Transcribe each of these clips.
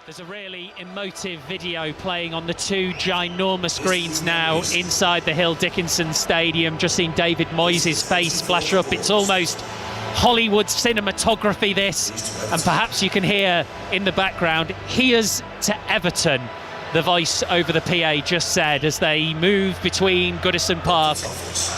There's a really emotive video playing on the two ginormous screens now inside the Hill Dickinson Stadium. Just seen David Moyes' face flash up. It's almost Hollywood cinematography, this. And perhaps you can hear in the background, "Here's to Everton," the voice over the PA just said, as they move between Goodison Park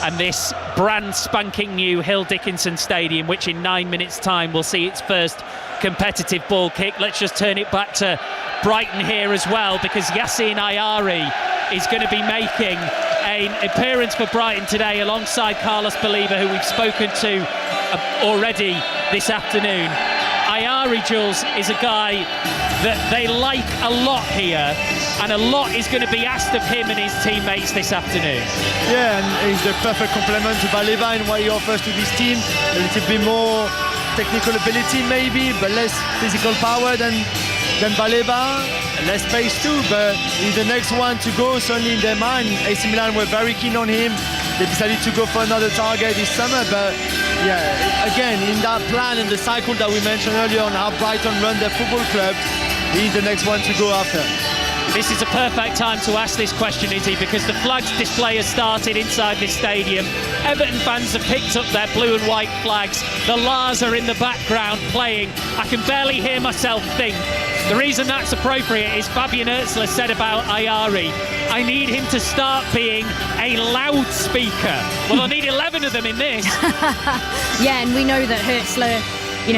and this brand spanking new Hill Dickinson Stadium, which in 9 minutes' time will see its first competitive ball kick. Let's just turn it back to Brighton here as well, because Yassine Ayari is going to be making an appearance for Brighton today alongside Carlos Baliba, who we've spoken to already this afternoon. Ayari, Jules, is a guy that they like a lot here, and a lot is going to be asked of him and his teammates this afternoon. Yeah, and he's the perfect complement to Baliba in what he offers to this team. A little bit more technical ability maybe, but less physical power than Baliba. Less pace too, but he's the next one to go, certainly in their mind. AC Milan were very keen on him. They decided to go for another target this summer, but yeah, again, in that plan and the cycle that we mentioned earlier on how Brighton run their football club, he's the next one to go after. This is a perfect time to ask this question, Izzy, because the flags display has started inside this stadium. Everton fans have picked up their blue and white flags. The Lars are in the background playing. I can barely hear myself think. The reason that's appropriate is Fabian Öztler said about Ayari, "I need him to start being a loudspeaker." Well, I need 11 of them in this. Yeah, and we know that Öztler,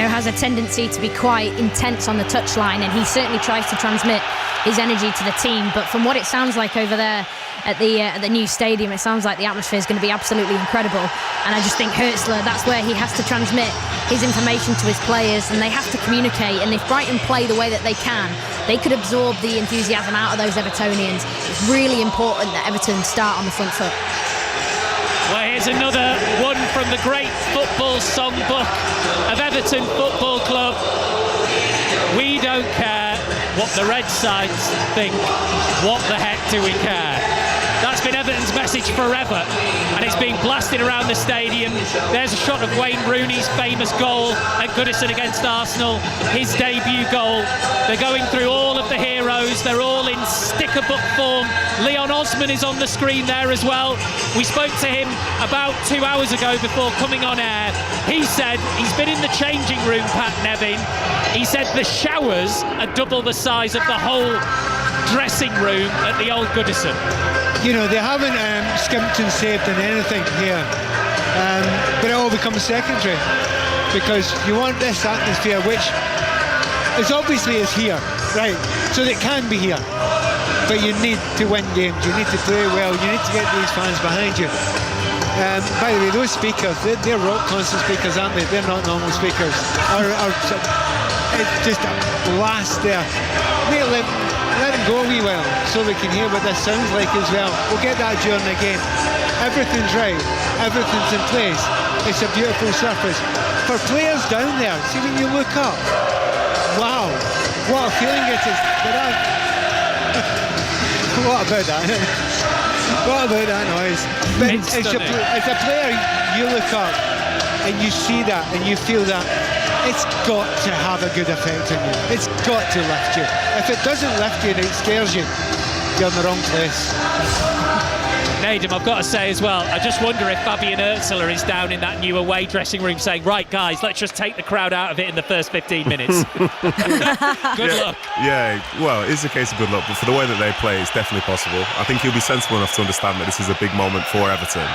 has a tendency to be quite intense on the touchline, and he certainly tries to transmit his energy to the team. But from what it sounds like over there at the new stadium, it sounds like the atmosphere is going to be absolutely incredible. And I just think Öztler, that's where he has to transmit his information to his players, and they have to communicate. And if Brighton play the way that they can, they could absorb the enthusiasm out of those Evertonians. It's really important that Everton start on the front foot. Well, here's another one from the great football songbook of Everton Football Club. "We don't care what the Red Sides think. What the heck do we care?" That's been Everton's message forever, and it's being blasted around the stadium. There's a shot of Wayne Rooney's famous goal at Goodison against Arsenal, his debut goal. They're going through all of the heroes. They're all in sticker book form. Leon Osman is on the screen there as well. We spoke to him about 2 hours ago before coming on air. He said he's been in the changing room, Pat Nevin. He said the showers are double the size of the whole dressing room at the old Goodison. They haven't skimped and saved on anything here, but it all becomes secondary, because you want this atmosphere, which is obviously is here, right? So it can be here, but you need to win games, you need to play well, you need to get these fans behind you. By the way, those speakers, they're rock concert speakers, aren't they? They're not normal speakers. It's just a blast there. Let it go a wee while so we can hear what this sounds like as well. We'll get that during the game. Everything's right, everything's in place. It's a beautiful surface. For players down there, see when you look up, wow, what a feeling it is. What about that? What about that noise? But as a player, you look up and you see that and you feel that. It's got to have a good effect on you. It's got to lift you. If it doesn't lift you and it scares you, you're in the wrong place. Nadim, I've got to say as well, I just wonder if Fabian Öztler is down in that new away dressing room saying, "Right, guys, let's just take the crowd out of it in the first 15 minutes. Good luck. Yeah, well, it is a case of good luck, but for the way that they play, it's definitely possible. I think he'll be sensible enough to understand that this is a big moment for Everton.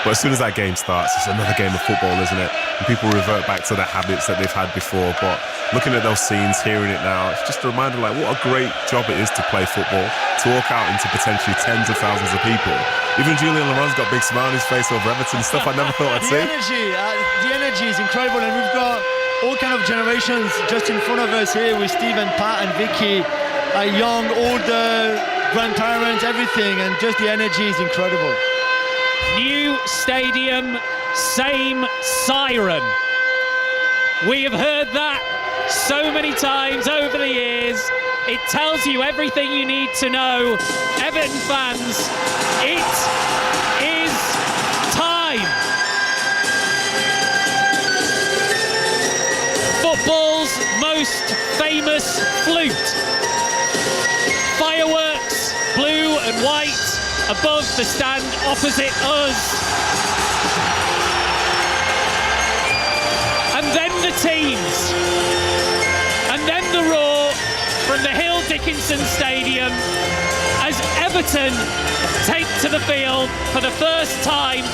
But as soon as that game starts, it's another game of football, isn't it? And people revert back to the habits that they've had before. But looking at those scenes, hearing it now, it's just a reminder, what a great job it is to play football, to walk out into potentially tens of thousands of people. Even Julian Laurent's got a big smile on his face over Everton, stuff I never thought I'd see. The energy is incredible, and we've got all kind of generations just in front of us here with Steve and Pat and Vicky, young, older, grandparents, everything, and just the energy is incredible. New stadium, same siren. We have heard that so many times over the years. It tells you everything you need to know. Everton fans, it is time. Football's most famous flute white above the stand opposite us. And then the teams. And then the roar from the Hill Dickinson Stadium as Everton take to the field for the first time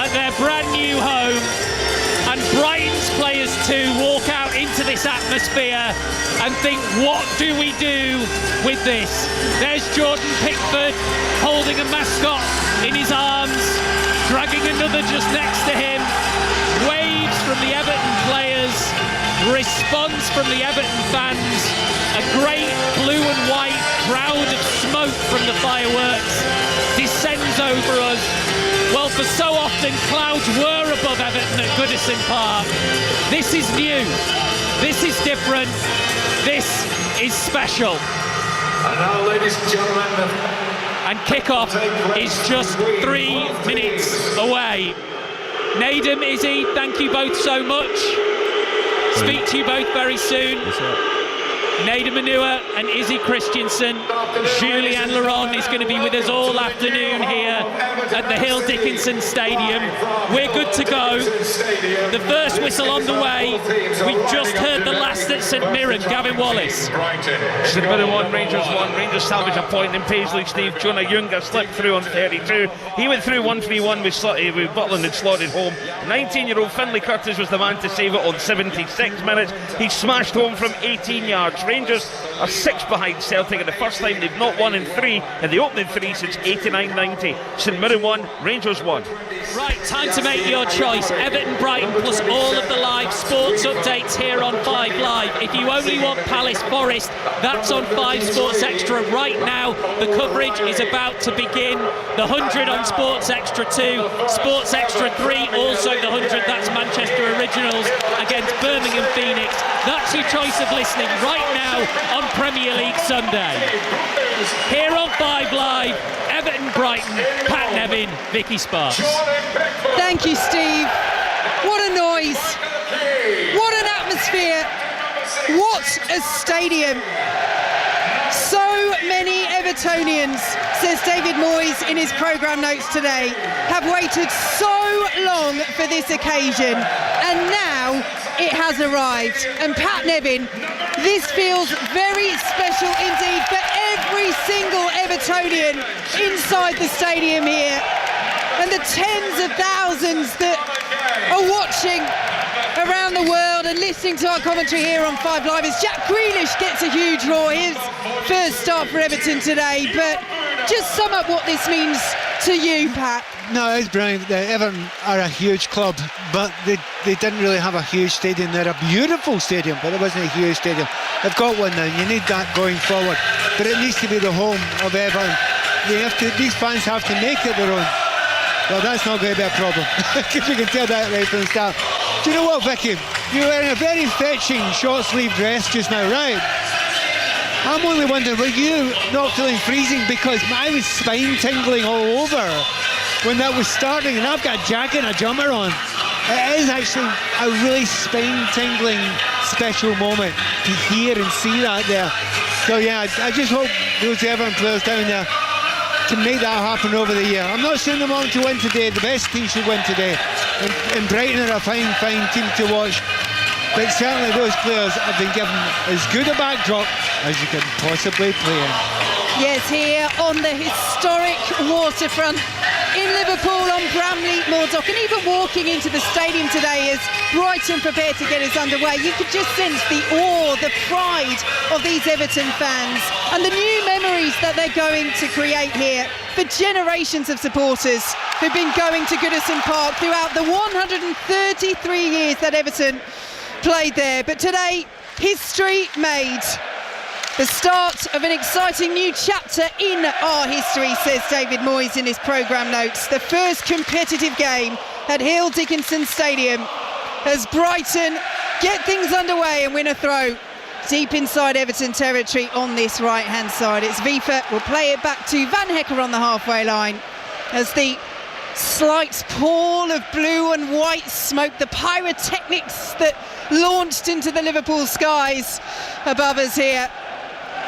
at their brand new home, and Brighton's players too walk out into this atmosphere and think, what do we do with this? There's Jordan Pickford holding a mascot in his arms, dragging another just next to him, waves from the Everton players, response from the Everton fans, a great blue and white cloud of smoke from the fireworks descends over us. Well, for so often clouds were above Everton at Goodison Park. This is new, this is different, this is special. And now, ladies and gentlemen, and kick-off is just 3 minutes away. Nadim, Izzy, thank you both so much. Speak to you both very soon. Nadim Manua and Izzy Christiansen. Julian Laurent is going to be with us all afternoon here at the Hill Dickinson Stadium. We're good to go. The first whistle on the way. We've just heard the last at St Mirren. Gavin Wallace. St Mirren 1, Rangers 1. Rangers salvage a point in Paisley. Steve Jonah Younger slipped through on 32. He went through 1-3-1 with Butland had slotted home. 19-year-old Finlay Curtis was the man to save it on 76 minutes. He smashed home from 18 yards. Rangers are 6 behind Celtic, and the first time they've not won in 3 in the opening 3 since 89-90. St Mirren 1, Rangers 1. Right, time to make your choice. Everton, Brighton, plus all of the live sports updates here on 5 Live. If you only want Palace Forest, that's on 5 Sports Extra right now. The coverage is about to begin. The 100 on Sports Extra 2, Sports Extra 3, also the 100, that's Manchester Originals against Birmingham Phoenix. That's your choice of listening right now on Premier League Sunday. Here on 5 Live, Everton, Brighton, Pat Nevin, Vicky Sparks. Thank you, Steve. What a noise. What an atmosphere. What a stadium. So many Evertonians, says David Moyes in his programme notes today, have waited so long for this occasion, and now it has arrived. And Pat Nevin, this feels very special indeed for every single Evertonian inside the stadium here, and the tens of thousands that are watching around the world and listening to our commentary here on 5 Live. As Jack Grealish gets a huge roar, his first start for Everton today. But just sum up what this means to you, Pat. No, it's brilliant. Everton are a huge club, but they didn't really have a huge stadium. They're a beautiful stadium, but it wasn't a huge stadium. They've got one now. You need that going forward, but it needs to be the home of Everton. These fans have to make it their own. Well, that's not going to be a problem, because we can tell that right from the start. Do you know what, Vicky? You're wearing a very fetching short-sleeve dress just now, right? I'm only wondering, were you not feeling freezing? Because I was spine tingling all over when that was starting, and I've got a jacket and a jumper on. It is actually a really spine-tingling special moment to hear and see that there. So yeah, I just hope those Everton players down there can make that happen over the year. I'm not saying they want to win today. The best team should win today. And Brighton are a fine team to watch. But certainly those players have been given as good a backdrop as you can possibly play in. Yes, here on the historic waterfront in Liverpool on Bramley Moor Dock, and even walking into the stadium today as Brighton prepare to get us underway, you could just sense the awe, the pride of these Everton fans and the new memories that they're going to create here for generations of supporters who've been going to Goodison Park throughout the 133 years that Everton played there. But today, history made. The start of an exciting new chapter in our history, says David Moyes in his programme notes. The first competitive game at Hill Dickinson Stadium as Brighton get things underway and win a throw deep inside Everton territory on this right-hand side. It's Vifa will play it back to Van Hecker on the halfway line as the slight pall of blue and white smoke, the pyrotechnics that launched into the Liverpool skies above us here,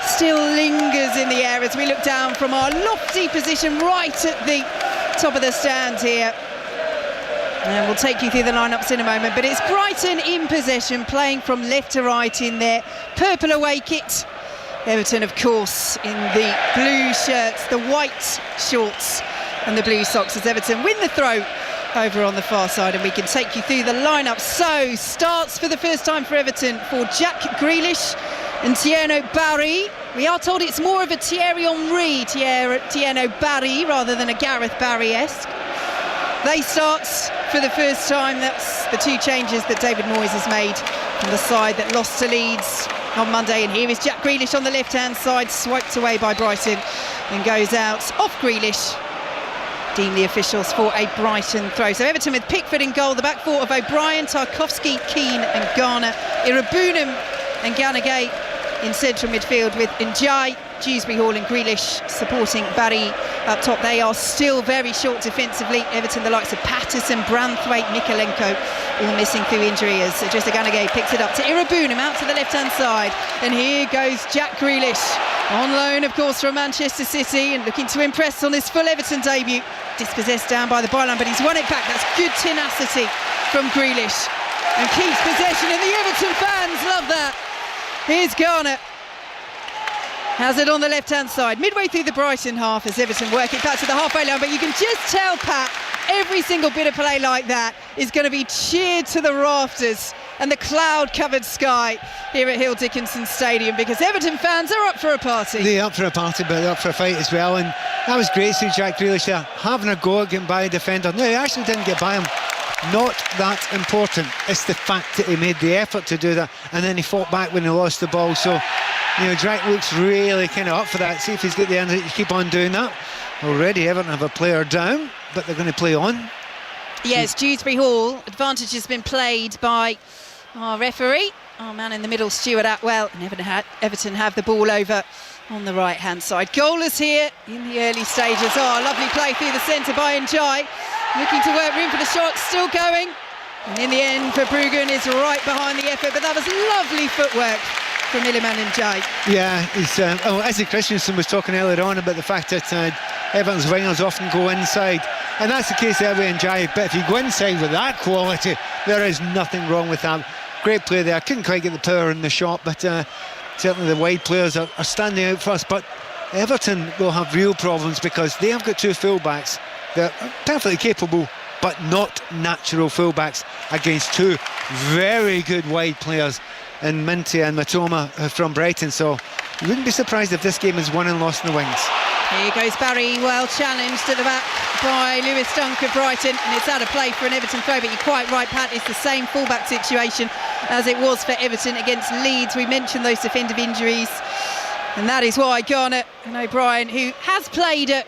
still lingers in the air as we look down from our lofty position right at the top of the stand here. And we'll take you through the lineups in a moment, but it's Brighton in possession, playing from left to right in their purple away kit. Everton, of course, in the blue shirts, the white shorts and the blue socks, as Everton win the throw over on the far side, and we can take you through the lineup. So, starts for the first time for Everton for Jack Grealish and Thierry Barry. We are told it's more of a Thierry Henry, Thierry Barry, rather than a Gareth Barry-esque. They start for the first time. That's the two changes that David Moyes has made from the side that lost to Leeds on Monday. And here is Jack Grealish on the left-hand side, swiped away by Brighton and goes out off Grealish. Deem the officials for a Brighton throw. So Everton with Pickford in goal, the back four of O'Brien, Tarkowski, Keane and Garner, Irabunum and Ganagay in central midfield with Njai, Dewsbury Hall and Grealish supporting Barry up top. They are still very short defensively. Everton, the likes of Patterson, Branthwaite, Mikalenko, all missing through injury as Idrissa Ganagay picks it up to Irabunum out to the left-hand side. And here goes Jack Grealish, on loan, of course, from Manchester City and looking to impress on his full Everton debut. Dispossessed down by the byline, but he's won it back. That's good tenacity from Grealish and keeps possession, and the Everton fans love that. Here's Garner, has it on the left-hand side, midway through the Brighton half as Everton work it back to the halfway line, but you can just tell, Pat, every single bit of play like that is going to be cheered to the rafters and the cloud-covered sky here at Hill Dickinson Stadium, because Everton fans are up for a party. They're up for a party, but they're up for a fight as well, and that was great to see Jack Grealish there, having a go at getting by a defender. No, he actually didn't get by him. Not that important. It's the fact that he made the effort to do that, and then he fought back when he lost the ball. So, you know, Jack looks really kind of up for that. See if he's got the energy to keep on doing that. Already Everton have a player down, but they're going to play on. Yes, Dewsbury Hall. Advantage has been played by our referee, our man in the middle, Stuart Atwell, and Everton have the ball over on the right-hand side. Goalless here in the early stages. Oh, lovely play through the centre by Njai. Looking to work room for the shot, still going. And in the end, Verbruggen is right behind the effort, but that was lovely footwork from Iliman Njai. Yeah, he's, Izzy Christensen was talking earlier on about the fact that Everton's wingers often go inside, and that's the case there with Njai. But if you go inside with that quality, there is nothing wrong with that. Great play there. Couldn't quite get the power in the shot, but certainly the wide players are standing out for us. But Everton will have real problems because they have got two full-backs. They're perfectly capable, but not natural full-backs against two very good wide players in Minty and Matoma from Brighton. So you wouldn't be surprised if this game is won and lost in the wings. Here goes Barry, well challenged at the back by Lewis Dunk of Brighton, and it's out of play for an Everton throw. But you're quite right, Pat, it's the same full-back situation as it was for Everton against Leeds. We mentioned those defensive injuries, and that is why Garner and O'Brien, who has played at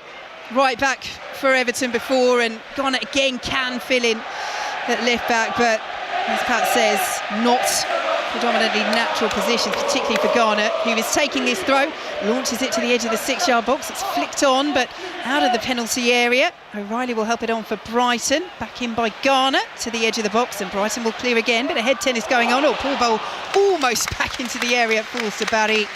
right back for Everton before, and Garner again can fill in at left back, but as Pat says, not predominantly natural positions, particularly for Garner, who is taking this throw, launches it to the edge of the 6-yard box. It's flicked on, but out of the penalty area. O'Reilly will help it on for Brighton, back in by Garner to the edge of the box, and Brighton will clear again. Bit of head tennis going on. Poor ball almost back into the area, falls to Barry.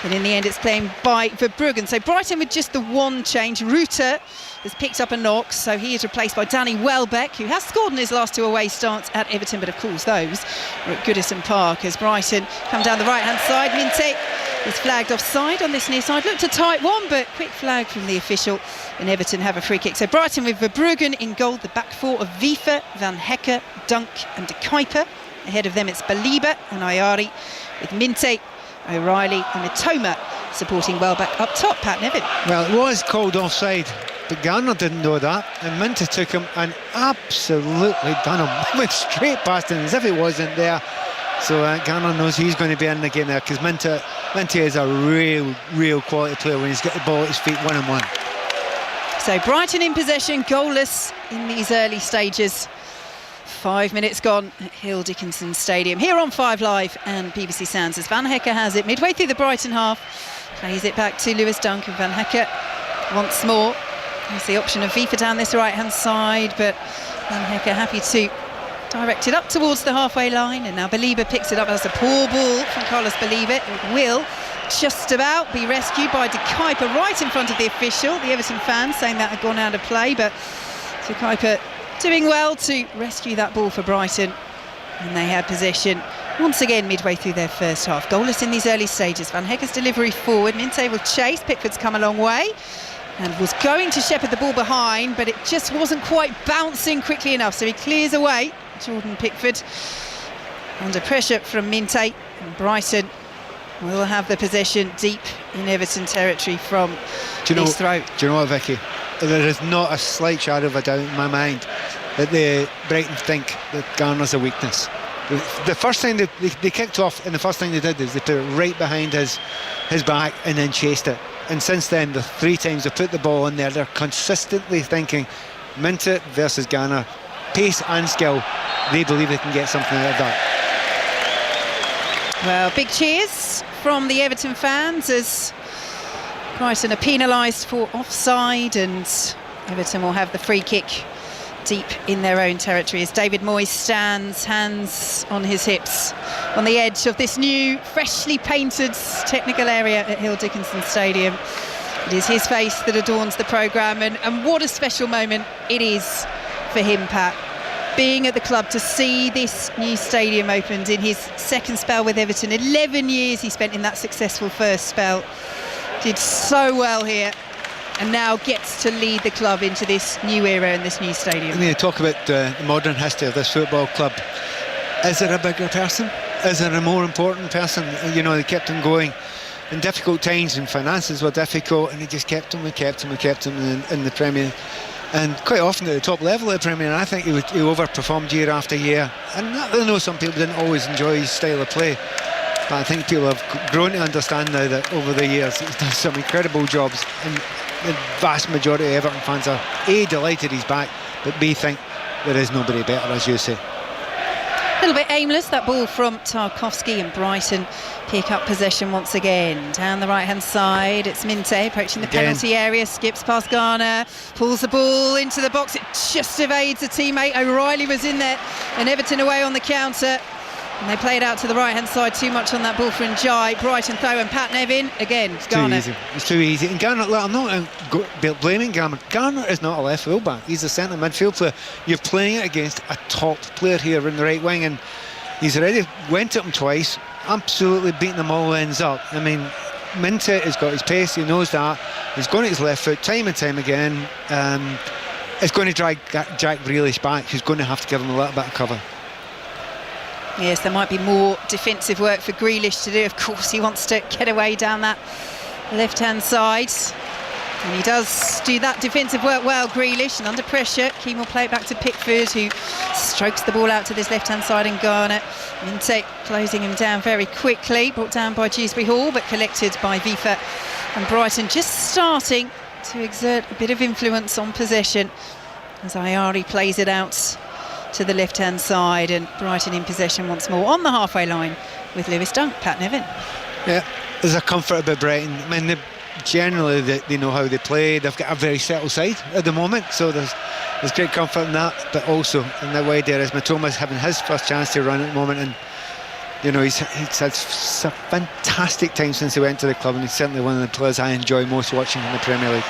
And in the end, it's claimed by Verbruggen. So Brighton with just the one change. Ruter has picked up a knock, so he is replaced by Danny Welbeck, who has scored in his last two away starts at Everton, but of course those are at Goodison Park as Brighton come down the right-hand side. Minte is flagged offside on this near side. Looked a tight one, but quick flag from the official, and Everton have a free kick. So Brighton with Verbruggen in goal, the back four of Wiefer, Van Hecke, Dunk and De Kuiper. Ahead of them it's Baliba and Ayari, with Minte, O'Reilly and Matoma supporting Welbeck up top. Pat Nevin. Well, it was called offside, but Garner didn't know that, and Minter took him and absolutely done him. Went straight past him as if he wasn't there. So Garner knows he's going to be in the game there, because Minter is a real quality player when he's got the ball at his feet 1-on-1. So Brighton in possession, goalless in these early stages. 5 minutes gone at Hill Dickinson Stadium, here on 5 Live and BBC Sounds, as Van Hecke has it midway through the Brighton half, plays it back to Lewis Dunk, and Van Hecke once more. There's the option of Wiefer down this right-hand side, but Van Hecke happy to direct it up towards the halfway line, and now Baliba picks it up. That's a poor ball from Carlos Baliba. It will just about be rescued by De Kuyper right in front of the official. The Everton fans saying that had gone out of play, but De Kuyper doing well to rescue that ball for Brighton. And they had possession once again midway through their first half. Goalless in these early stages. Van Hecke's delivery forward. Minte will chase. Pickford's come a long way and was going to shepherd the ball behind, but it just wasn't quite bouncing quickly enough, so he clears away. Jordan Pickford under pressure from Minte, and Brighton will have the possession deep in Everton territory from his throat. Do you know what, Vicky? There is not a slight shadow of a doubt in my mind that the Brighton think that Garner's a weakness. The first thing they kicked off, and the first thing they did is they put it right behind his back and then chased it. And since then, the 3 times they put the ball in there, they're consistently thinking Minte versus Garner, pace and skill. They believe they can get something out of that. Well, big cheers from the Everton fans as Brighton are penalised for offside, and Everton will have the free kick deep in their own territory as David Moyes stands, hands on his hips, on the edge of this new, freshly painted technical area at Hill Dickinson Stadium. It is his face that adorns the programme, and what a special moment it is for him, Pat. Being at the club to see this new stadium opened in his second spell with Everton. 11 years he spent in that successful first spell. Did so well here, and now gets to lead the club into this new era in this new stadium. I mean, you talk about the modern history of this football club. Is there a bigger person? Is there a more important person? You know, they kept him going in difficult times, and finances were difficult, and he just kept him in the Premier. And quite often at the top level of the Premier, and I think he overperformed year after year. And I know some people didn't always enjoy his style of play, but I think people have grown to understand now that over the years he's done some incredible jobs, and the vast majority of Everton fans are A, delighted he's back, but B, think there is nobody better, as you say. A little bit aimless, that ball from Tarkowski, and Brighton pick up possession once again. Down the right-hand side, it's Minte approaching the penalty area, skips past Garner, pulls the ball into the box. It just evades a teammate. O'Reilly was in there, and Everton away on the counter. And they play it out to the right-hand side, too much on that ball for Njai. Brighton throw, and Pat Nevin, again, Garner. It's too easy. And Garner, look, I'm not blaming Garner. Garner is not a left full-back. He's a centre midfield player. You're playing it against a top player here in the right wing, and he's already went at him twice, absolutely beating them all ends up. I mean, Minte has got his pace, he knows that. He's going at his left foot time and time again. It's going to drag Jack Grealish back, who's going to have to give him a little bit of cover. Yes, there might be more defensive work for Grealish to do. Of course, he wants to get away down that left-hand side. And he does do that defensive work well, Grealish, and under pressure, Keane will play it back to Pickford, who strokes the ball out to this left-hand side, and Garner. Minte closing him down very quickly, brought down by Dewsbury Hall, but collected by Vifa. And Brighton just starting to exert a bit of influence on possession as Ayari plays it out to the left-hand side, and Brighton in possession once more on the halfway line with Lewis Dunk. Pat Nevin. Yeah, there's a comfort about Brighton. I mean, generally they know how they play. They've got a very settled side at the moment, so there's great comfort in that. But also in that way, there is Matoma's having his first chance to run at the moment, and you know he's had a fantastic time since he went to the club, and he's certainly one of the players I enjoy most watching in the Premier League.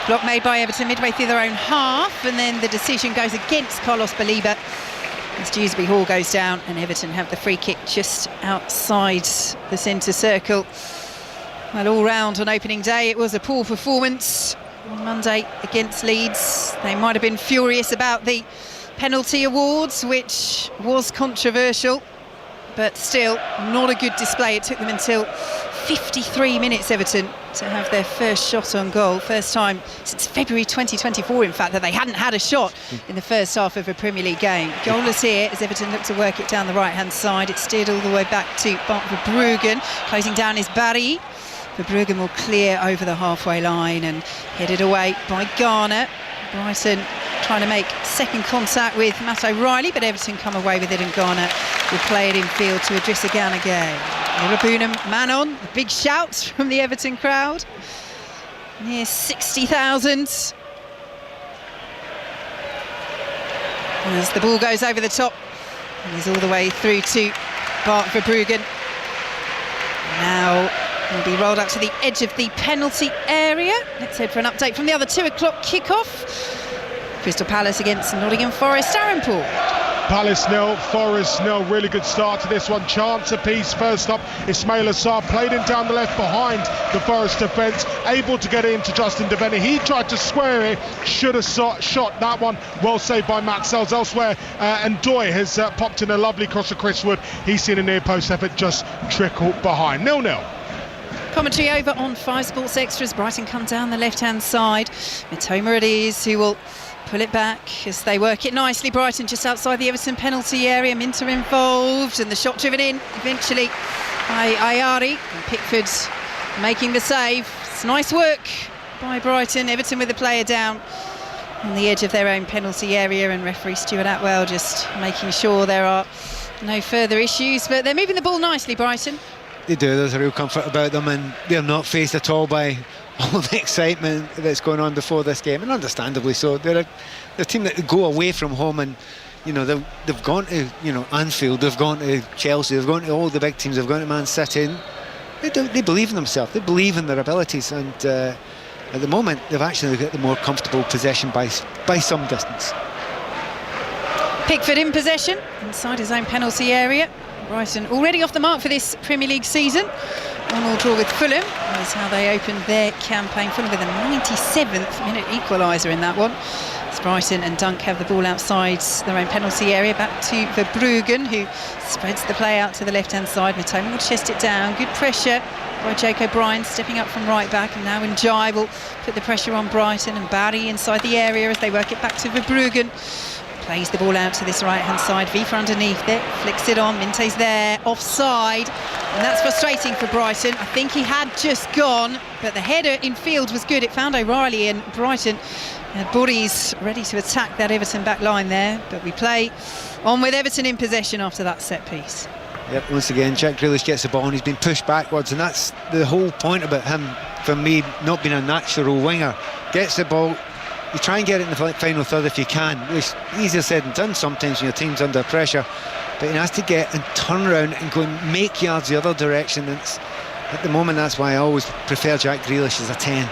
Block made by Everton midway through their own half, and then the decision goes against Carlos Baliba as Dewsbury Hall goes down, and Everton have the free kick just outside the centre circle. Well, all round on opening day, it was a poor performance on Monday against Leeds. They might have been furious about the penalty awards, which was controversial, but still not a good display. It took them until 53 minutes, Everton, to have their first shot on goal. First time since February 2024, in fact, that they hadn't had a shot in the first half of a Premier League game. Goalless here as Everton look to work it down the right-hand side. It's steered all the way back to Bart Verbruggen. Closing down is Barry. Verbruggen will clear over the halfway line and headed away by Garner. Brighton trying to make second contact with Matt O'Reilly, but Everton come away with it, and Garner will play it in field to Idrissa Gana again. Rabunam, man on, a big shout from the Everton crowd. Near 60,000. As the ball goes over the top, and he's all the way through to Bart Verbruggen. Now will be rolled out to the edge of the penalty area. Let's head for an update from the other 2 o'clock kickoff. Crystal Palace against Nottingham Forest. Aaron Paul. Palace 0, Forest 0. Really good start to this one. Chance apiece. First up, Ismail Assar played in down the left behind the Forest defence, able to get it into Justin Devaney. He tried to square it, should have shot that one. Well saved by Matt Sells. Elsewhere, and Doy has popped in a lovely cross to Chris Wood. He's seen a near post effort just trickle behind. 0-0. Commentary over on 5 Sports Extras. Brighton come down the left-hand side. Mitoma it is who will pull it back as they work it nicely. Brighton just outside the Everton penalty area. Minter involved and the shot driven in eventually by Ayari. And Pickford making the save. It's nice work by Brighton. Everton with the player down on the edge of their own penalty area, and referee Stuart Atwell just making sure there are no further issues. But they're moving the ball nicely, Brighton. They do. There's a real comfort about them, and they're not faced at all by all the excitement that's going on before this game, and understandably so. They're a team that go away from home, and they've gone to Anfield, they've gone to Chelsea, they've gone to all the big teams, they've gone to Man City. They believe in themselves, they believe in their abilities, and at the moment they've actually got the more comfortable possession by some distance. Pickford in possession inside his own penalty area. Brighton already off the mark for this Premier League season. 1-1 draw with Fulham is how they opened their campaign. Fulham with a 97th minute equaliser in that one. As Brighton and Dunk have the ball outside their own penalty area. Back to Verbruggen, who spreads the play out to the left-hand side. Mitoma will chest it down. Good pressure by Jake O'Brien, stepping up from right back. And now Njai will put the pressure on Brighton. And Barry inside the area as they work it back to Verbruggen. Plays the ball out to this right-hand side. Viva underneath it, flicks it on. Minte's there, offside. And that's frustrating for Brighton. I think he had just gone, but the header in field was good. It found O'Reilly, and Brighton had bodies ready to attack that Everton back line there. But we play on with Everton in possession after that set piece. Yep, once again, Jack Grealish gets the ball and he's been pushed backwards, and that's the whole point about him, for me, not being a natural winger. Gets the ball, you try and get it in the final third if you can, which is easier said than done sometimes when your team's under pressure, but he has to get and turn around and go and make yards the other direction. And at the moment, that's why I always prefer Jack Grealish as a 10.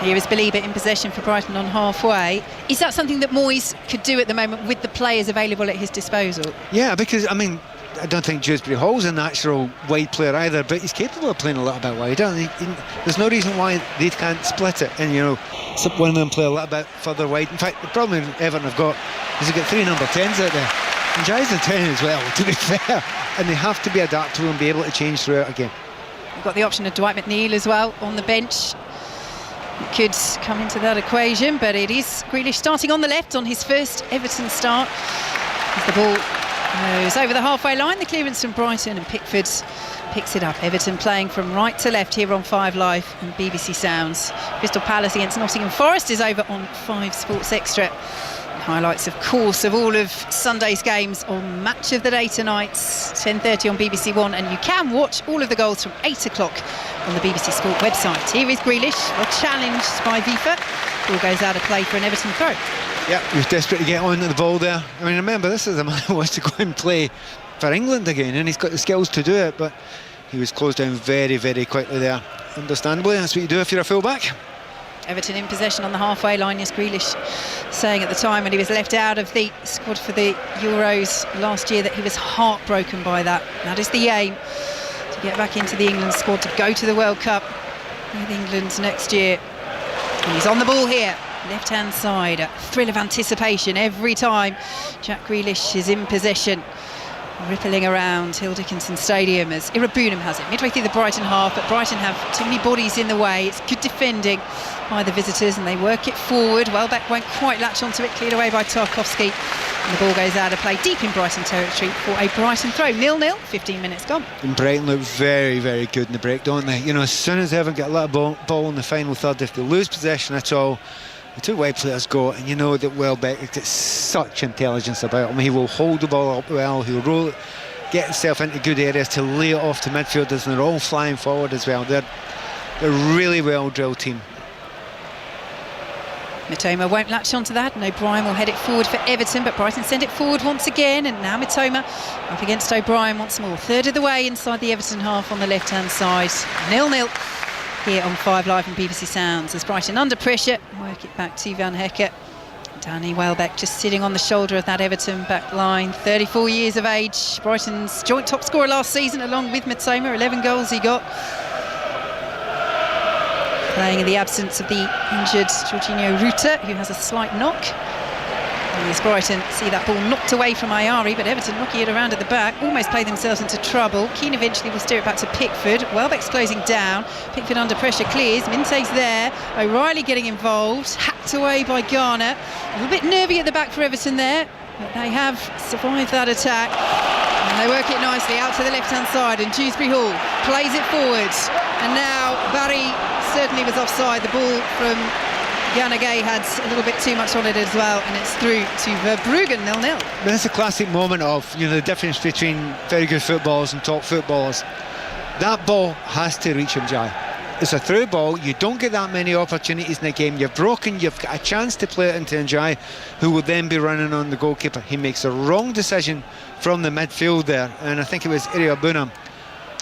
Here is Belieber in possession for Brighton on halfway. Is that something that Moyes could do at the moment with the players available at his disposal? Yeah, because I don't think Dewsbury Hall's a natural wide player either, but he's capable of playing a little bit wider. There's no reason why they can't split it and one of them play a little bit further wide. In fact, the problem Everton have got is they've got 3 number 10s out there, and Jai's a 10 as well, to be fair, and they have to be adaptable and be able to change throughout a game. We've got the option of Dwight McNeil as well on the bench. It could come into that equation, but it is Grealish starting on the left on his first Everton start. As the ball goes over the halfway line, the clearance from Brighton, and Pickford picks it up. Everton playing from right to left here on 5 Live and BBC Sounds. Crystal Palace against Nottingham Forest is over on 5 Sports Extra. Highlights, of course, of all of Sunday's games on Match of the Day tonight, 10:30 on BBC One, and you can watch all of the goals from 8 o'clock on the BBC Sport website. Here is Grealish, well challenged by Vifa. Ball goes out of play for an Everton throw. Yeah, he was desperate to get on to the ball there. Remember, this is a man who wants to go and play for England again, and he's got the skills to do it, but he was closed down very, very quickly there. Understandably, that's what you do if you're a full-back. Everton in possession on the halfway line. Yes, Grealish saying at the time when he was left out of the squad for the Euros last year that he was heartbroken by that. That is the aim, to get back into the England squad, to go to the World Cup with England next year. And he's on the ball here, left-hand side. A thrill of anticipation every time Jack Grealish is in possession. Rippling around Hill Dickinson Stadium as Irabunum has it midway through the Brighton half, but Brighton have too many bodies in the way. It's good defending by the visitors, and they work it forward. Welbeck won't quite latch onto it, cleared away by Tarkowski, and the ball goes out of play deep in Brighton territory for a Brighton throw. 0-0, 15 minutes gone. And Brighton look very, very good in the break, don't they? As soon as they ever get a little ball in the final third, if they lose possession at all, the 2 wide players go, and you know that Welbeck has got such intelligence about him. He will hold the ball up well, he'll roll it, get himself into good areas to lay it off to midfielders, and they're all flying forward as well. They're a really well drilled team. Mitoma won't latch onto that, and O'Brien will head it forward for Everton, but Brighton send it forward once again, and now Mitoma up against O'Brien once more. Third of the way inside the Everton half on the left-hand side. 0-0 here on 5 Live and BBC Sounds as Brighton under pressure. Work it back to Van Hekke. Danny Welbeck just sitting on the shoulder of that Everton back line. 34 years of age. Brighton's joint top scorer last season along with Mitoma. 11 goals he got. Playing in the absence of the injured Jorginho Ruta, who has a slight knock. And as Brighton see that ball knocked away from Ayari, but Everton knocking it around at the back, almost play themselves into trouble. Keane eventually will steer it back to Pickford. Welbeck's closing down. Pickford under pressure clears. Minte's there. O'Reilly getting involved. Hacked away by Garner. A little bit nervy at the back for Everton there, but they have survived that attack. And they work it nicely out to the left-hand side, and Dewsbury Hall plays it forward. And now Barry certainly was offside. The ball from Yanagay had a little bit too much on it as well, and it's through to Verbruggen, 0-0. That's a classic moment of the difference between very good footballers and top footballers. That ball has to reach him, Jai. It's a through ball. You don't get that many opportunities in the game. You've broken, you've got a chance to play it into Njai, who will then be running on the goalkeeper. He makes a wrong decision from the midfield there, and I think it was Iria Bunam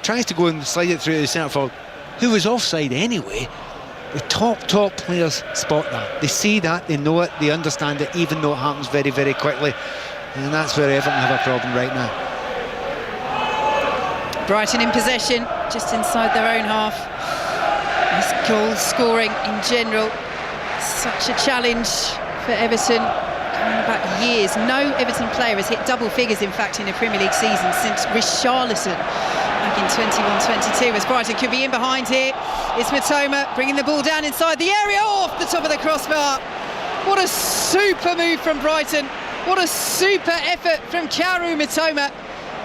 tries to go and slide it through to the centre forward, who was offside anyway. The top players spot that. They see that, they know it, they understand it, even though it happens very, very quickly. And that's where Everton have a problem right now. Brighton in possession, just inside their own half. This goal scoring in general, such a challenge for Everton. Going back years, no Everton player has hit double figures, in fact, in a Premier League season since Richarlison back in 21-22, as Brighton could be in behind here. It's Mitoma bringing the ball down inside the area, off the top of the crossbar. What a super move from Brighton. What a super effort from Kaoru Mitoma.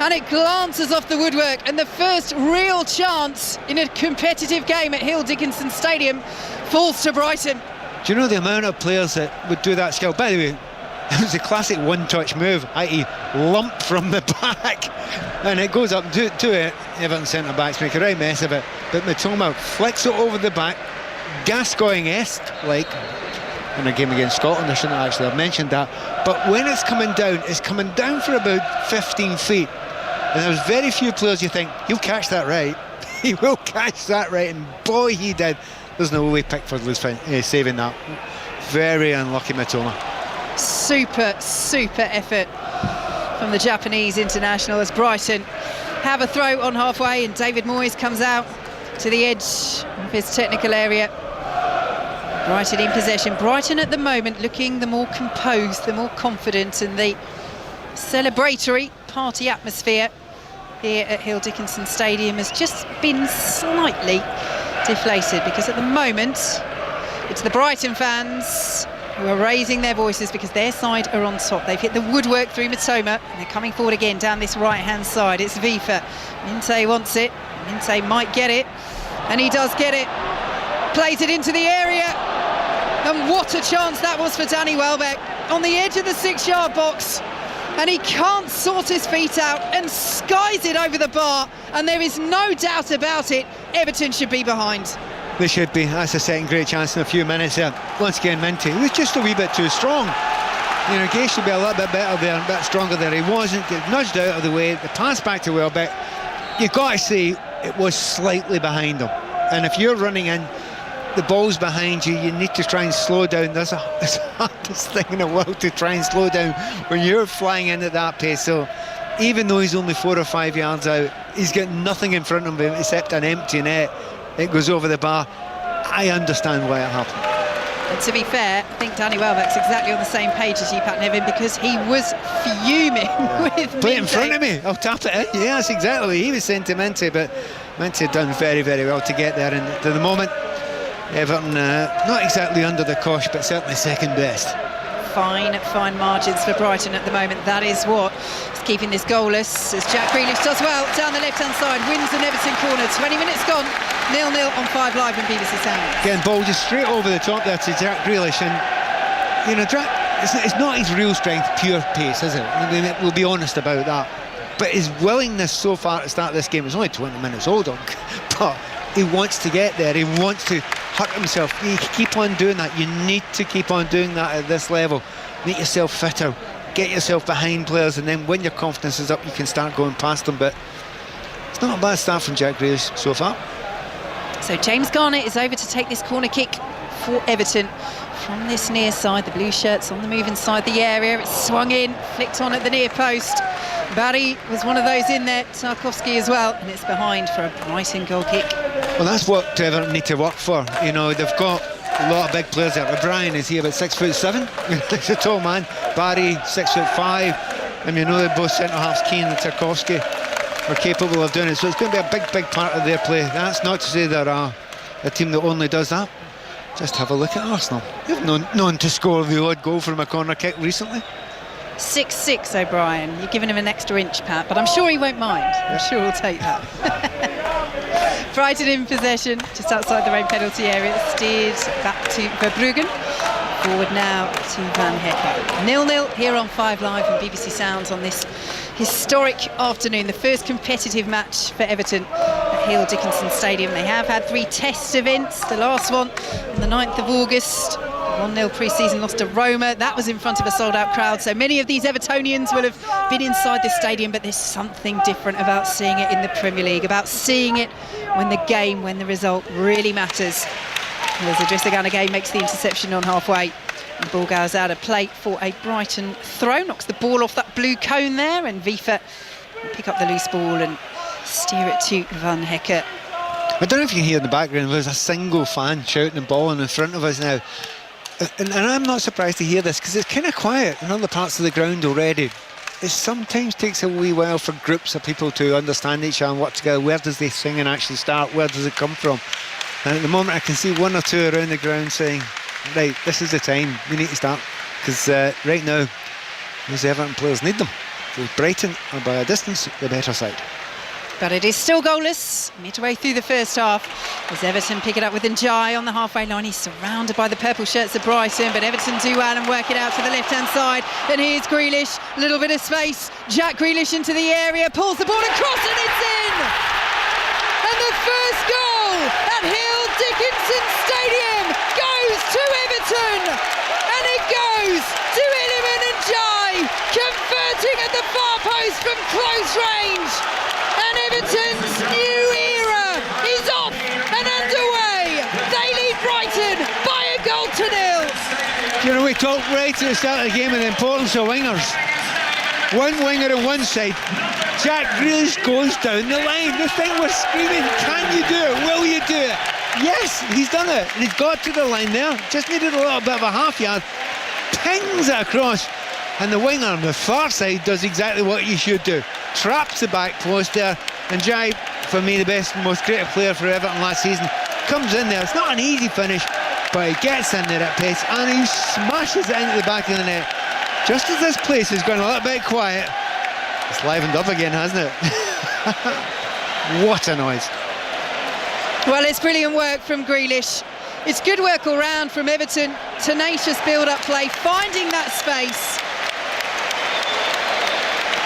And it glances off the woodwork, and the first real chance in a competitive game at Hill Dickinson Stadium falls to Brighton. Do you know the amount of players that would do that skill? By the way, it was a classic one-touch move, i.e. lump from the back, and it goes up to Everton centre-backs, make a right mess of it, but Mitoma flicks it over the back, Gascoigne-esque, like in a game against Scotland. I shouldn't actually have mentioned that, but when it's coming down for about 15 feet, and there's very few players you think, he'll catch that right, he will catch that right, and boy he did. There's no way Pickford was saving that. Very unlucky Mitoma. Super effort from the Japanese international as Brighton have a throw on halfway, and David Moyes comes out to the edge of his technical area. Brighton in possession. Brighton at the moment looking the more composed, the more confident, and the celebratory party atmosphere here at Hill Dickinson Stadium has just been slightly deflated, because at the moment it's the Brighton fans who are raising their voices because their side are on top. They've hit the woodwork through Mitoma, and they're coming forward again down this right-hand side. It's Vifa. Minte wants it. Minte might get it, and he does get it. Plays it into the area, and what a chance that was for Danny Welbeck on the edge of the 6-yard box, and he can't sort his feet out and skies it over the bar, and there is no doubt about it, Everton should be behind. They should be. That's a second great chance in a few minutes there. Once again, Minty was just a wee bit too strong. Gay should be a little bit better there, a bit stronger there. He wasn't. Get nudged out of the way. The pass back to Welbeck, you've got to say it was slightly behind him. And if you're running in, the ball's behind you, you need to try and slow down. It's the hardest thing in the world to try and slow down when you're flying in at that pace. So even though he's only 4 or 5 yards out, he's got nothing in front of him except an empty net. It goes over the bar. I understand why it happened. And to be fair, I think Danny Welbeck's exactly on the same page as you, Pat Nevin, because he was fuming with Play it in Minte. front of me, I'll tap it in. Yes, exactly. He was saying to Minty, but Minty had done very, very well to get there. And at the moment, Everton not exactly under the cosh, but certainly second best. Fine margins for Brighton at the moment. That is what is keeping this goalless, as Jack Grealish does well down the left-hand side, wins an Everton corner. 20 minutes gone, 0-0 on 5 Live and BBC Sounds. Again, ball just straight over the top there to Jack Grealish, and it's not his real strength, pure pace, is it? We'll be honest about that. But his willingness so far to start this game is only 20 minutes old, but he wants to get there. He wants to hurt himself. You keep on doing that. You need to keep on doing that at this level. Make yourself fitter, get yourself behind players, and then when your confidence is up, you can start going past them. But it's not a bad start from Jack Grealish so far. So James Garnett is over to take this corner kick for Everton from this near side. The blue shirts on the move inside the area. It's swung in, flicked on at the near post. Barry was one of those in there, Tarkowski as well, and it's behind for a Brighton goal kick. Well, that's what Everton need to work for. You know, they've got a lot of big players there. O'Brien, is he about 6'7"? He's a tall man. Barry, 6'5". And you know they're both centre-halves, Keane and Tarkowski, are capable of doing it. So it's going to be a big part of their play. That's not to say they're a team that only does that. Just have a look at Arsenal. They've known to score the odd goal from a corner kick recently. 6'6", O'Brien. You're giving him an extra inch, Pat, but I'm sure he won't mind. I'm sure he'll take that. Brighton in possession, just outside the own penalty area. Steered back to Verbruggen. Forward now to Van Hecker. 0-0 here on 5 Live and BBC Sounds on this historic afternoon. The first competitive match for Everton at Hill Dickinson Stadium. They have had 3 test events. The last one on the 9th of August. 1-0 pre-season loss to Roma. That was in front of a sold-out crowd. So many of these Evertonians will have been inside the stadium, but there's something different about seeing it in the Premier League, about seeing it when the result really matters. As Idrissa Gana Gueye makes the interception on halfway. The ball goes out of play for a Brighton throw. Knocks the ball off that blue cone there, and Vifa will pick up the loose ball and steer it to Van Hecker. I don't know if you can hear in the background, there's a single fan shouting and bawling in front of us now. And I'm not surprised to hear this because it's kind of quiet in other parts of the ground already. It sometimes takes a wee while for groups of people to understand each other and work together. Where does the singing actually start? Where does it come from? And at the moment I can see 1 or 2 around the ground saying, right, this is the time, we need to start. Because right now, those Everton players need them. So Brighton are by a distance the better side. But it is still goalless midway through the first half as Everton pick it up with Njai on the halfway line. He's surrounded by the purple shirts of Brighton, but Everton do well and work it out to the left-hand side. Then here's Grealish, a little bit of space. Jack Grealish into the area, pulls the ball across and it's in! And the first goal at Hill Dickinson Stadium goes to Everton! And it goes to Iliman Njai, converting at the far post from close range. And Everton's new era is off and underway. They lead Brighton by a goal to 0. You know, we talked right at the start of the game of the importance of wingers. One winger on one side, Jack Grealish goes down the line. The thing was screaming, can you do it? Will you do it? Yes, he's done it. And he's got to the line there. Just needed a little bit of a half yard. Pings it across. And the winger on the far side does exactly what you should do. Traps the back post there. And Jai, for me, the best and most creative player for Everton last season, comes in there. It's not an easy finish, but he gets in there at pace and he smashes it into the back of the net. Just as this place is going a little bit quiet, it's livened up again, hasn't it? What a noise. Well, it's brilliant work from Grealish. It's good work all round from Everton. Tenacious build-up play, finding that space.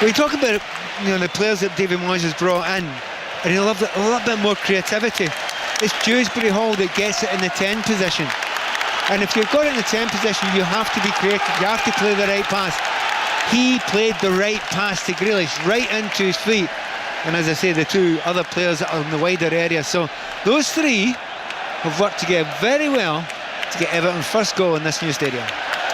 We talk about, you know, the players that David Moyes has brought in, and he'll have a little bit more creativity. It's Dewsbury Hall that gets it in the 10 position. And if you've got it in the 10 position, you have to be creative. You have to play the right pass. He played the right pass to Grealish, right into his feet. And as I say, the 2 other players are in the wider area. So those 3 have worked together very well to get Everton's first goal in this new stadium.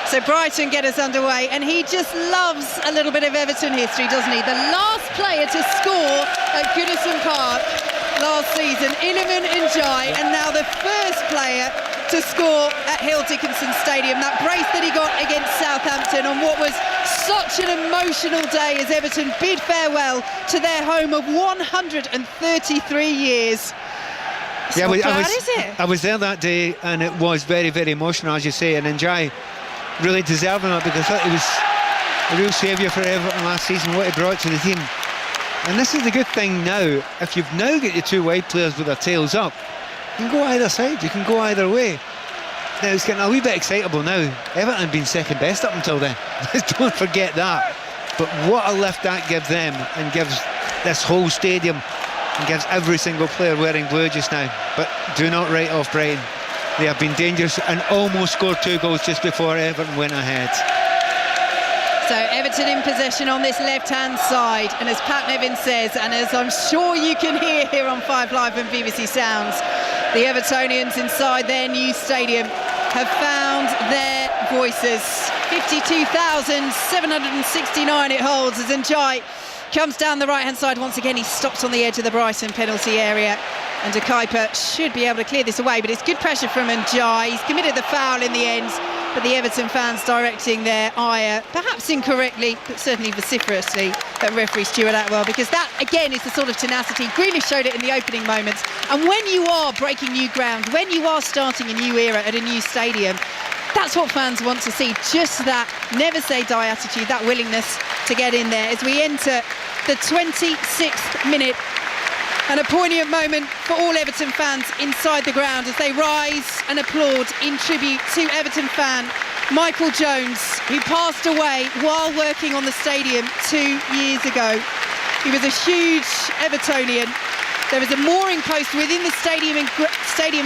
So Brighton get us underway, and he just loves a little bit of Everton history, doesn't he? The last player to score at Goodison Park last season, Iliman Njai, and now the first player to score at Hill Dickinson Stadium. That brace that he got against Southampton on what was such an emotional day as Everton bid farewell to their home of 133 years. Yeah, I was there that day, and it was very, very emotional, as you say, and Njai really deserving it because he was a real saviour for Everton last season, what he brought to the team. And this is the good thing now, if you've now got your 2 wide players with their tails up, you can go either side, you can go either way. Now it's getting a wee bit excitable now. Everton had been second best up until then. Don't forget that. But what a lift that gives them and gives this whole stadium and gives every single player wearing blue just now. But do not write off Brighton. They have been dangerous and almost scored 2 goals just before Everton went ahead. So Everton in possession on this left-hand side, and as Pat Nevin says, and as I'm sure you can hear here on 5 Live and BBC Sounds, the Evertonians inside their new stadium have found their voices. 52,769 it holds as Njai comes down the right-hand side. Once again, he stops on the edge of the Brighton penalty area, and De Kuyper should be able to clear this away, but it's good pressure from Njai. He's committed the foul in the end, but the Everton fans directing their ire, perhaps incorrectly, but certainly vociferously, at referee Stuart Atwell, because that, again, is the sort of tenacity. Grealish showed it in the opening moments, and when you are breaking new ground, when you are starting a new era at a new stadium, that's what fans want to see, just that never say die attitude, that willingness to get in there. As we enter the 26th minute, and a poignant moment for all Everton fans inside the ground as they rise and applaud in tribute to Everton fan Michael Jones, who passed away while working on the stadium 2 years ago. He was a huge Evertonian. There is a mooring post within the stadium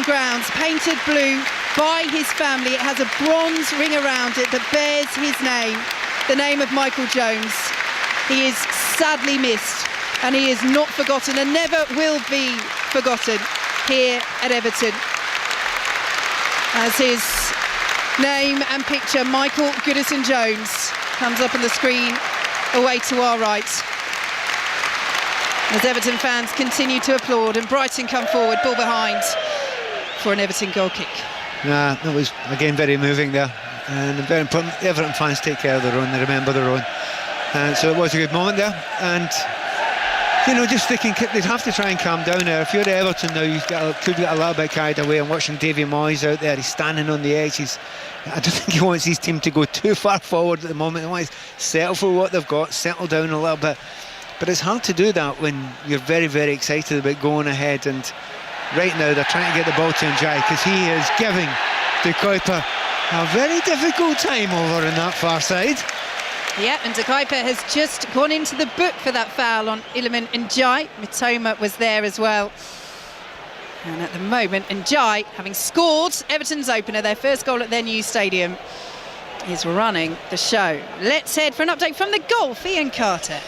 grounds, painted blue by his family. It has a bronze ring around it that bears his name, the name of Michael Jones. He is sadly missed, and he is not forgotten and never will be forgotten here at Everton. As his name and picture, Michael Goodison-Jones, comes up on the screen away to our right. As Everton fans continue to applaud and Brighton come forward, ball behind for an Everton goal kick. That was, again, very moving there. And very important, Everton fans take care of their own, they remember their own. So it was a good moment there. And you know, just thinking they'd have to try and calm down there. If you're Everton now, you could get a little bit carried away. And watching Davy Moyes out there, he's standing on the edge. I don't think he wants his team to go too far forward at the moment. He wants to settle for what they've got, settle down a little bit. But it's hard to do that when you're very, very excited about going ahead. And right now they're trying to get the ball to Njai, because he is giving De Kuyper a very difficult time over on that far side. Yeah, and De Kuyper has just gone into the book for that foul on Iliman Njai. Mitoma was there as well. And at the moment, Njai, having scored Everton's opener, their first goal at their new stadium, is running the show. Let's head for an update from the Gulf. Ian Carter.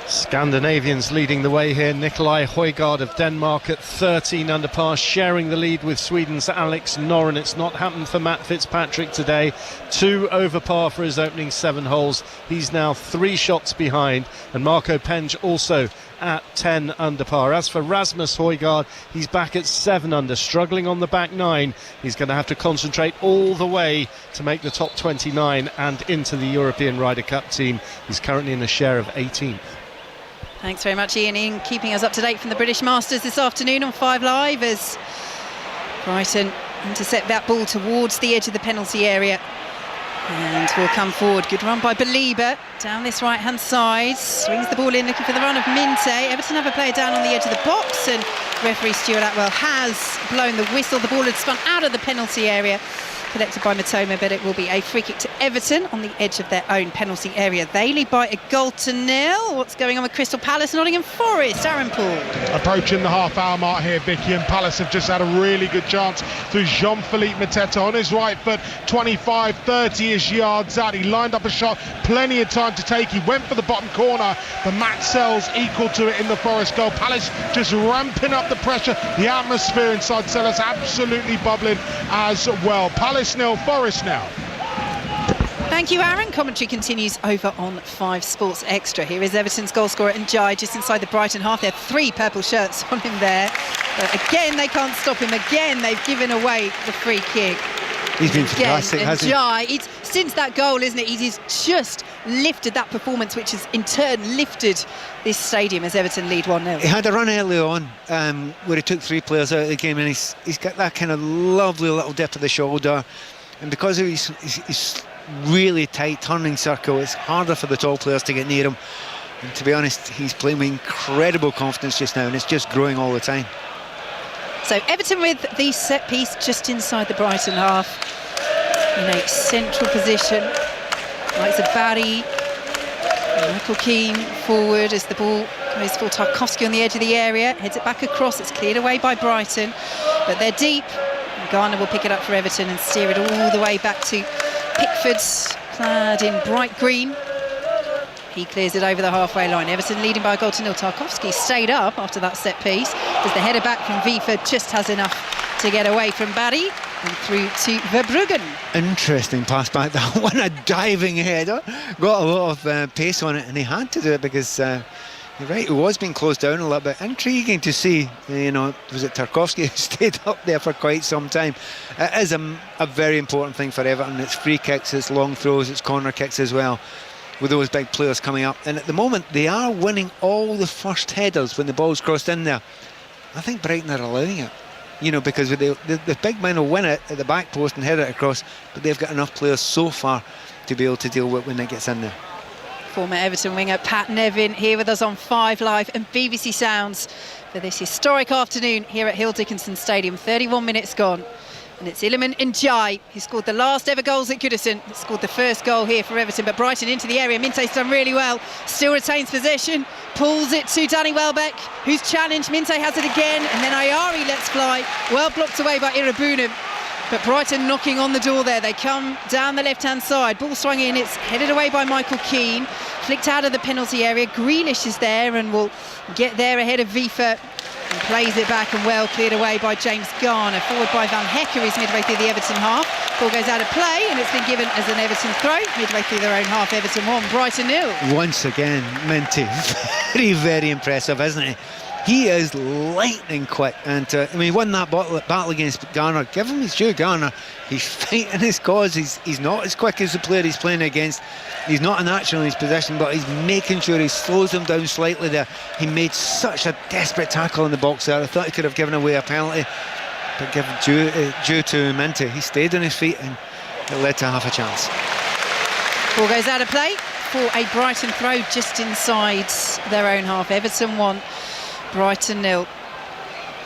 Scandinavians leading the way here. Nikolai Højgaard of Denmark at 13 under par, sharing the lead with Sweden's Alex Noren. It's not happened for Matt Fitzpatrick today. 2 over par for his opening 7 holes. He's now 3 shots behind, and Marco Penge also at 10 under par. As for Rasmus Højgaard, he's back at 7 under, struggling on the back 9. He's going to have to concentrate all the way to make the top 29 and into the European Ryder Cup team. He's currently in a share of 18th. Thanks very much, Ian. Ian keeping us up to date from the British Masters this afternoon on 5 Live as Brighton intercept that ball towards the edge of the penalty area and will come forward. Good run by Belieber down this right-hand side. Swings the ball in, looking for the run of Minte. Everton have a player down on the edge of the box, and referee Stuart Atwell has blown the whistle. The ball had spun out of the penalty area, collected by Mitoma, but it will be a free kick to Everton on the edge of their own penalty area. They lead by a goal to 0. What's going on with Crystal Palace, Nottingham Forest? Aaron Paul. Approaching the half-hour mark here, Vicky, and Palace have just had a really good chance through Jean-Philippe Mateta on his right foot, 25, 30-ish yards out. He lined up a shot, plenty of time to take. He went for the bottom corner, but Matt Sells equal to it in the Forest goal. Palace just ramping up the pressure. The atmosphere inside Sells absolutely bubbling as well. Palace 0, Forest now. Thank you, Aaron. Commentary continues over on 5 Sports Extra. Here is Everton's goalscorer Njai just inside the Brighton half. There are 3 purple shirts on him there. But again, they can't stop him. Again, they've given away the free kick. He's been fantastic, hasn't he? Njai, since that goal, isn't it? He's just lifted that performance, which has in turn lifted this stadium as Everton lead 1-0. He had a run early on where he took 3 players out of the game, and he's got that kind of lovely little dip of the shoulder. And because of his really tight turning circle, it's harder for the tall players to get near him. And to be honest, he's playing with incredible confidence just now, and it's just growing all the time. So Everton with the set piece just inside the Brighton half in a central position. Likes of Barry Michael Keane forward as the ball goes for Tarkowski on the edge of the area, heads it back across, it's cleared away by Brighton, but they're deep. And Garner will pick it up for Everton and steer it all the way back to Pickford, clad in bright green. He clears it over the halfway line. Everton leading by a goal to nil. Tarkowski stayed up after that set piece as the header back from Vifa just has enough to get away from Barry and through to Verbruggen. Interesting pass back, that one, a diving header. Got a lot of pace on it, and he had to do it because you're right, it was being closed down a little bit. Intriguing to see, was it Tarkowski who stayed up there for quite some time. It is a very important thing for Everton. It's free kicks, it's long throws, it's corner kicks as well, with those big players coming up. And at the moment, they are winning all the first headers when the ball's crossed in there. I think Brighton are allowing it, because the big men will win it at the back post and head it across, but they've got enough players so far to be able to deal with when it gets in there. Former Everton winger Pat Nevin here with us on 5 Live and BBC Sounds for this historic afternoon here at Hill Dickinson Stadium. 31 minutes gone. And it's Iliman Ndiaye who scored the last ever goals at Goodison. He scored the first goal here for Everton, but Brighton into the area. Minte's done really well, still retains possession, pulls it to Danny Welbeck, who's challenged. Minte has it again, and then Ayari lets fly, well blocked away by Irabunum. But Brighton knocking on the door there. They come down the left-hand side, ball swung in, it's headed away by Michael Keane, flicked out of the penalty area. Grealish is there and will get there ahead of Vifa. And plays it back and well cleared away by James Garner. Forward by Van Hecker is midway through the Everton half. Ball goes out of play and it's been given as an Everton throw. Midway through their own half, Everton 1, Brighton 0. Once again, Minty, very, very impressive, isn't he? He is lightning quick, and he won that battle against Garner. Give him his due, Garner. He's fighting his cause. He's not as quick as the player he's playing against. He's not a natural in his position, but he's making sure he slows him down slightly there. He made such a desperate tackle in the box there. I thought he could have given away a penalty, but give due to Minty. He stayed on his feet and it led to half a chance. Ball goes out of play for a Brighton throw just inside their own half. Everton 1, Brighton 0.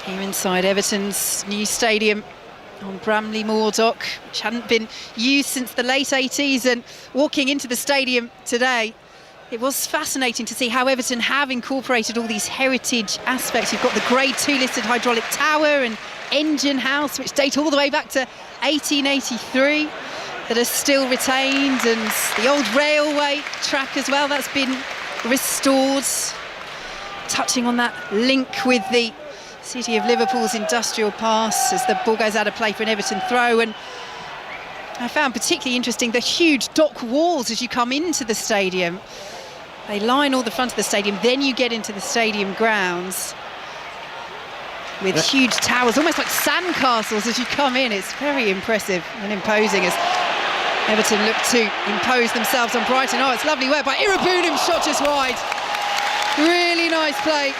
Here inside Everton's new stadium on Bramley Moor Dock, which hadn't been used since the late 80s, and walking into the stadium today, it was fascinating to see how Everton have incorporated all these heritage aspects. You've got the Grade 2 listed hydraulic tower and engine house, which date all the way back to 1883, that are still retained, and the old railway track as well, that's been restored, touching on that link with the City of Liverpool's industrial past as the ball goes out of play for an Everton throw. And I found particularly interesting the huge dock walls as you come into the stadium. They line all the front of the stadium, then you get into the stadium grounds with huge towers, almost like sandcastles as you come in. It's very impressive and imposing as Everton look to impose themselves on Brighton. Oh, it's lovely work by Irabunum, shot just wide. Really nice play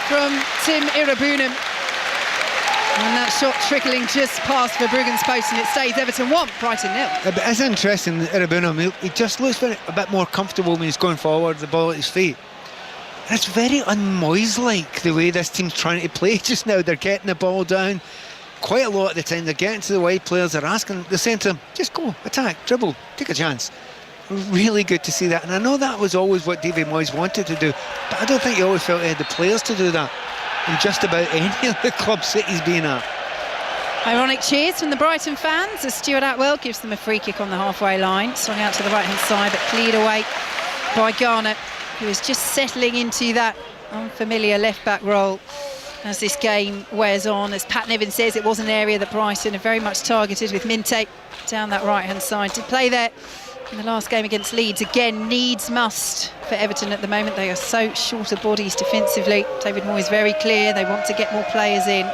from Tim Irabunum. And that shot trickling just past Verbruggen's post, and it stays Everton 1, Brighton 0. But it's interesting, Irabunum, he just looks a bit more comfortable when he's going forward, the ball at his feet. And it's very un-Moyes-like the way this team's trying to play just now. They're getting the ball down quite a lot of the time. They're getting to the wide players, they're saying to them, just go, attack, dribble, take a chance. Really good to see that, and I know that was always what David Moyes wanted to do, but I don't think he always felt he had the players to do that in just about any of the clubs that he's been at. Ironic cheers from the Brighton fans as Stuart Atwell gives them a free kick on the halfway line, swung out to the right hand side but cleared away by Garner, who is just settling into that unfamiliar left back role as this game wears on. As Pat Nevin says, it was an area that Brighton are very much targeted, with Minte down that right hand side to play there in the last game against Leeds. Again, needs must for Everton at the moment. They are so short of bodies defensively. David Moyes very clear, they want to get more players in.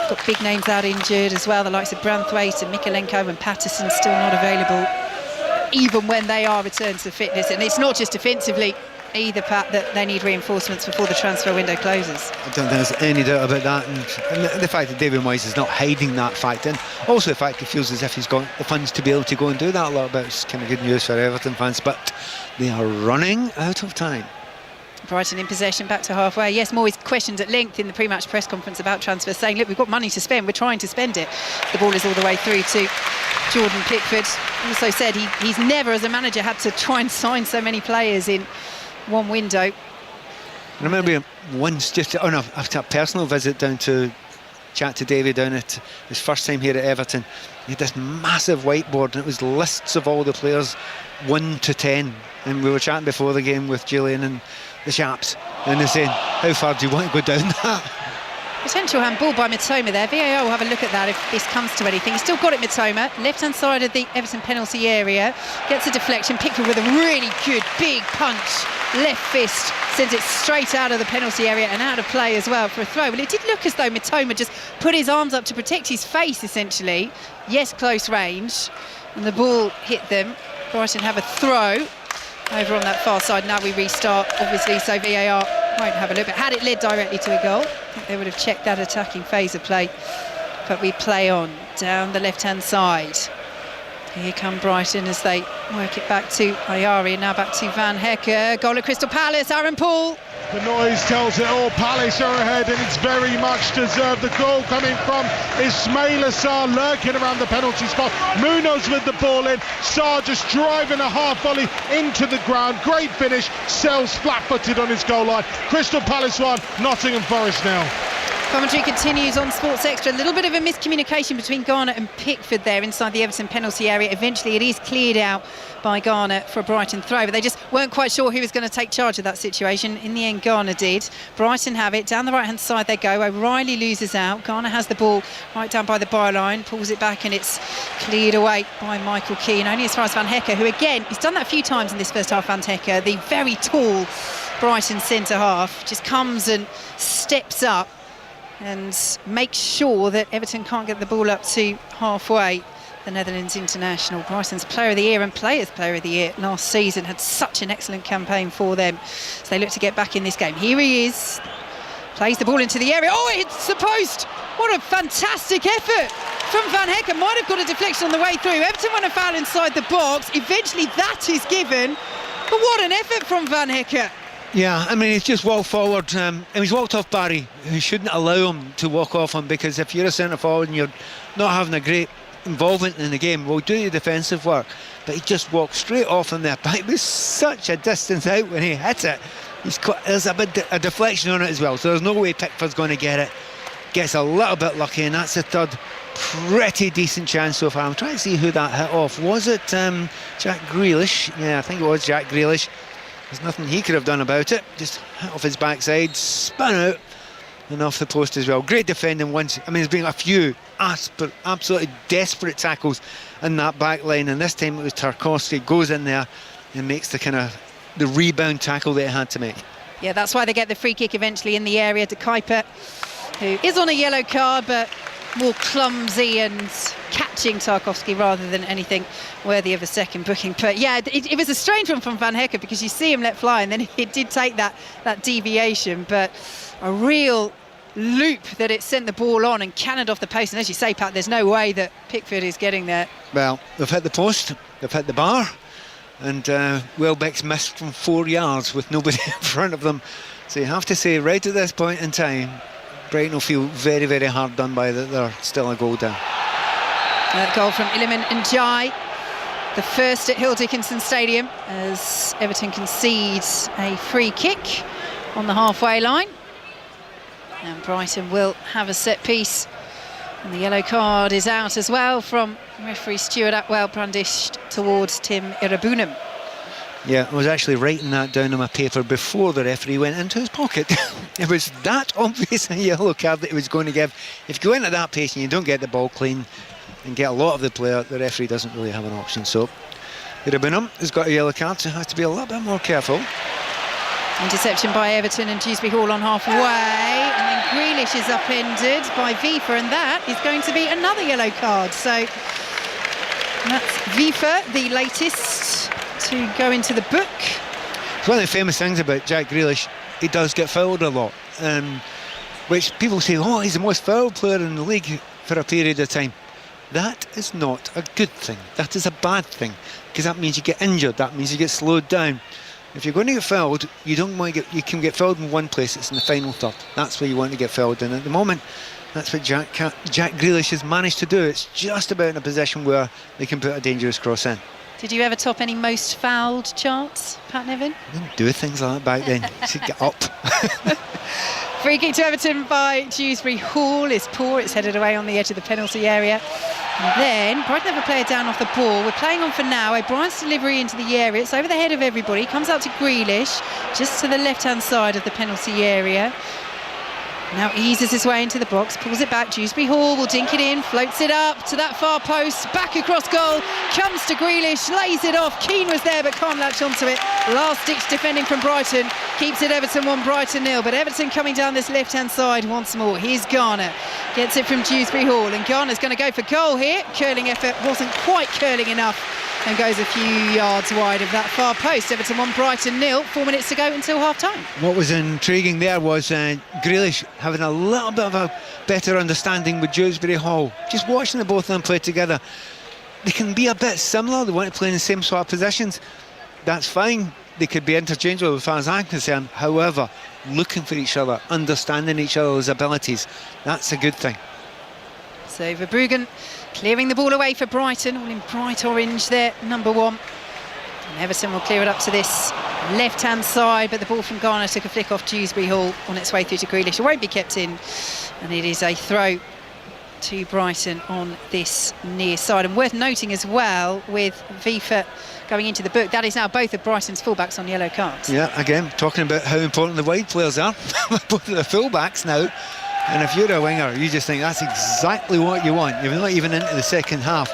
Got big names out injured as well, the likes of Branthwaite and Mikalenko and Patterson still not available, even when they are returned to fitness. And it's not just defensively either, Pat, that they need reinforcements before the transfer window closes. I don't think there's any doubt about that, and the fact that David Moyes is not hiding that fact, and also the fact he feels as if he's got the funds to be able to go and do that a little bit. It's kind of good news for Everton fans, but they are running out of time. Brighton in possession, back to halfway. Yes, Moyes questioned at length in the pre-match press conference about transfers, saying, look, we've got money to spend, we're trying to spend it. The ball is all the way through to Jordan Pickford. Also said he's never, as a manager, had to try and sign so many players in one window. I remember once, just on a personal visit down to chat to Davy down at his first time here at Everton, he had this massive whiteboard and it was lists of all the players 1 to 10, and we were chatting before the game with Gillian and the chaps, and they're saying, how far do you want to go down that? Potential handball by Mitoma there. VAR will have a look at that if this comes to anything. He's still got it, Mitoma. Left-hand side of the Everton penalty area. Gets a deflection. Pickford with a really good big punch. Left fist. Sends it straight out of the penalty area and out of play as well for a throw. Well, it did look as though Mitoma just put his arms up to protect his face, essentially. Yes, close range. And the ball hit them. Brighton have a throw over on that far side. Now we restart, obviously, so VAR won't have a look. But had it led directly to a goal, I think they would have checked that attacking phase of play. But we play on down the left-hand side. Here come Brighton as they work it back to Ayari, and now back to Van Hecker. Goal at Crystal Palace, Aaron Paul. The noise tells it all. Palace are ahead, and it's very much deserved. The goal coming from Ismaila Sarr, lurking around the penalty spot. Munoz with the ball in. Sarr just driving a half volley into the ground. Great finish. Sells flat-footed on his goal line. Crystal Palace 1, Nottingham Forest 0. Commentary continues on Sports Extra. A little bit of a miscommunication between Garner and Pickford there inside the Everton penalty area. Eventually it is cleared out by Garner for a Brighton throw, but they just weren't quite sure who was going to take charge of that situation. In the end, Garner did. Brighton have it. Down the right-hand side they go. O'Reilly loses out. Garner has the ball right down by the byline, pulls it back, and it's cleared away by Michael Keane. Only as far as Van Hecker, who again, he's done that a few times in this first half. Van Hecker, the very tall Brighton centre-half, just comes and steps up and make sure that Everton can't get the ball up to halfway. The Netherlands international, Brighton's Player of the Year and Players Player of the Year last season, had such an excellent campaign for them. So they look to get back in this game. Here he is, plays the ball into the area. Oh, it hits the post. What a fantastic effort from Van Hecker. Might have got a deflection on the way through. Everton won a foul inside the box. Eventually that is given. But what an effort from Van Hecker. Yeah, I mean, he's just walked forward and he's walked off Barry, who shouldn't allow him to walk off him, because if you're a centre forward and you're not having a great involvement in the game, well, do your defensive work. But he just walked straight off on there. But it was such a distance out when he hit it. There's a bit a deflection on it as well, so there's no way Pickford's going to get it. Gets a little bit lucky, and that's the third pretty decent chance so far. I'm trying to see who that hit off. Was it Jack Grealish? Yeah, I think it was Jack Grealish. There's nothing he could have done about it. Just hit off his backside, spun out, and off the post as well. Great defending once. I mean, there's been a few absolutely desperate tackles in that back line, and this time it was Tarkowski goes in there and makes the rebound tackle that he had to make. Yeah, that's why they get the free kick eventually in the area to Kuiper, who is on a yellow card, but more clumsy and catching Tarkowski rather than anything worthy of a second booking. But yeah, it was a strange one from Van Hecker, because you see him let fly and then it did take that deviation, but a real loop that it sent the ball on and cannoned off the post. And as you say, Pat, there's no way that Pickford is getting there. Well, they've hit the post, they've hit the bar, and Welbeck's missed from 4 yards with nobody in front of them. So you have to say, right at this point in time, Brighton will feel very, very hard done by that they're still a goal down. Goal from Iliman Ndiaye, the first at Hill Dickinson Stadium, as Everton concedes a free kick on the halfway line. And Brighton will have a set piece. And the yellow card is out as well from referee Stuart Atwell, brandished towards Tim Irabunam. Yeah, I was actually writing that down on my paper before the referee went into his pocket. It was that obvious a yellow card that he was going to give. If you go into that pace and you don't get the ball clean and get a lot of the player, the referee doesn't really have an option. So Irabunam has got a yellow card, so has to be a little bit more careful. Interception by Everton and Dewsbury Hall on halfway, and then Grealish is upended by Vifa, and that is going to be another yellow card. So that's Vifa, the latest to go into the book. It's one of the famous things about Jack Grealish. He does get fouled a lot, which people say, oh, he's the most fouled player in the league for a period of time. That is not a good thing. That is a bad thing, because that means you get injured. That means you get slowed down. If you're going to get fouled, you can get fouled in one place. It's in the final third. That's where you want to get fouled. And at the moment, that's what Jack Grealish has managed to do. It's just about in a position where they can put a dangerous cross in. Did you ever top any most fouled charts, Pat Nevin? I didn't do things like that back then. You should get up. Free kick to Everton by Dewsbury Hall is poor. It's headed away on the edge of the penalty area. And then Brighton have a player down off the ball. We're playing on for now. O'Brien's delivery into the area. It's over the head of everybody. Comes out to Grealish, just to the left-hand side of the penalty area. Now eases his way into the box, pulls it back. Dewsbury Hall will dink it in, floats it up to that far post, back across goal, comes to Grealish, lays it off. Keane was there but can't latch onto it. Last ditch defending from Brighton, keeps it Everton 1, Brighton 0. But Everton coming down this left-hand side once more. Here's Garner, gets it from Dewsbury Hall, and Garner's going to go for goal here. Curling effort, wasn't quite curling enough, and goes a few yards wide of that far post. Everton 1, Brighton 0. 4 minutes to go until half-time. What was intriguing there was Grealish having a little bit of a better understanding with Dewsbury Hall. Just watching the both of them play together, they can be a bit similar. They want to play in the same sort of positions. That's fine. They could be interchangeable as far as I'm concerned. However, looking for each other, understanding each other's abilities, that's a good thing. So Verbruggen clearing the ball away for Brighton, all in bright orange there, number 1. And Everton will clear it up to this left-hand side, but the ball from Garner took a flick off Dewsbury Hall on its way through to Grealish. It won't be kept in, and it is a throw to Brighton on this near side. And worth noting as well, with FIFA going into the book, that is now both of Brighton's fullbacks on yellow cards. Yeah, again, talking about how important the wide players are. Both of the fullbacks now. And if you're a winger, you just think that's exactly what you want. You're not even into the second half,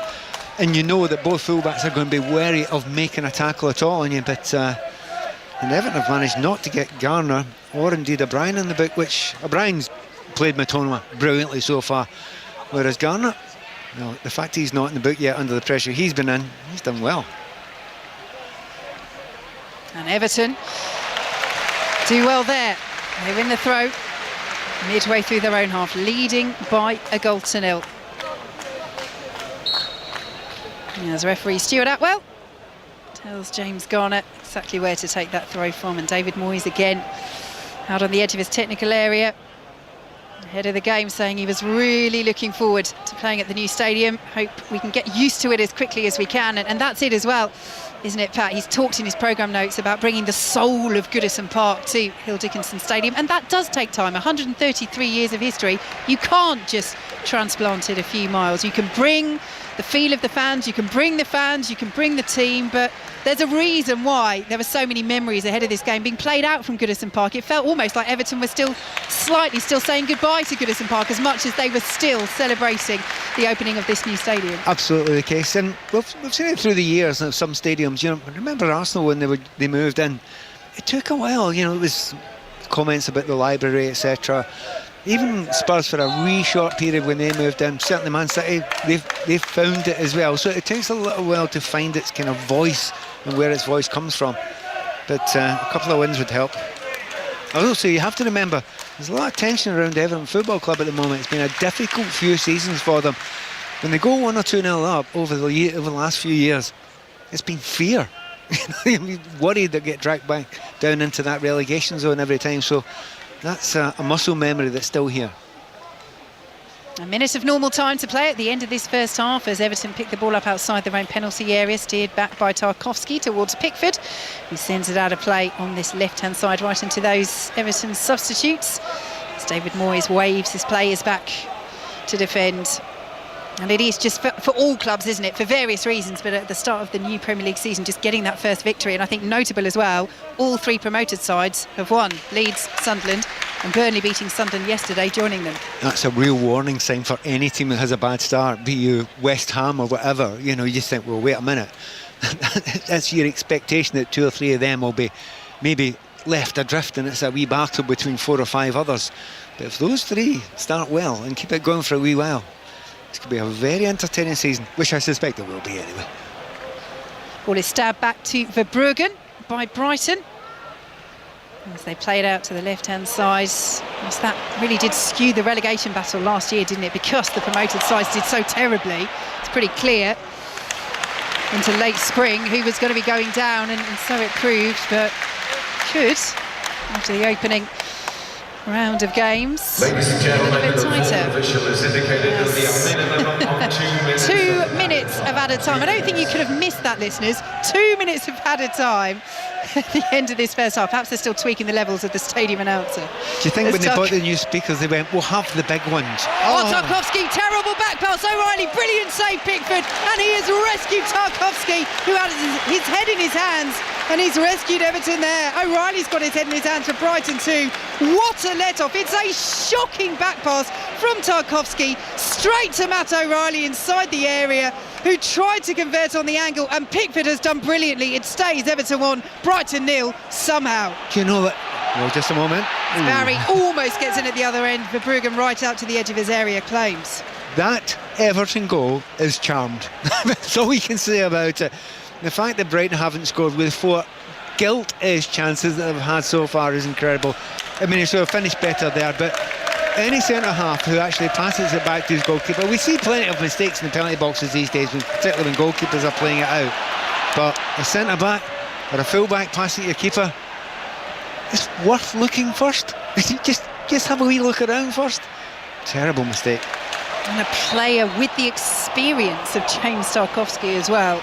and you know that both fullbacks are going to be wary of making a tackle at all on you. But and Everton have managed not to get Garner or indeed O'Brien in the book, which O'Brien's played Matoma brilliantly so far, whereas Garner, no, the fact he's not in the book yet under the pressure he's been in, he's done well. And Everton do well there. They win the throw midway through their own half, leading by a goal to 0. As referee Stuart Atwell tells James Garner exactly where to take that throw from, and David Moyes again out on the edge of his technical area ahead of the game, saying he was really looking forward to playing at the new stadium. Hope we can get used to it as quickly as we can, and that's it as well, isn't it, Pat? He's talked in his programme notes about bringing the soul of Goodison Park to Hill Dickinson Stadium, and that does take time. 133 years of history, you can't just transplant it a few miles. You can bring the feel of the fans, you can bring the fans, you can bring the team, but there's a reason why there were so many memories ahead of this game being played out from Goodison Park. It felt almost like Everton were still saying goodbye to Goodison Park, as much as they were still celebrating the opening of this new stadium. Absolutely the case, and we've seen it through the years of some stadiums. You know, remember Arsenal when they moved in? It took a while. You know, it was comments about the library, etc. Even Spurs for a wee short period when they moved in. Certainly Man City, they've found it as well. So it takes a little while to find its kind of voice and where its voice comes from. But a couple of wins would help. Also, you have to remember, there's a lot of tension around Everton Football Club at the moment. It's been a difficult few seasons for them. When they go 1 or 2-0 up over the last few years, it's been fear. You're worried they'll get dragged back down into that relegation zone every time. So that's a muscle memory that's still here. A minute of normal time to play at the end of this first half as Everton pick the ball up outside their own penalty area, steered back by Tarkowski towards Pickford, who sends it out of play on this left-hand side right into those Everton substitutes. As David Moyes waves his players back to defend. And it is just for all clubs, isn't it? For various reasons, but at the start of the new Premier League season, just getting that first victory. And I think notable as well, all 3 promoted sides have won. Leeds, Sunderland, and Burnley beating Sunderland yesterday, joining them. That's a real warning sign for any team that has a bad start, be you West Ham or whatever. You know, you just think, well, wait a minute. That's your expectation that 2 or 3 of them will be maybe left adrift, and it's a wee battle between 4 or 5 others. But if those 3 start well and keep it going for a wee while, it's going to be a very entertaining season, which I suspect it will be anyway. Ball is stabbed back to Verbruggen by Brighton as they play it out to the left-hand side. As that really did skew the relegation battle last year, didn't it? Because the promoted sides did so terribly. It's pretty clear into late spring who was going to be going down, and so it proved, but could, after the opening round of games, Ladies and gentlemen, a bit the tighter. official has indicated that the minimum of 2 minutes. 2 minutes of added time. I don't think you could have missed that, listeners. 2 minutes of added time at the end of this first half. Perhaps they're still tweaking the levels of the stadium announcer. Do you think when they bought the new speakers, they went, we'll have the big ones? Tarkowski, terrible back pass. O'Reilly, brilliant save, Pickford. And he has rescued Tarkowski, who had his head in his hands. And he's rescued Everton there. O'Reilly's got his head in his hands for Brighton too. What a let-off. It's a shocking back pass from Tarkowski straight to Matt O'Reilly inside the area, who tried to convert on the angle, and Pickford has done brilliantly. It stays Everton 1, Brighton 0 somehow. Do you know that? Well, just a moment. Barry almost gets in at the other end. Verbruggen right out to the edge of his area claims. That Everton goal is charmed. That's all we can say about it. The fact that Brighton haven't scored with 4 gilt-edged chances that they've had so far is incredible. I mean, he should have finished better there, but any centre-half who actually passes it back to his goalkeeper, we see plenty of mistakes in the penalty boxes these days, particularly when goalkeepers are playing it out. But a centre-back or a full-back passing to your keeper, it's worth looking first. just have a wee look around first. Terrible mistake. And a player with the experience of James Tarkowski as well.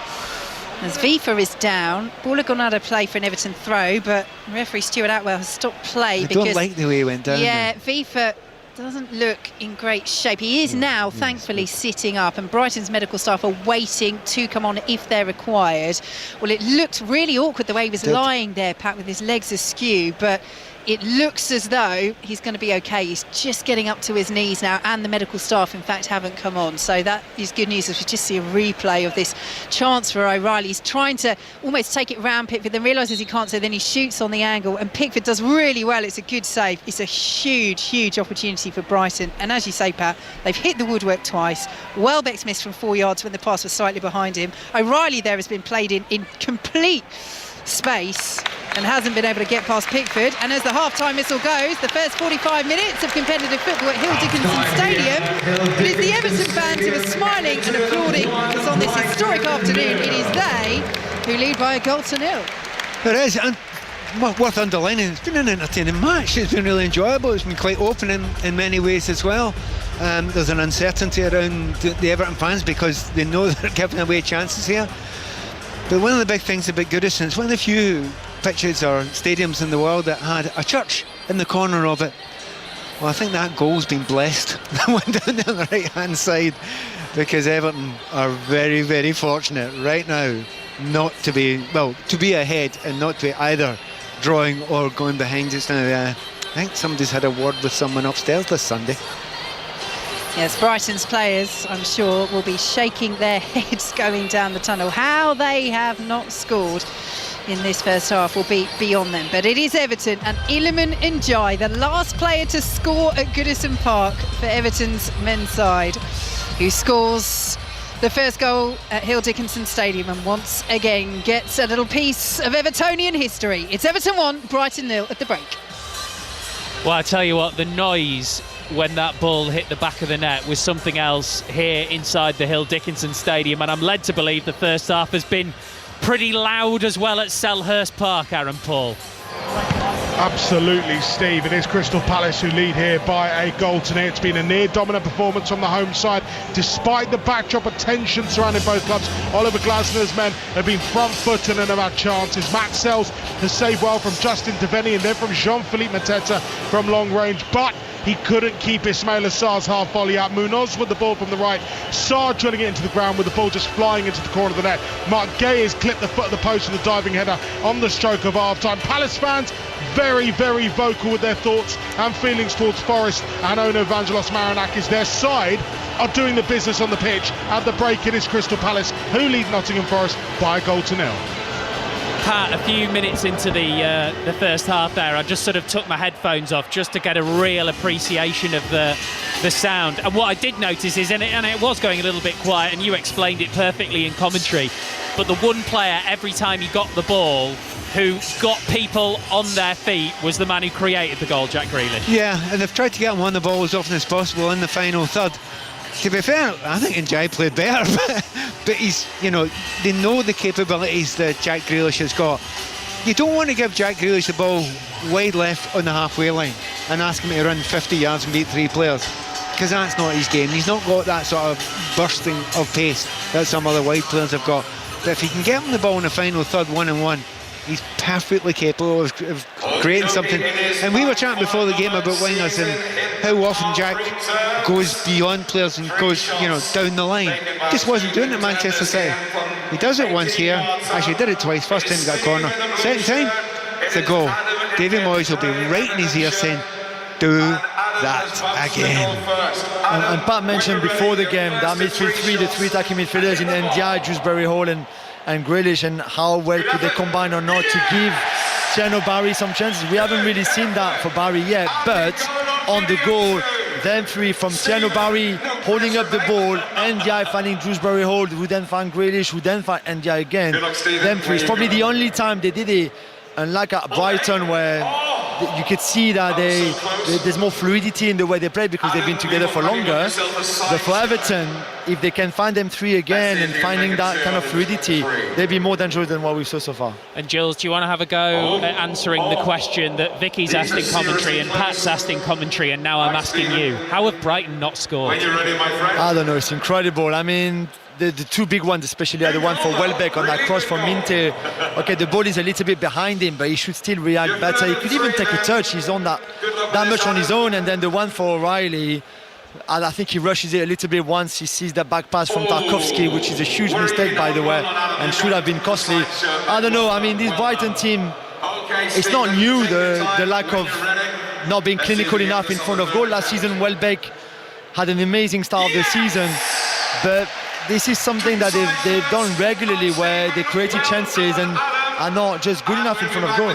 As Vifa is down, ball had gone out of play for an Everton throw, but referee Stuart Atwell has stopped play. I don't like the way he went down. Yeah, Vifa doesn't look in great shape. He is now, thankfully, sitting up, and Brighton's medical staff are waiting to come on if they're required. Well, it looked really awkward the way he was lying there, Pat, with his legs askew, but it looks as though he's going to be okay. He's just getting up to his knees now, and the medical staff, in fact, haven't come on. So that is good news as we just see a replay of this chance for O'Reilly. He's trying to almost take it round Pickford, then realises he can't, so then he shoots on the angle, and Pickford does really well. It's a good save. It's a huge, huge opportunity for Brighton. And as you say, Pat, they've hit the woodwork twice. Welbeck's missed from 4 yards when the pass was slightly behind him. O'Reilly there has been played in complete space and hasn't been able to get past Pickford. And as the half-time whistle goes, the first 45 minutes of competitive football at Hill Dickinson Stadium, it is the Everton fans who are smiling and applauding, because on this historic afternoon it is they who lead by a goal to 0. There is, and worth underlining, it's been an entertaining match. It's been really enjoyable. It's been quite open in many ways as well. There's an uncertainty around the Everton fans because they know they're giving away chances here. But one of the big things about Goodison, it's one of the few pitches or stadiums in the world that had a church in the corner of it. Well, I think that goal's been blessed. That one down there on the right-hand side, because Everton are very, very fortunate right now not to be, well, to be ahead and not to be either drawing or going behind just now. I think somebody's had a word with someone upstairs this Sunday. Yes, Brighton's players, I'm sure, will be shaking their heads going down the tunnel. How they have not scored in this first half will be beyond them. But it is Everton, and Iliman Ndiaye, the last player to score at Goodison Park for Everton's men's side, who scores the first goal at Hill Dickinson Stadium and once again gets a little piece of Evertonian history. It's Everton 1, Brighton 0 at the break. Well, I tell you what, the noise when that ball hit the back of the net was something else here inside the Hill Dickinson Stadium, and I'm led to believe the first half has been pretty loud as well at Selhurst Park, Aaron Paul. Absolutely, Steve. It is Crystal Palace who lead here by a goal to nil. It's been a near dominant performance on the home side, despite the backdrop of tension surrounding both clubs. Oliver Glasner's men have been front-footed and have had chances. Matt Sells has saved well from Justin Devaney and then from Jean-Philippe Mateta from long range, but he couldn't keep Ismaila Sarr's half volley out. Munoz with the ball from the right, Sarr drilling it into the ground with the ball just flying into the corner of the net. Mark Gay has clipped the foot of the post with a diving header on the stroke of half-time. Palace fans very, very vocal with their thoughts and feelings towards Forest and owner Evangelos Marinakis. Their side are doing the business on the pitch. At the break, it is Crystal Palace who lead Nottingham Forest by a goal to nil. Pat, a few minutes into the first half there, I just sort of took my headphones off just to get a real appreciation of the sound. And what I did notice is, and it was going a little bit quiet, and you explained it perfectly in commentary, but the one player every time he got the ball who got people on their feet was the man who created the goal, Jack Grealish. Yeah, and they've tried to get him on the ball as often as possible in the final third. To be fair, I think Ndiaye played better, but he's, you know, they know the capabilities that Jack Grealish has got. You don't want to give Jack Grealish the ball wide left on the halfway line and ask him to run 50 yards and beat 3 players, because that's not his game. He's not got that sort of bursting of pace that some other wide players have got. But if he can get him the ball in the final third 1-on-1, he's perfectly capable of creating something. And we were chatting before the game about wingers and how often Jack goes beyond players and goes, down the line. Just wasn't doing it at Manchester City. He does it once here. Actually, he did it twice. First time he got a corner. Second time, it's a goal. David Moyes will be right in his ear saying, do that again. And Pat mentioned before the game that midfield three, the three attacking midfielders in NDI, Dewsbury Hall and Grealish, and how well could they combine or not to give Tiano Barry some chances. We haven't really seen that for Barry yet, but on the goal, them three from Tiano Barry holding up the ball, NDI finding Dewsbury Hall, who then found Grealish, who then found NDI again. Them three, it's probably the only time they did it, unlike at Brighton where you could see that there's more fluidity in the way they play because they've been together for longer. But for Everton, if they can find them three again and finding that kind of fluidity, they'll be more dangerous than what we saw so far. And Jules, do you want to have a go at answering the question that Vicky's asked in commentary and Pat's asked in commentary, and now I'm asking you? How have Brighton not scored? I don't know, it's incredible. I mean, the two big ones, especially the one for Welbeck on that cross from Minte. Okay, the ball is a little bit behind him, but he should still react better. He could even take a touch. He's on that much on his own. And then the one for O'Reilly, and I think he rushes it a little bit once he sees the back pass from Tarkowski, which is a huge mistake, by the way, and should have been costly. I don't know. I mean, this Brighton team, it's not new, the lack of not being clinical enough in front of goal. Last season, Welbeck had an amazing start of the season, but this is something that they've done regularly, where they created chances and are not just good enough in front of goal.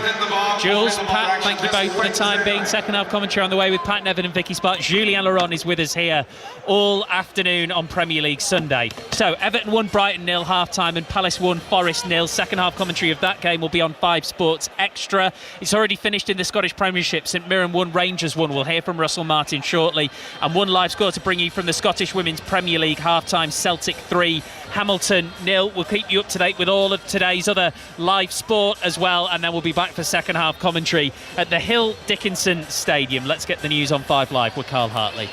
Jules, Pat, thank you both for the time being. Second half commentary on the way with Pat Nevin and Vicky Spark. Julien Laurent is with us here all afternoon on Premier League Sunday. So Everton won Brighton 0 half-time and Palace won Forest 0. Second half commentary of that game will be on 5 Sports Extra. It's already finished in the Scottish Premiership. St Mirren 1, Rangers 1. We'll hear from Russell Martin shortly. And one live score to bring you from the Scottish Women's Premier League half-time. Celtic 3, Hamilton 0. We'll keep you up to date with all of today's other live sport as well, and then we'll be back for second half commentary at the Hill Dickinson Stadium. Let's get the news on 5 Live with Carl Hartley.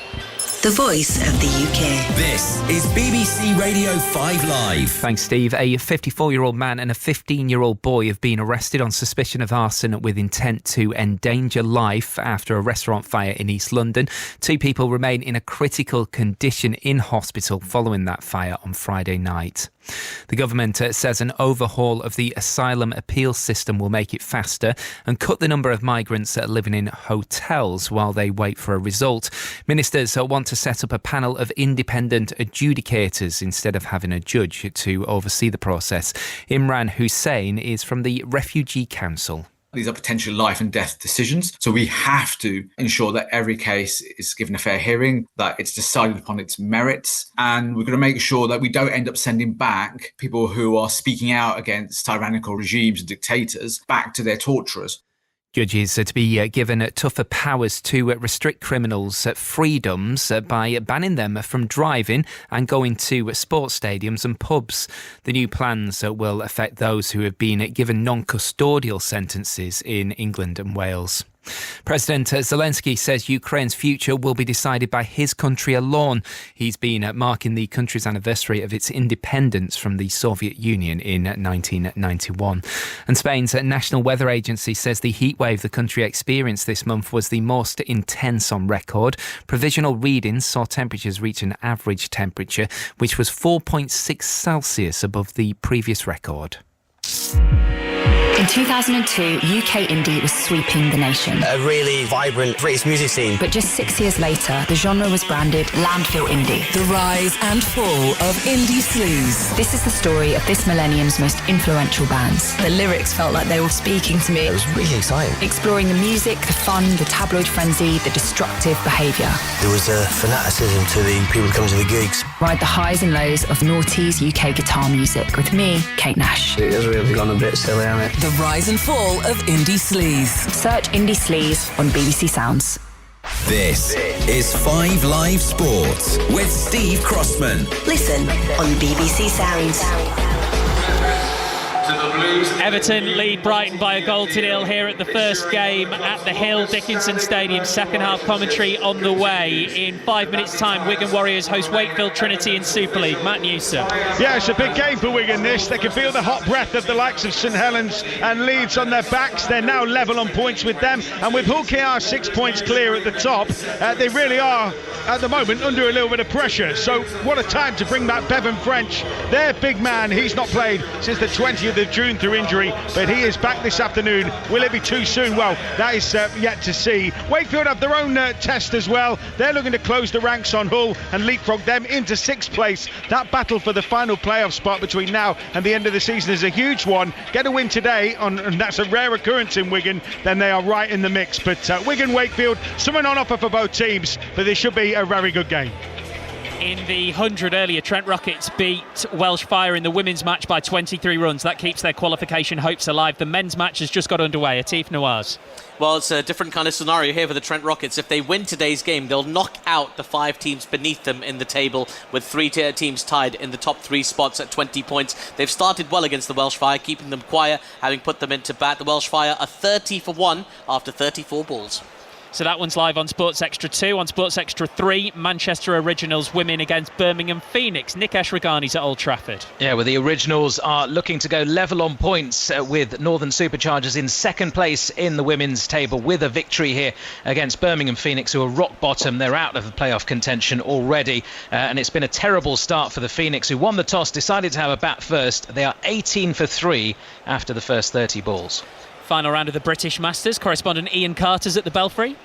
The voice of the UK. This is BBC Radio 5 Live. Thanks, Steve. A 54-year-old man and a 15-year-old boy have been arrested on suspicion of arson with intent to endanger life after a restaurant fire in East London. 2 people remain in a critical condition in hospital following that fire on Friday night. The government says an overhaul of the asylum appeal system will make it faster and cut the number of migrants living in hotels while they wait for a result. Ministers want to set up a panel of independent adjudicators instead of having a judge to oversee the process. Imran Hussain is from the Refugee Council. These are potential life and death decisions. So we have to ensure that every case is given a fair hearing, that it's decided upon its merits. And we're going to make sure that we don't end up sending back people who are speaking out against tyrannical regimes and dictators back to their torturers. Judges are to be given tougher powers to restrict criminals' freedoms by banning them from driving and going to sports stadiums and pubs. The new plans will affect those who have been given non-custodial sentences in England and Wales. President Zelensky says Ukraine's future will be decided by his country alone. He's been marking the country's anniversary of its independence from the Soviet Union in 1991. And Spain's National Weather Agency says the heatwave the country experienced this month was the most intense on record. Provisional readings saw temperatures reach an average temperature, which was 4.6 Celsius above the previous record. In 2002, UK indie was sweeping the nation. A really vibrant British music scene. But just 6 years later, the genre was branded landfill indie. The rise and fall of indie sleaze. This is the story of this millennium's most influential bands. The lyrics felt like they were speaking to me. It was really exciting. Exploring the music, the fun, the tabloid frenzy, the destructive behaviour. There was a fanaticism to the people coming to the gigs. Ride the highs and lows of noughties UK guitar music with me, Kate Nash. It has really gone a bit silly, hasn't it? The rise and fall of indie sleaze. Search Indie Sleaze on BBC Sounds. This is 5 Live Sports with Steve Crossman. Listen on BBC Sounds. To the Everton lead Brighton by 1-0 here at the first game at the Hill Dickinson Stadium. Second half commentary on the way. In 5 minutes' time, Wigan Warriors host Wakefield Trinity in Super League. Matt Newsom. Yeah, it's a big game for Wigan this. They can feel the hot breath of the likes of St Helens and Leeds on their backs. They're now level on points with them. And with Hull KR 6 points clear at the top, they really are, at the moment, under a little bit of pressure. So what a time to bring back Bevan French. Their big man, he's not played since the 20th of June through injury, but he is back this afternoon. Will it be too soon? Well, that is yet to see. Wakefield have their own test as well. They're looking to close the ranks on Hull and leapfrog them into 6th place. That battle for the final playoff spot between now and the end of the season is a huge one. Get a win today, and that's a rare occurrence in Wigan, then they are right in the mix. But Wigan, Wakefield, someone on offer for both teams, but this should be a very good game. In the 100 earlier, Trent Rockets beat Welsh Fire in the women's match by 23 runs. That keeps their qualification hopes alive. The men's match has just got underway. Atif Nawaz. Well, it's a different kind of scenario here for the Trent Rockets. If they win today's game, they'll knock out the 5 teams beneath them in the table, with 3 teams tied in the top 3 spots at 20 points. They've started well against the Welsh Fire, keeping them quiet, having put them into bat. The Welsh Fire are 30 for 1 after 34 balls. So that one's live on Sports Extra 2. On Sports Extra 3, Manchester Originals women against Birmingham Phoenix. Nick Eshregani's at Old Trafford. Yeah, well, the Originals are looking to go level on points with Northern Superchargers in second place in the women's table with a victory here against Birmingham Phoenix, who are rock bottom. They're out of the playoff contention already, and it's been a terrible start for the Phoenix, who won the toss, decided to have a bat first. They are 18 for 3 after the first 30 balls. Final round of the British Masters. Correspondent Ian Carter's at the Belfry.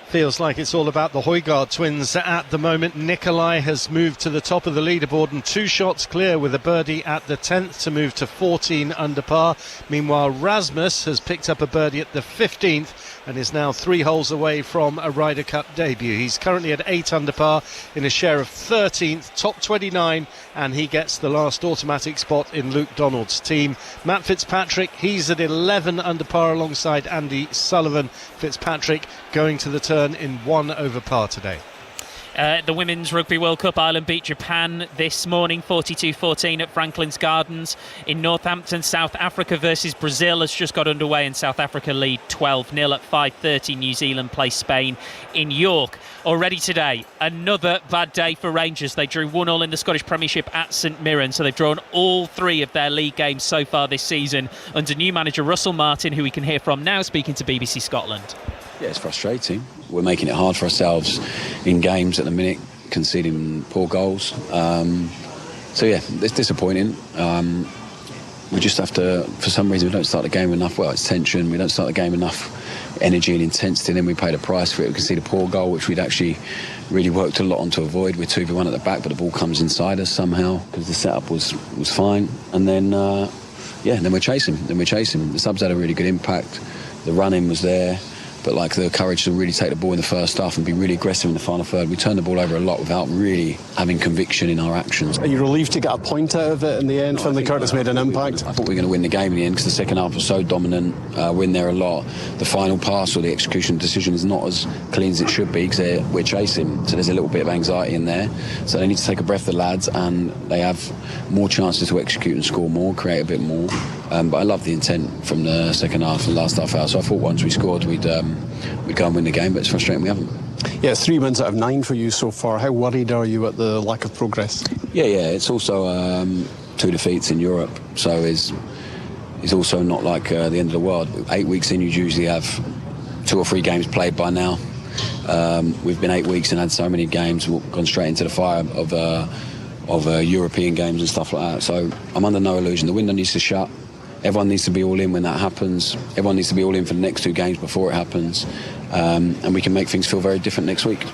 Feels like it's all about the Højgaard twins at the moment. Nikolai has moved to the top of the leaderboard and 2 shots clear with a birdie at the 10th to move to 14 under par. Meanwhile, Rasmus has picked up a birdie at the 15th and is now 3 holes away from a Ryder Cup debut. He's currently at 8 under par in a share of 13th, top 29, and he gets the last automatic spot in Luke Donald's team. Matt Fitzpatrick, he's at 11 under par alongside Andy Sullivan. Fitzpatrick going to the turn in 1 over par today. The Women's Rugby World Cup, Ireland beat Japan this morning 42-14 at Franklin's Gardens. In Northampton, South Africa versus Brazil has just got underway, and South Africa lead 12-0 at 5:30. New Zealand play Spain in York. Already today, another bad day for Rangers. They drew 1-1 in the Scottish Premiership at St Mirren, so they've drawn all 3 of their league games so far this season under new manager Russell Martin, who we can hear from now speaking to BBC Scotland. Yeah, it's frustrating. We're making it hard for ourselves in games at the minute, conceding poor goals. So yeah, it's disappointing. We just have to, for some reason, we don't start the game enough. Well, it's tension. We don't start the game enough energy and intensity, and then we paid a price for it. We can see the poor goal, which we'd actually really worked a lot on to avoid. We're 2v1 at the back, but the ball comes inside us somehow because the setup was fine. And then, then we're chasing. The subs had a really good impact. The running was there. But like the courage to really take the ball in the first half and be really aggressive in the final third. We turned the ball over a lot without really having conviction in our actions. Are you relieved to get a point out of it in the end? Finlay Curtis made an impact. I thought we were going to win the game in the end because the second half was so dominant. We're in there a lot. The final pass or the execution decision is not as clean as it should be because we're chasing. So there's a little bit of anxiety in there. So they need to take a breath, the lads, and they have more chances to execute and score more, create a bit more. But I love the intent from the second half and last half hour. So I thought once we scored, we'd go and win the game, but it's frustrating we haven't. Yeah, 3 wins out of 9 for you so far. How worried are you at the lack of progress? Yeah, it's also 2 defeats in Europe, so it's also not like the end of the world. 8 weeks in, you usually have 2 or 3 games played by now. We've been 8 weeks and had so many games, we've gone straight into the fire of European games and stuff like that. So I'm under no illusion. The window needs to shut. Everyone needs to be all in when that happens. Everyone needs to be all in for the next 2 games before it happens. And we can make things feel very different next week.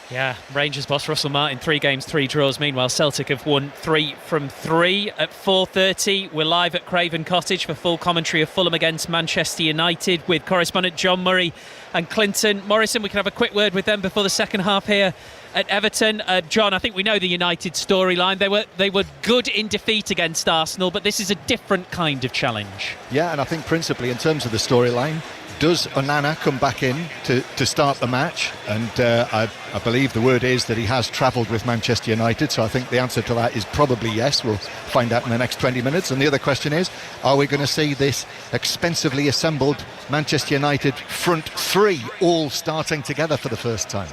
Yeah, Rangers boss Russell Martin, 3 games, 3 draws. Meanwhile, Celtic have won 3 from 3. At 4:30, we're live at Craven Cottage for full commentary of Fulham against Manchester United with correspondent John Murray and Clinton Morrison. We can have a quick word with them before the second half here at Everton. John, I think we know the United storyline. They were good in defeat against Arsenal, but this is a different kind of challenge. Yeah, and I think principally in terms of the storyline, does Onana come back in to start the match? And I believe the word is that he has travelled with Manchester United, so I think the answer to that is probably yes. We'll find out in the next 20 minutes. And the other question is, are we going to see this expensively assembled Manchester United front three all starting together for the first time?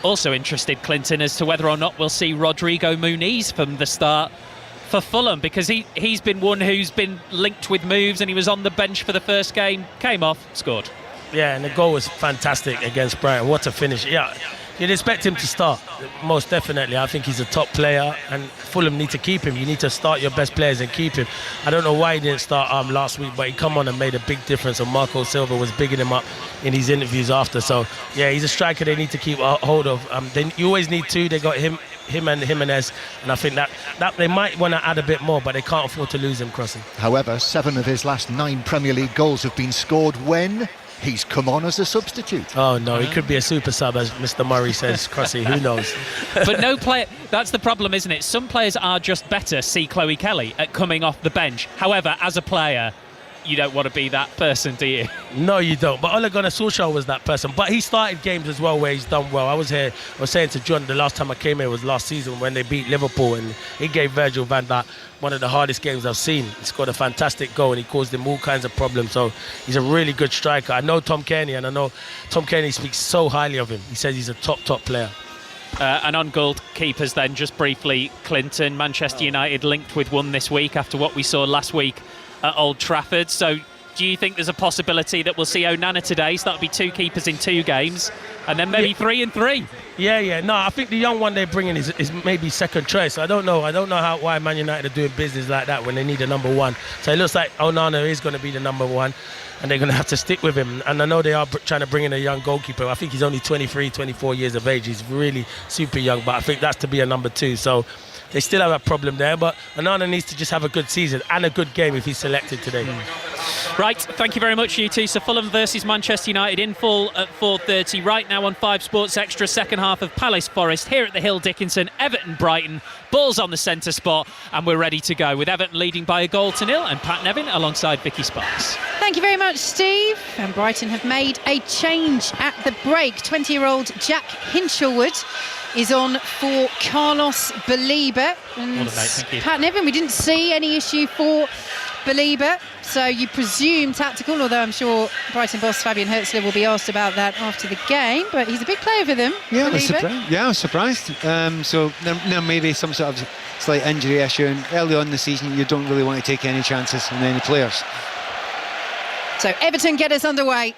Also interested, Clinton, as to whether or not we'll see Rodrigo Muniz from the start for Fulham, because he's been one who's been linked with moves, and he was on the bench for the first game, came off, scored. Yeah, and the goal was fantastic against Brighton. What a finish. Yeah, you'd expect him to start, most definitely. I think he's a top player, and Fulham need to keep him. You need to start your best players and keep him. I don't know why he didn't start last week, but he come on and made a big difference, and Marco Silva was bigging him up in his interviews after. So, yeah, he's a striker they need to keep hold of. You always need two. They got him and Jimenez, and I think that they might want to add a bit more, but they can't afford to lose him, Crossy. However, 7 of his last 9 Premier League goals have been scored when he's come on as a substitute. Oh no, he could be a super sub, as Mr. Murray says, Crossy, who knows? But no player, that's the problem, isn't it? Some players are just better, see Chloe Kelly, at coming off the bench. However, as a player, you don't want to be that person, do you? No, you don't. But Ole Gunnar Solskjaer was that person. But he started games as well where he's done well. I was saying to John, the last time I came here was last season when they beat Liverpool, and he gave Virgil van Dijk one of the hardest games I've seen. He scored a fantastic goal, and he caused him all kinds of problems. So he's a really good striker. I know Tom Kearney, and I know Tom Kearney speaks so highly of him. He says he's a top player. And on goalkeepers then, just briefly, Clinton, Manchester United linked with one this week after what we saw last week at Old Trafford. So do you think there's a possibility that we'll see Onana today? So that'll be 2 keepers in 2 games, and then maybe 3 and 3. Yeah. No, I think the young one they're bringing is maybe second choice. I don't know why Man United are doing business like that when they need a number 1. So it looks like Onana is going to be the number 1, and they're going to have to stick with him. And I know they are trying to bring in a young goalkeeper. I think he's only 23, 24 years of age. He's really super young, but I think that's to be a number 2. So they still have a problem there, but Onana needs to just have a good season and a good game if he's selected today. Right, thank you very much, you two. So Fulham versus Manchester United in full at 4:30. Right now on 5 Sports Extra, second half of Palace Forest here at the Hill Dickinson. Everton Brighton, balls on the centre spot, and we're ready to go with Everton leading by 1-0, and Pat Nevin alongside Vicky Sparks. Thank you very much, Steve. And Brighton have made a change at the break. 20-year-old Jack Hinchelwood is on for Carlos Baliba. And Pat Nevin, we didn't see any issue for Baliba, so you presume tactical, although I'm sure Brighton boss Fabian Herzler will be asked about that after the game, but he's a big player for them. Yeah, I was surprised. So there may be some sort of slight injury issue, and early on in the season you don't really want to take any chances on any players. So Everton get us underway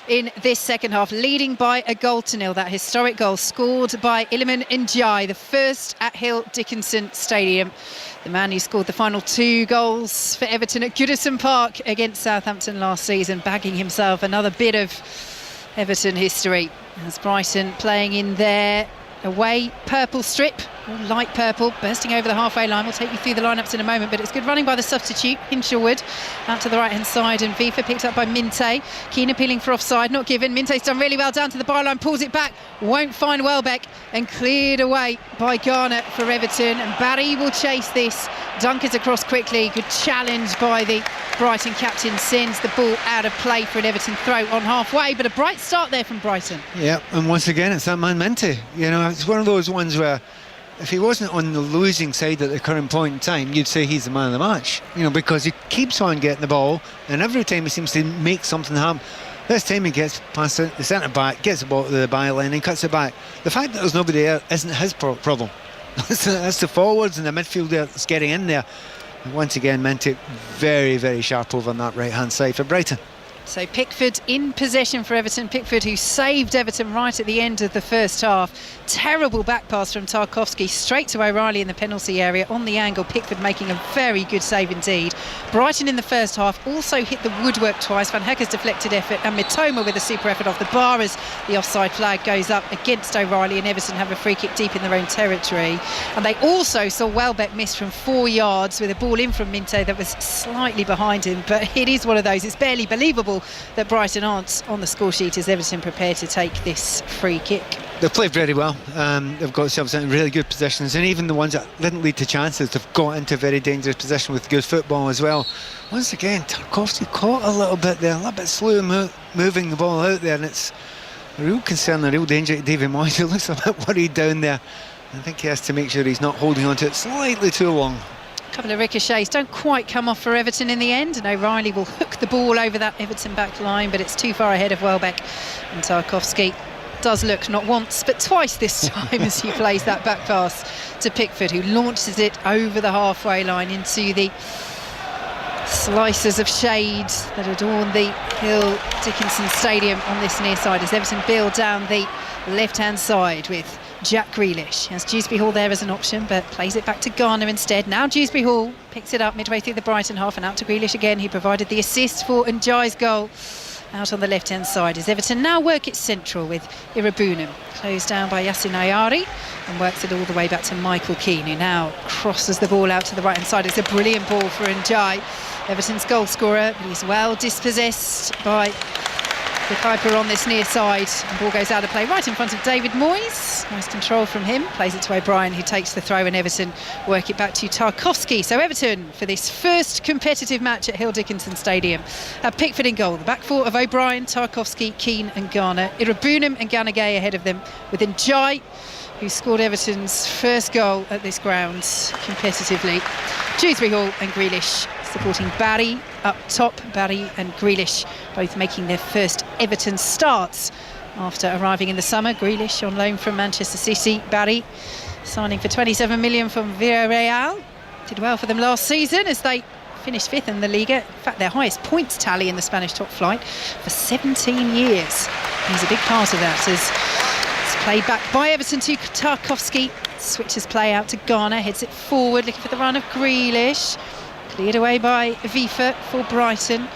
in this second half, leading by 1-0. That historic goal scored by Iliman Ndiaye, the first at Hill Dickinson Stadium. The man who scored the final 2 goals for Everton at Goodison Park against Southampton last season, bagging himself another bit of Everton history. As Brighton playing in their away purple strip, light purple, bursting over the halfway line. We'll take you through the lineups in a moment, but it's good running by the substitute, Hinchelwood, out to the right-hand side, and Viva picked up by Minte. Keane appealing for offside, not given. Minte's done really well down to the byline, pulls it back, won't find Welbeck, and cleared away by Garner for Everton. And Barry will chase this. Dunkers across quickly. Good challenge by the Brighton captain, sends the ball out of play for an Everton throw on halfway, but a bright start there from Brighton. Yeah, and once again it's that man Minte. You know, it's one of those ones where if he wasn't on the losing side at the current point in time, you'd say he's the man of the match, you know, because he keeps on getting the ball, and every time he seems to make something happen. This time he gets past the centre back, gets the ball to the byline and cuts it back. The fact that there's nobody there isn't his problem. That's the forwards and the midfield that's getting in there. And once again, Minte very, very sharp over on that right hand side for Brighton. So Pickford in possession for Everton. Pickford, who saved Everton right at the end of the first half. Terrible back pass from Tarkowski straight to O'Reilly in the penalty area on the angle. Pickford making a very good save indeed. Brighton in the first half also hit the woodwork twice. Van Hecker's deflected effort, and Mitoma with a super effort off the bar as the offside flag goes up against O'Reilly, and Everton have a free kick deep in their own territory. And they also saw Welbeck miss from 4 yards with a ball in from Minte that was slightly behind him, but it is one of those. It's barely believable that Brighton aren't on the score sheet as Everton prepare to take this free kick. They've played very well. They've got themselves in really good positions, and even the ones that didn't lead to chances, they've got into a very dangerous position with good football as well. Once again, Tarkowski caught a little bit there, a little bit slow moving the ball out there, and it's a real concern, a real danger to David Moyes, who looks a bit worried down there. I think he has to make sure he's not holding on to it slightly too long. A couple of ricochets don't quite come off for Everton in the end, and O'Reilly will hook the ball over that Everton back line, but it's too far ahead of Welbeck, and Tarkowski does look not once but twice this time as he plays that back pass to Pickford, who launches it over the halfway line into the slices of shade that adorn the Hill Dickinson Stadium on this near side as Everton build down the left hand side with Jack Grealish. Has Dewsbury Hall there as an option, but plays it back to Garner instead. Now Dewsbury Hall picks it up midway through the Brighton half, and out to Grealish again, who provided the assist for Njai's goal. Out on the left hand side as Everton now work it central with Irabunum, closed down by Yassin Ayari, and works it all the way back to Michael Keane, who now crosses the ball out to the right hand side. It's a brilliant ball for Njai, Everton's goal scorer, but he's well dispossessed by the Kuiper on this near side, and ball goes out of play right in front of David Moyes. Nice control from him, plays it to O'Brien, who takes the throw, and Everton work it back to Tarkowski. So Everton, for this first competitive match at Hill Dickinson Stadium, have Pickford in goal, the back four of O'Brien, Tarkowski, Keane and Garner, Irabunum and Ganagay ahead of them, with Njai, who scored Everton's first goal at this ground competitively. Dewsbury Hall and Grealish supporting Barry up top. Barry and Grealish both making their first Everton starts after arriving in the summer. Grealish on loan from Manchester City. Barry signing for 27 million from Villarreal. Did well for them last season as they finished fifth in the Liga. In fact, their highest points tally in the Spanish top flight for 17 years. He's a big part of that as it's played back by Everton to Tarkowski. Switches play out to Garner, heads it forward, looking for the run of Grealish. Cleared away by Vifa for Brighton.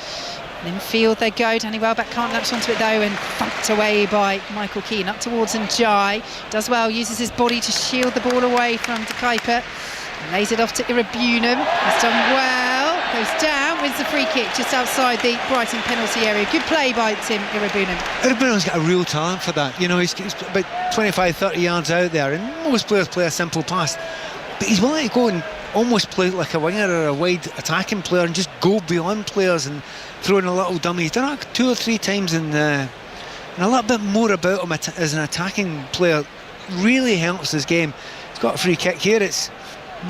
And in field they go. Danny Welbeck can't latch onto it though, and thumped away by Michael Keane. Up towards Njai. Does well, uses his body to shield the ball away from De Kuiper. Lays it off to Irabunum. He's done well. Goes down, wins the free kick just outside the Brighton penalty area. Good play by Tim Irabunum. Irabunum's got a real talent for that. You know, he's about 25-30 yards out there, and most players play a simple pass. But he's willing to go and almost play like a winger or a wide attacking player and just go beyond players and throw in a little dummy. He's done that 2 or 3 times, and a little bit more about him as an attacking player really helps his game. He's got a free kick here. It's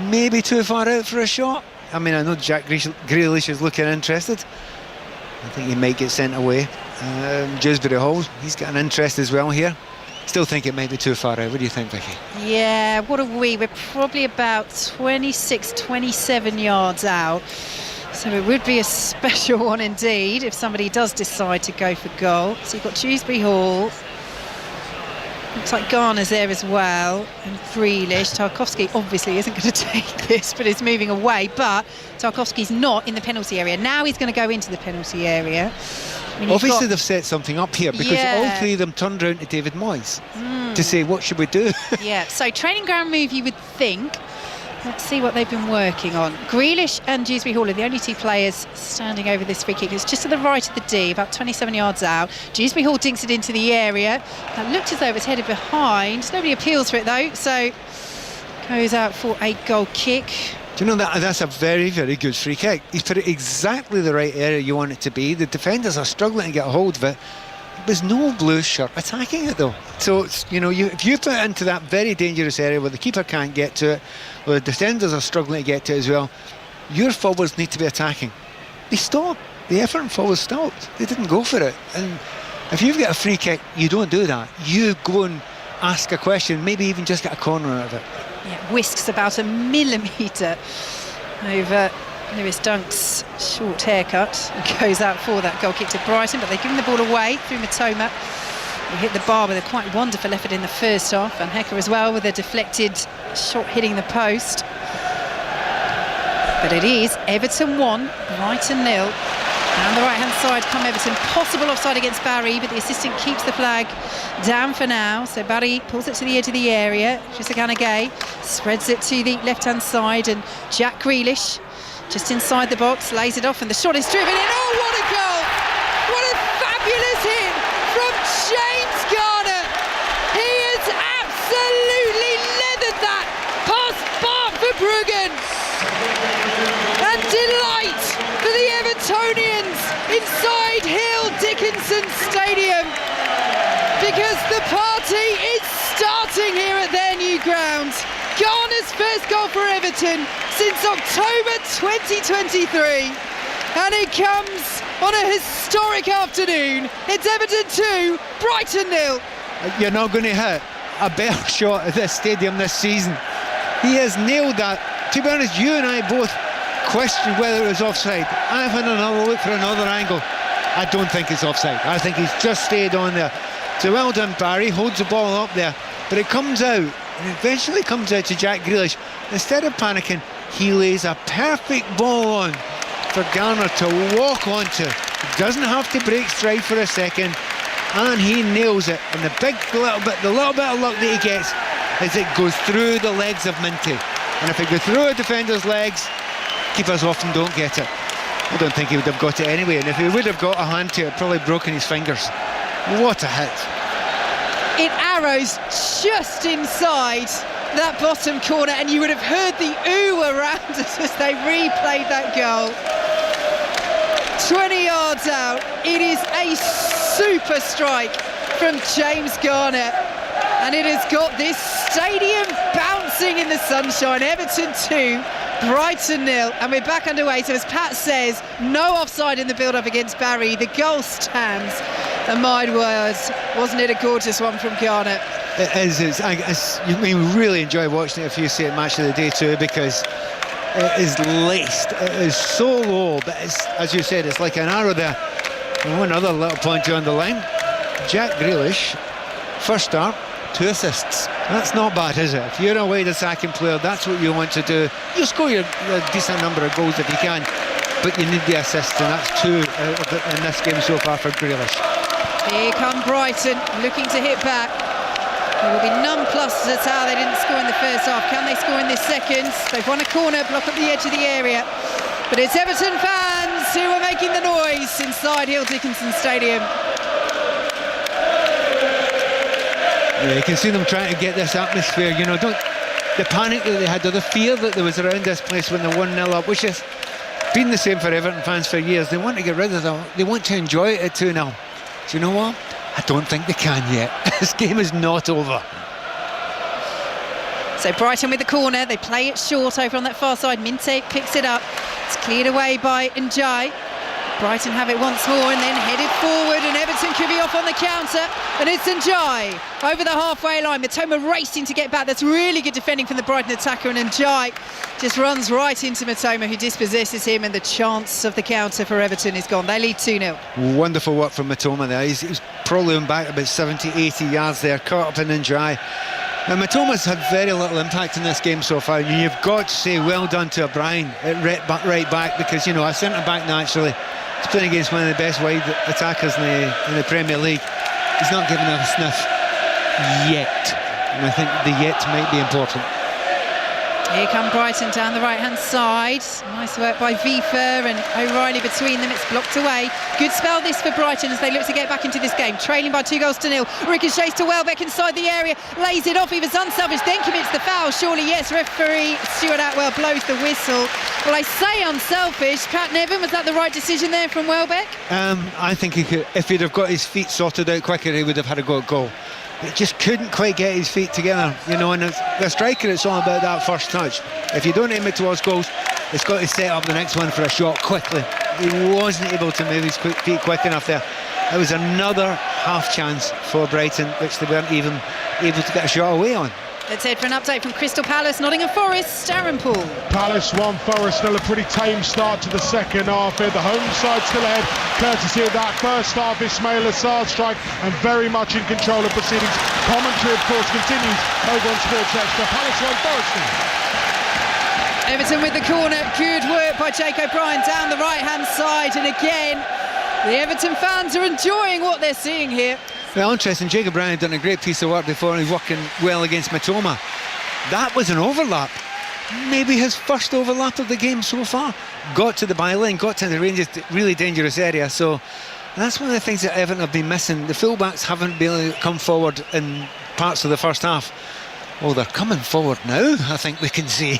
maybe too far out for a shot. I mean, I know Jack Grealish is looking interested. I think he might get sent away. Dewsbury Hall, he's got an interest as well here. Still think it might be too far out. What do you think, Vicky? Yeah, what are we? We're probably about 26, 27 yards out. So it would be a special one indeed if somebody does decide to go for goal. So you've got Dewsbury Hall. Looks like Garner's there as well, and Grealish. Tarkowski obviously isn't going to take this, but is moving away. But Tarkowski's not in the penalty area. Now he's going to go into the penalty area. I mean, obviously they've set something up here because all 3 of them turned round to David Moyes to say, what should we do? Yeah, so training ground move you would think. Let's see what they've been working on. Grealish and Dewsbury Hall are the only 2 players standing over this free kick. It's just to the right of the D, about 27 yards out. Dewsbury Hall dinks it into the area. That looked as though it was headed behind. Nobody appeals for it though, so goes out for a goal kick. Do you know that's a very, very good free kick. He's put it exactly the right area you want it to be. The defenders are struggling to get a hold of it. There's no blue shirt attacking it though. So it's, you know, if you put it into that very dangerous area where the keeper can't get to it, where the defenders are struggling to get to it as well, your forwards need to be attacking. They stopped. The Everton forwards stopped. They didn't go for it. And if you've got a free kick, you don't do that. You go and ask a question, maybe even just get a corner out of it. Yeah, whisks about a millimetre over Lewis Dunk's short haircut and goes out for that goal kick to Brighton, but they've given the ball away through Matoma. He hit the bar with a quite wonderful effort in the first half, and Hecker as well with a deflected shot hitting the post. But it is Everton 1, Brighton 0. Down the right hand side come Everton. Possible offside against Barry, but the assistant keeps the flag down for now. So Barry pulls it to the edge of the area. Ganagay spreads it to the left hand side, and Jack Grealish just inside the box lays it off, and the shot is driven in. Oh, what a goal! What a fabulous hit from James Garner. He has Everton Stadium, because the party is starting here at their new ground. Garner's first goal for Everton since October 2023, and it comes on a historic afternoon. It's Everton 2, Brighton 0. You're not going to hit a better shot at this stadium this season. He has nailed that. To be honest, you and I both questioned whether it was offside. I've had another look for another angle. I don't think it's offside. I think he's just stayed on there. So well done, Barry. Holds the ball up there, but it comes out, and eventually comes out to Jack Grealish. Instead of panicking, he lays a perfect ball on for Garner to walk onto. He doesn't have to break stride for a second, and he nails it. And the little bit of luck that he gets is it goes through the legs of Minty. And if it goes through a defender's legs, keepers often don't get it. I don't think he would have got it anyway, and if he would have got a hand to it, probably broken his fingers. What a hit. It arrows just inside that bottom corner, and you would have heard the ooh around us as they replayed that goal. 20 yards out. It is a super strike from James Garner, and it has got this stadium bouncing in the sunshine. Everton 2, Brighton 0, and we're back underway. So as Pat says, no offside in the build-up against Barry. The goal stands, and my words, wasn't it a gorgeous one from Garner? It is. We really enjoy watching it if you see it Match of the Day too, because it is laced. It is so low, but it's, as you said, it's like an arrow there. And one other little point on the line. Jack Grealish, first start, 2 assists. That's not bad, is it? If you're a wide attacking player, that's what you want to do. You score your decent number of goals if you can, but you need the assists, and that's 2 in this game so far for Grealish. Here come Brighton, looking to hit back. There will be nonplussed at how they didn't score in the first half. Can they score in this second? They've won a corner, block up the edge of the area. But it's Everton fans who are making the noise inside Hill Dickinson Stadium. Yeah, you can see them trying to get this atmosphere, you know, the panic that they had, or the fear that there was around this place when they're 1-0 up, which has been the same for Everton fans for years. They want to get rid of them. They want to enjoy it at 2-0. Do you know what? I don't think they can yet. This game is not over. So Brighton with the corner, they play it short over on that far side. Minte picks it up. It's cleared away by Njai. Brighton have it once more and then headed forward, and Everton could be off on the counter, and it's Njai over the halfway line. Matoma racing to get back. That's really good defending from the Brighton attacker, and Njai just runs right into Matoma, who dispossesses him, and the chance of the counter for Everton is gone. They lead 2-0. Wonderful work from Matoma there. He's probably on back about 70-80 yards there, caught up in Njai. Now Matoma's had very little impact in this game so far. You've got to say well done to O'Brien at right back, because, you know, a centre back naturally, he's playing against one of the best wide attackers in the Premier League. He's not giving a sniff yet, and I think the yet might be important. Here come Brighton down the right-hand side. Nice work by Vifer and O'Reilly between them. It's blocked away. Good spell this for Brighton as they look to get back into this game. Trailing by 2-0. Ricochets to Welbeck inside the area. Lays it off. He was unselfish. Then commits the foul. Surely, yes. Referee Stuart Atwell blows the whistle. Well, I say unselfish. Pat Nevin, was that the right decision there from Welbeck? I think he could, if he'd have got his feet sorted out quicker, he would have had a go at goal. He just couldn't quite get his feet together, you know, and the striker, it's all about that first touch. If you don't aim it towards goals, it's got to set up the next one for a shot quickly. He wasn't able to move his feet quick enough there. It was another half chance for Brighton, which they weren't even able to get a shot away on. Let's head for an update from Crystal Palace, Nottingham Forest, Darren Paul. Palace 1, Forest still a pretty tame start to the second half here. The home side still ahead, courtesy of that first half Ismail Assar strike, and very much in control of proceedings. Commentary, of course, continues over on Sports Extra. Palace 1, Forest 2. Everton with the corner, good work by Jake O'Brien down the right-hand side, and again, the Everton fans are enjoying what they're seeing here. Well, interesting, Jake O'Brien had done a great piece of work before, and he's working well against Matoma. That was an overlap, maybe his first overlap of the game so far. Got to the byline, got to the range, really dangerous area, so that's one of the things that Everton have been missing. The fullbacks haven't been able to come forward in parts of the first half. Well, they're coming forward now, I think we can see.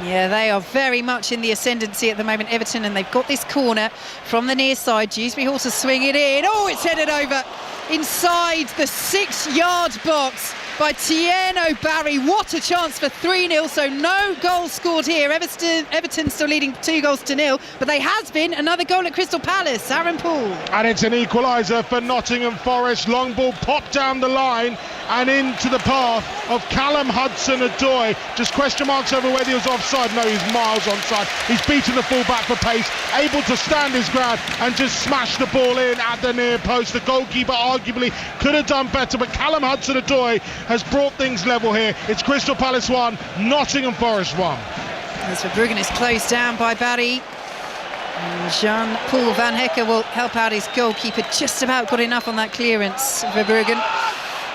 Yeah, they are very much in the ascendancy at the moment, Everton, and they've got this corner from the near side. Dewsbury Hall to swing it in. Oh, it's headed over inside the 6-yard box by Tieno Barry. What a chance for 3-0. So no goals scored here. Everton still leading 2-0, but there has been another goal at Crystal Palace. Aaron Poole. And it's an equaliser for Nottingham Forest. Long ball popped down the line and into the path of Callum Hudson-Odoi. Just question marks over whether he was offside. No, he's miles onside. He's beaten the full-back for pace, able to stand his ground and just smash the ball in at the near post. The goalkeeper arguably could have done better, but Callum Hudson-Odoi has brought things level here. It's Crystal Palace 1, Nottingham Forest 1. As Verbruggen is closed down by Barry. And Jean-Paul Van Hecker will help out his goalkeeper. Just about got enough on that clearance, Verbruggen.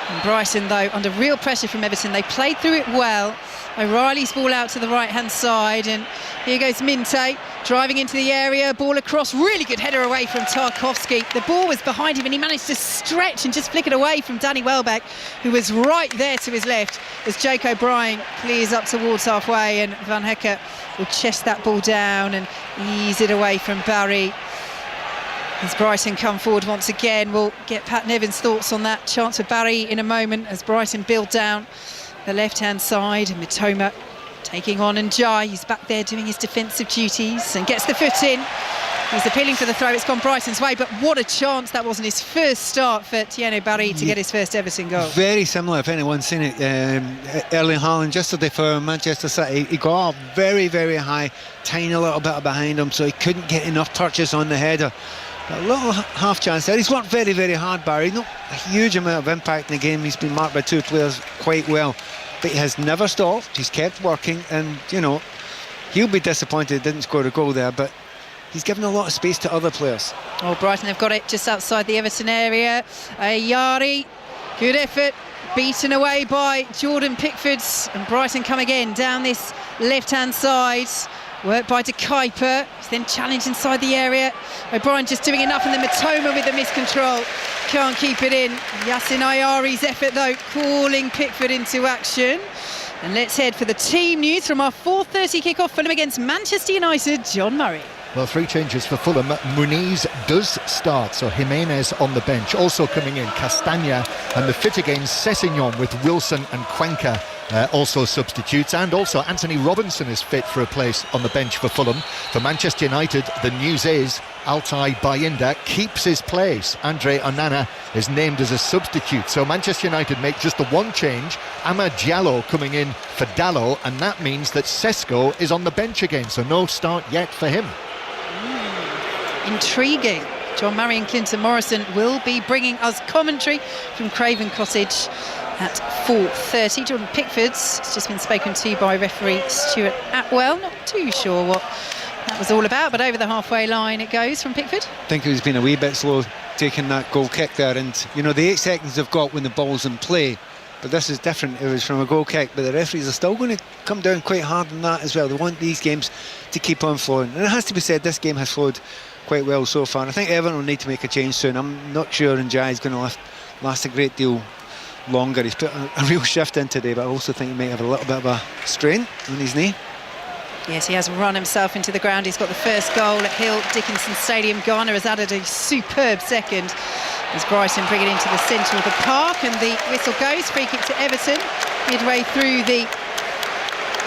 And Brighton, though, under real pressure from Everton. They played through it well. O'Reilly's ball out to the right-hand side, and here goes Minte, driving into the area, ball across, really good header away from Tarkowski. The ball was behind him, and he managed to stretch and just flick it away from Danny Welbeck, who was right there to his left, as Jake O'Brien clears up towards halfway, and Van Hecker will chest that ball down and ease it away from Barry. As Brighton come forward once again, we'll get Pat Nevin's thoughts on that chance for Barry in a moment, as Brighton build down the left-hand side. Mitoma taking on Njai. He's back there doing his defensive duties and gets the foot in. He's appealing for the throw. It's gone Brighton's way, but what a chance that was in his first start for Tieno Barry to get his first Everton goal. Very similar, if anyone's seen it. Erling Haaland yesterday for Manchester City, he got up very, very high, tiny little bit behind him, so he couldn't get enough touches on the header. A little half chance there. He's worked very, very hard, Barry. Not a huge amount of impact in the game. He's been marked by two players quite well, but he has never stopped. He's kept working, and you know, he'll be disappointed he didn't score a goal there, but he's given a lot of space to other players. Oh, Brighton have got it just outside the Everton area. Yari, good effort, beaten away by Jordan Pickford, and Brighton come again down this left-hand side. Worked by De Kuyper, then challenged inside the area. O'Brien just doing enough, and then Mitoma with the miscontrol. Can't keep it in. Yassin Ayari's effort, though, calling Pickford into action. And let's head for the team news from our 4:30 kickoff. Fulham against Manchester United. John Murray. Well, 3 changes for Fulham. Muniz does start, so Jimenez on the bench. Also coming in, Castagna, and the fit again, Sessegnon, with Wilson and Cuenca also substitutes, and also Anthony Robinson is fit for a place on the bench for Fulham. For Manchester United, the news is Altay Bayinda keeps his place. Andre Onana is named as a substitute, so Manchester United make just the one change. Amad Diallo coming in for Dallo, and that means that Sesko is on the bench again, so no start yet for him. Intriguing. John Murray and Clinton Morrison will be bringing us commentary from Craven Cottage at 4:30. Jordan Pickford's just been spoken to by referee Stuart Atwell. Not too sure what that was all about, but over the halfway line it goes from Pickford. I think he's been a wee bit slow taking that goal kick there, and you know, the 8 seconds they've got when the ball's in play, but this is different. It was from a goal kick, but the referees are still going to come down quite hard on that as well. They want these games to keep on flowing, and it has to be said, this game has flowed quite well so far. I think Everton will need to make a change soon. I'm not sure Njai is going to last a great deal longer. He's put a real shift in today, but I also think he might have a little bit of a strain on his knee. Yes, he has run himself into the ground. He's got the first goal at Hill Dickinson Stadium. Garner has added a superb second as Brighton bring it into the centre of the park, and the whistle goes. Free kick to Everton midway through the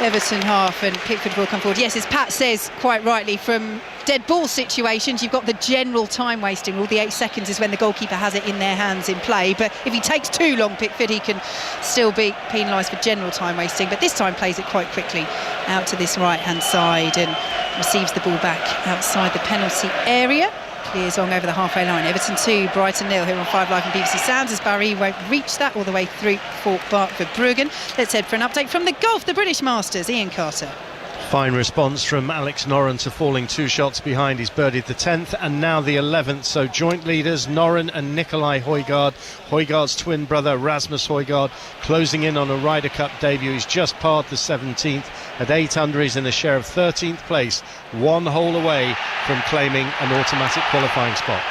Everton half, and Pickford will come forward. Yes, as Pat says quite rightly, from dead ball situations you've got the general time wasting rule. The 8 seconds is when the goalkeeper has it in their hands in play, but if he takes too long, Pickford, he can still be penalised for general time wasting, but this time plays it quite quickly out to this right hand side and receives the ball back outside the penalty area. Clears on over the halfway line. Everton 2, Brighton 0 here on 5 Live and BBC Sounds, as Barry won't reach that all the way through for Verbruggen. Let's head for an update from the golf, the British Masters. Ian Carter. Fine response from Alex Noren to falling 2 shots behind. He's birdied the 10th and now the 11th. So joint leaders Noren and Nikolai Højgaard. Højgaard's twin brother Rasmus Højgaard closing in on a Ryder Cup debut. He's just parred the 17th at 8 under. He's in a share of 13th place, 1 hole away from claiming an automatic qualifying spot.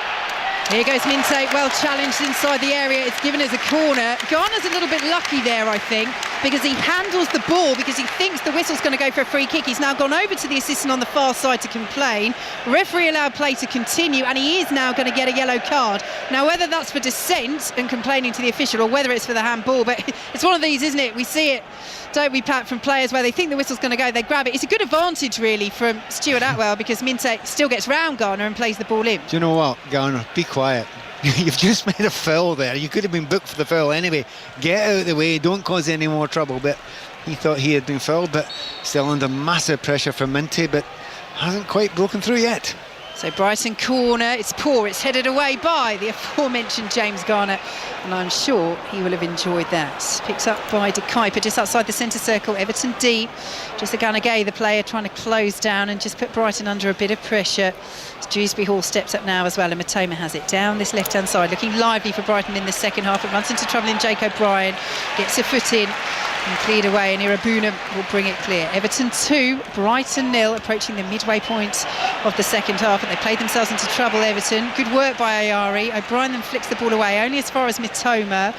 Here goes Minte, well challenged inside the area. It's given as a corner. Garner's a little bit lucky there, I think, because he handles the ball because he thinks the whistle's going to go for a free kick. He's now gone over to the assistant on the far side to complain. Referee allowed play to continue, and he is now going to get a yellow card. Now, whether that's for dissent and complaining to the official or whether it's for the handball, but it's one of these, isn't it? We see it, don't we, Pat, from players where they think the whistle's going to go, they grab it. It's a good advantage, really, from Stuart Atwell because Minte still gets round Garner and plays the ball in. Do you know what, Garner? Be quiet. You've just made a foul there. You could have been booked for the foul anyway. Get out of the way, don't cause any more trouble. But he thought he had been fouled, but still under massive pressure from Minte, but hasn't quite broken through yet. So Brighton corner, it's poor, it's headed away by the aforementioned James Garner, and I'm sure he will have enjoyed that. Picked up by De Kuyper just outside the centre circle. Everton deep, just the Ganagay, the player, trying to close down and just put Brighton under a bit of pressure. Dewsbury Hall steps up now as well, and Matoma has it down this left-hand side, looking lively for Brighton in the second half. It runs into trouble in Jake O'Brien, gets a foot in and cleared away, and Irabunam will bring it clear. Everton 2, Brighton 0, approaching the midway point of the second half, and they played themselves into trouble, Everton. Good work by Ayari. O'Brien then flicks the ball away, only as far as Matoma.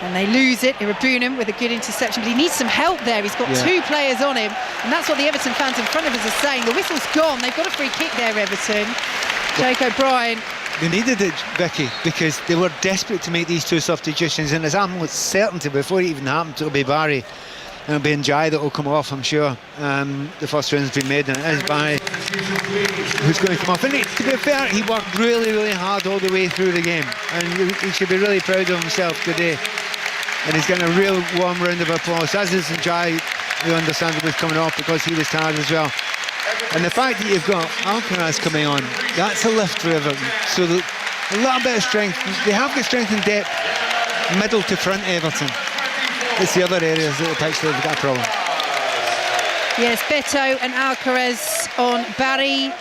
And they lose it. Irabunam with a good interception, but he needs some help there. He's got two players on him, and that's what the Everton fans in front of us are saying. The whistle's gone. They've got a free kick there, Everton. Jake O'Brien. They needed it, Vicky, because they were desperate to make these two substitutions, and as I'm with certainty before it even happened, it'll be Barry and it'll be Njai that will come off, I'm sure. The first round's been made, and it is Barry who's going to come off. And to be fair, he worked really, really hard all the way through the game, and he should be really proud of himself today. And he's getting a real warm round of applause, as is Njai, who understandably was coming off because he was tired as well. And the fact that you've got Alcaraz coming on, that's a lift for Everton. So a little bit of strength. They have got strength and depth, middle to front, Everton. It's the other areas that the pitch they've got a problem. Yes, Beto and Alcaraz on Barry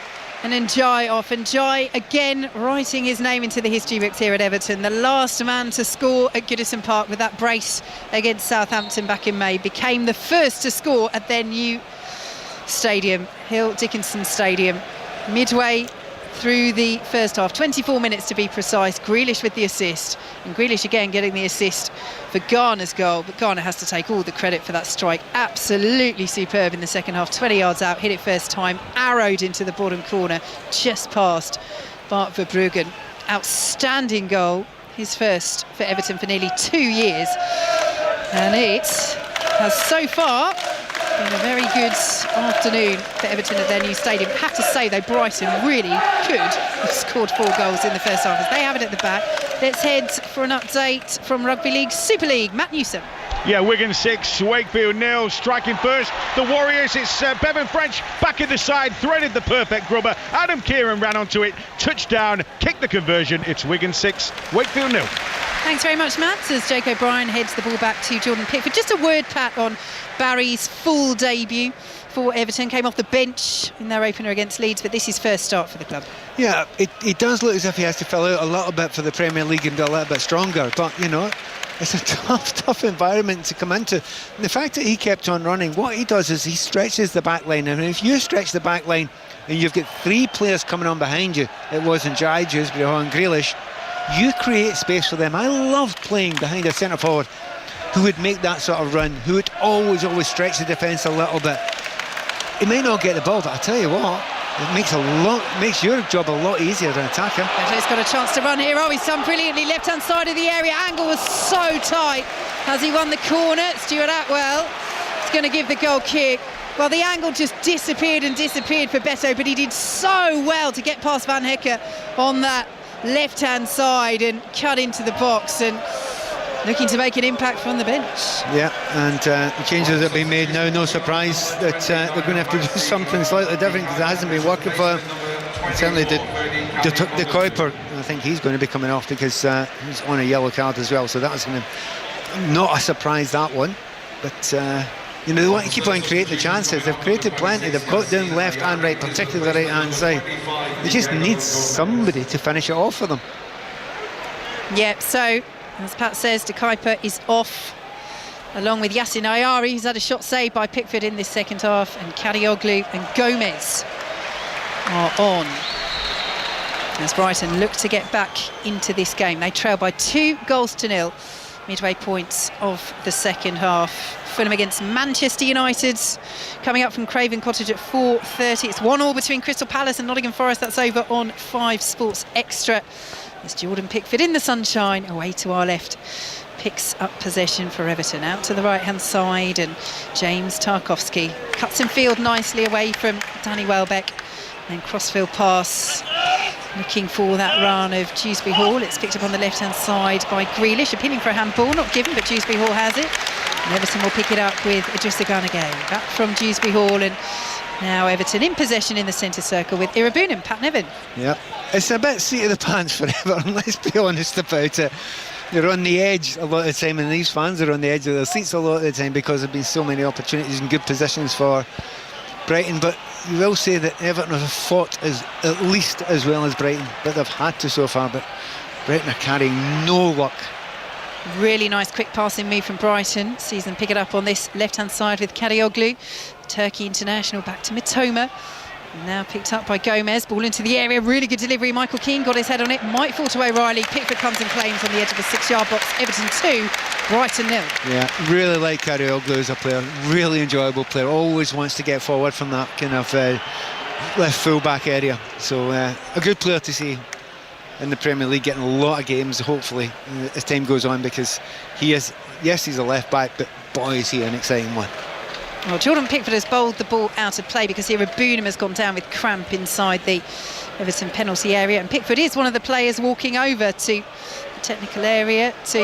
and Njai off. Njai again writing his name into the history books here at Everton. The last man to score at Goodison Park with that brace against Southampton back in May. Became the first to score at their new stadium, Hill Dickinson Stadium, midway through the first half. 24 minutes to be precise. Grealish with the assist, and Grealish again getting the assist for Garner's goal, but Garner has to take all the credit for that strike. Absolutely superb in the second half. 20 yards out, hit it first time, arrowed into the bottom corner, just past Bart Verbruggen. Outstanding goal, his first for Everton for nearly 2 years, and it has so far been a very good afternoon for Everton at their new stadium. I have to say though, Brighton really could have scored 4 goals in the first half, as they have it at the back. Let's head for an update from Rugby League Super League. Matt Newsom. Yeah, Wigan 6, Wakefield 0, striking first. The Warriors, it's Bevan French back at the side, threaded the perfect grubber. Adam Kieran ran onto it, touchdown, kicked the conversion. It's Wigan 6, Wakefield 0. Thanks very much, Matt, as Jake O'Brien heads the ball back to Jordan Pickford. Just a word, Pat, on Barry's full debut for Everton. Came off the bench in their opener against Leeds, but this is first start for the club. Yeah, it does look as if he has to fill out a little bit for the Premier League and be a little bit stronger, but you know, it's a tough environment to come into. And the fact that he kept on running, what he does is he stretches the back line, and if you stretch the back line and you've got 3 players coming on behind you, it wasn't Njai, Dewsbury Hall and Grealish, you create space for them. I loved playing behind a centre forward who would make that sort of run, who would always stretch the defence a little bit. He may not get the ball, but I tell you what, it makes your job a lot easier as an attacker. He's got a chance to run here. Oh, he's done brilliantly. Left-hand side of the area. Angle was so tight. Has he won the corner? Stuart Atwell is going to give the goal kick. Well, the angle just disappeared for Beto, but he did so well to get past Van Hecker on that left-hand side and cut into the box, and looking to make an impact from the bench. Yeah, and the changes that have been made now, no surprise that they're going to have to do something slightly different because it hasn't been working for them. And certainly De Kuyper, I think he's going to be coming off because he's on a yellow card as well, so that's going to not a surprise, that one. But you know, they want to keep on creating the chances. They've created plenty. They've got down left and right, particularly the right-hand side. They just need somebody to finish it off for them. Yeah, so as Pat says, De Kuyper is off, along with Yassin Ayari, who's had a shot saved by Pickford in this second half, and Kadioglu and Gomez are on. as Brighton look to get back into this game. They trail by 2-0 midway points of the second half. Fulham against Manchester United coming up from Craven Cottage at 4:30. It's 1-1 between Crystal Palace and Nottingham Forest. That's over on 5 Sports Extra. There's Jordan Pickford in the sunshine, away to our left, picks up possession for Everton. Out to the right-hand side, and James Tarkowski cuts in field nicely away from Danny Welbeck. Then crossfield pass, looking for that run of Dewsbury Hall. It's picked up on the left-hand side by Grealish, appealing for a handball, not given, but Dewsbury Hall has it. And Everton will pick it up with Idrissa Gana Gueye. Back from Dewsbury Hall, and now Everton in possession in the centre circle with Irabunam, Pat Nevin. Yep, it's a bit seat of the pants for Everton, let's be honest about it. They're on the edge a lot of the time, and these fans are on the edge of their seats a lot of the time because there have been so many opportunities and good positions for Brighton. But you will say that Everton have fought at least as well as Brighton, but they've had to so far. But Brighton are carrying no luck. Really nice quick passing move from Brighton. Sees them pick it up on this left-hand side with Kadioglu. Turkey international back to Mitoma. Now picked up by Gomez. Ball into the area. Really good delivery. Michael Keane got his head on it. Might fall to O'Reilly. Pickford comes and claims on the edge of the 6-yard box. Everton 2, Brighton 0. Yeah, really like Kadioglu as a player. Really enjoyable player. Always wants to get forward from that kind of left full-back area. So a good player to see in the Premier League, getting a lot of games, hopefully, as time goes on, because he is, yes, he's a left-back, but boy, is he an exciting one. Well, Jordan Pickford has bowled the ball out of play because Irabunam has gone down with cramp inside the Everton penalty area, and Pickford is one of the players walking over to the technical area to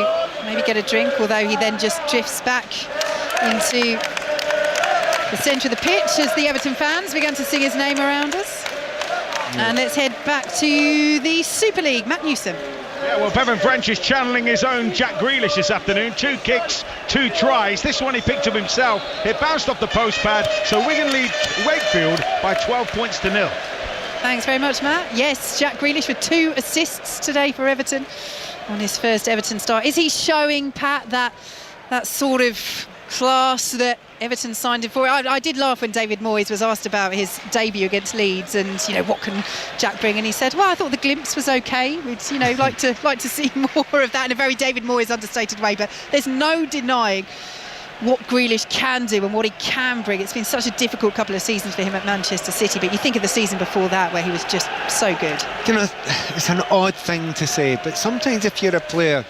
maybe get a drink, although he then just drifts back into the centre of the pitch as the Everton fans began to sing his name around us. Yeah. And let's head back to the Super League. Matt Newsom. Yeah, well, Bevan French is channeling his own Jack Grealish this afternoon. 2 kicks, 2 tries. This one he picked up himself. It bounced off the post pad, so Wigan lead Wakefield by 12 points to 0. Thanks very much, Matt. Yes, Jack Grealish with 2 assists today for Everton on his first Everton start. Is he showing, Pat, that sort of class that Everton signed him for? I did laugh when David Moyes was asked about his debut against Leeds and, you know, what can Jack bring, and he said, well, I thought the glimpse was okay. We'd, you know, like to see more of that in a very David Moyes understated way, but there's no denying what Grealish can do and what he can bring. It's been such a difficult couple of seasons for him at Manchester City, but you think of the season before that where he was just so good. You know, it's an odd thing to say, but sometimes if you're a player,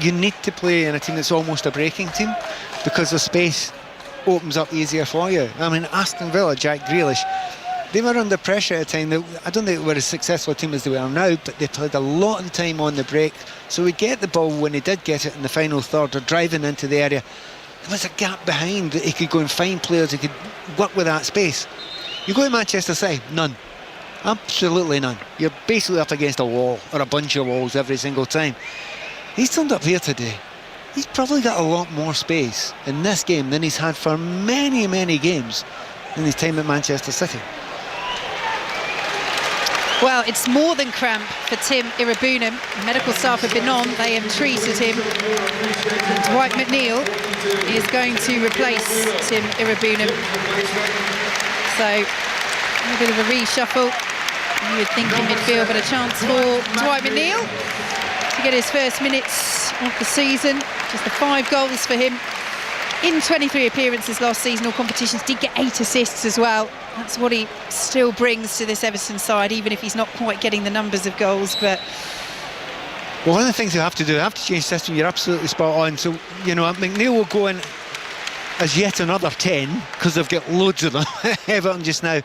you need to play in a team that's almost a breaking team, because the space opens up easier for you. I mean, Aston Villa, Jack Grealish, they were under pressure at a time. I don't think they were as successful a team as they were now, but they played a lot of the time on the break, so he'd get the ball when he did get it in the final third or driving into the area. There was a gap behind that he could go and find players who could work with that space. You go to Manchester City, none. Absolutely none. You're basically up against a wall or a bunch of walls every single time. He's turned up here today. He's probably got a lot more space in this game than he's had for many, many games in his time at Manchester City. Well, it's more than cramp for Tim Irabunam. The medical staff have been on. They have treated him. And Dwight McNeil is going to replace Tim Irabunam. So, a bit of a reshuffle. You would think in midfield, but a chance for Dwight McNeil to get his first minutes of the season. Just the 5 goals for him in 23 appearances last season. All competitions, did get 8 assists as well. That's what he still brings to this Everton side, even if he's not quite getting the numbers of goals. But well, one of the things you have to do, you have to change system. You're absolutely spot on. So, you know, McNeil will go in as yet another 10 because they've got loads of them. Everton just now.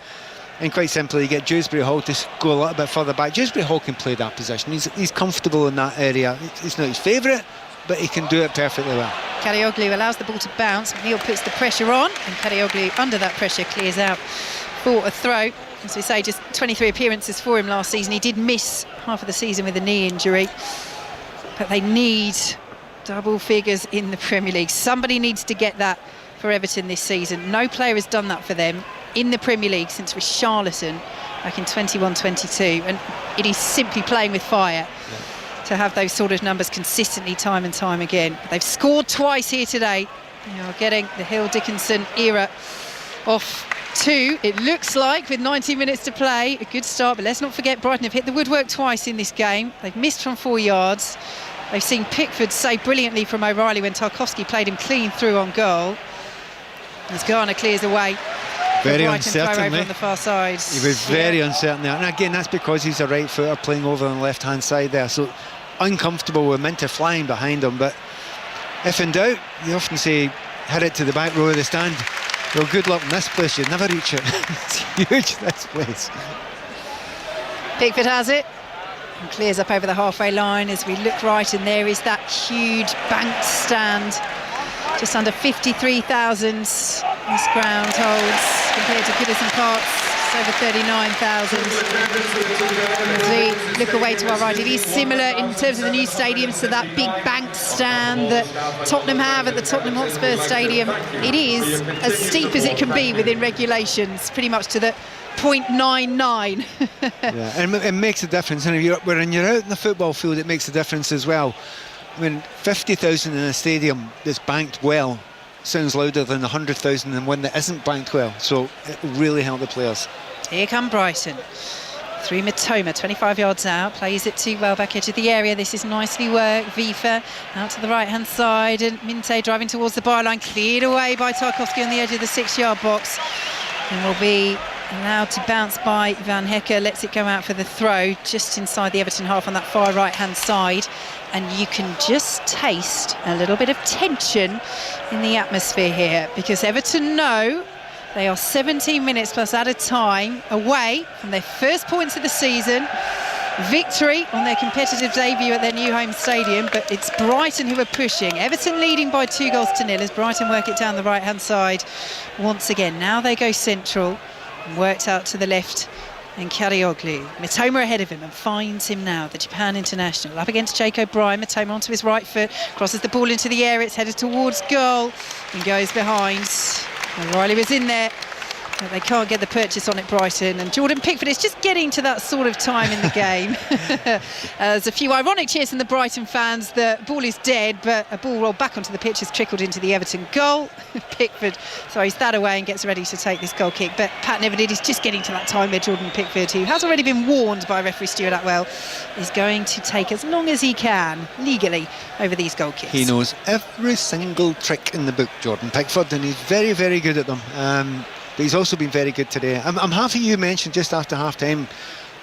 And quite simply, you get Dewsbury Hall to go a little bit further back. Dewsbury Hall can play that position. He's comfortable in that area. It's not his favourite, but he can do it perfectly well. Kadioglu allows the ball to bounce. McNeil puts the pressure on, and Kadioglu, under that pressure, clears out for a throw. As we say, just 23 appearances for him last season. He did miss half of the season with a knee injury, but they need double figures in the Premier League. Somebody needs to get that for Everton this season. No player has done that for them in the Premier League since Richarlison back in 21-22, and it is simply playing with fire to have those sort of numbers consistently time and time again. They've scored twice here today. They are getting the Hill Dickinson era off 2, it looks like, with 19 minutes to play. A good start, but let's not forget Brighton have hit the woodwork twice in this game. They've missed from 4 yards. They've seen Pickford save brilliantly from O'Reilly when Tarkowski played him clean through on goal. As Garner clears away. Very Brighton throw uncertain. over on the far side. He was very uncertain there. And again, that's because he's a right footer playing over on the left-hand side there. So uncomfortable with Minter flying behind him. But if in doubt, they often say, hit it to the back row of the stand. Well, good luck in this place, you'd never reach it. It's huge, this place. Pickford has it and clears up over the halfway line. As we look right, and there is that huge banked stand. Just under 53,000 this ground holds compared to Goodison Park's over 39,000. As we look away to our right, it is similar in terms of the new stadiums to that big banked stand that Tottenham have at the Tottenham Hotspur Stadium. It is as steep as it can be within regulations, pretty much to the 0.99. Yeah, and it makes a difference. And when you're out in the football field, it makes a difference as well. I mean, 50,000 in a stadium that's banked well sounds louder than 100,000 in one that isn't banked well. So it will really help the players. Here come Brighton. Through Mitoma, 25 yards out, plays it to well back edge of the area. This is nicely worked. Vifa out to the right-hand side, and Minte driving towards the byline, cleared away by Tarkowski on the edge of the 6-yard box, and will be allowed to bounce by Van Hecker. Lets it go out for the throw just inside the Everton half on that far right-hand side, and you can just taste a little bit of tension in the atmosphere here, because Everton know they are 17 minutes plus added time away from their first points of the season, victory on their competitive debut at their new home stadium. But it's Brighton who are pushing. Everton leading by 2-0 as Brighton work it down the right-hand side once again. Now they go central, worked out to the left, and Karioglu. Mitoma ahead of him and finds him now, the Japan international. Up against Jake O'Brien. Mitoma onto his right foot, crosses the ball into the air. It's headed towards goal and goes behind. O'Reilly was in there, but they can't get the purchase on it, Brighton. And Jordan Pickford is just getting to that sort of time in the game. There's a few ironic cheers from the Brighton fans. The ball is dead, but a ball rolled back onto the pitch has trickled into the Everton goal. Pickford throws that away and gets ready to take this goal kick. But Pat never did. He's just getting to that time where Jordan Pickford, who has already been warned by referee Stuart Atwell, is going to take as long as he can legally over these goal kicks. He knows every single trick in the book, Jordan Pickford, and he's very, very good at them. But he's also been very good today. I'm happy you mentioned just after half-time,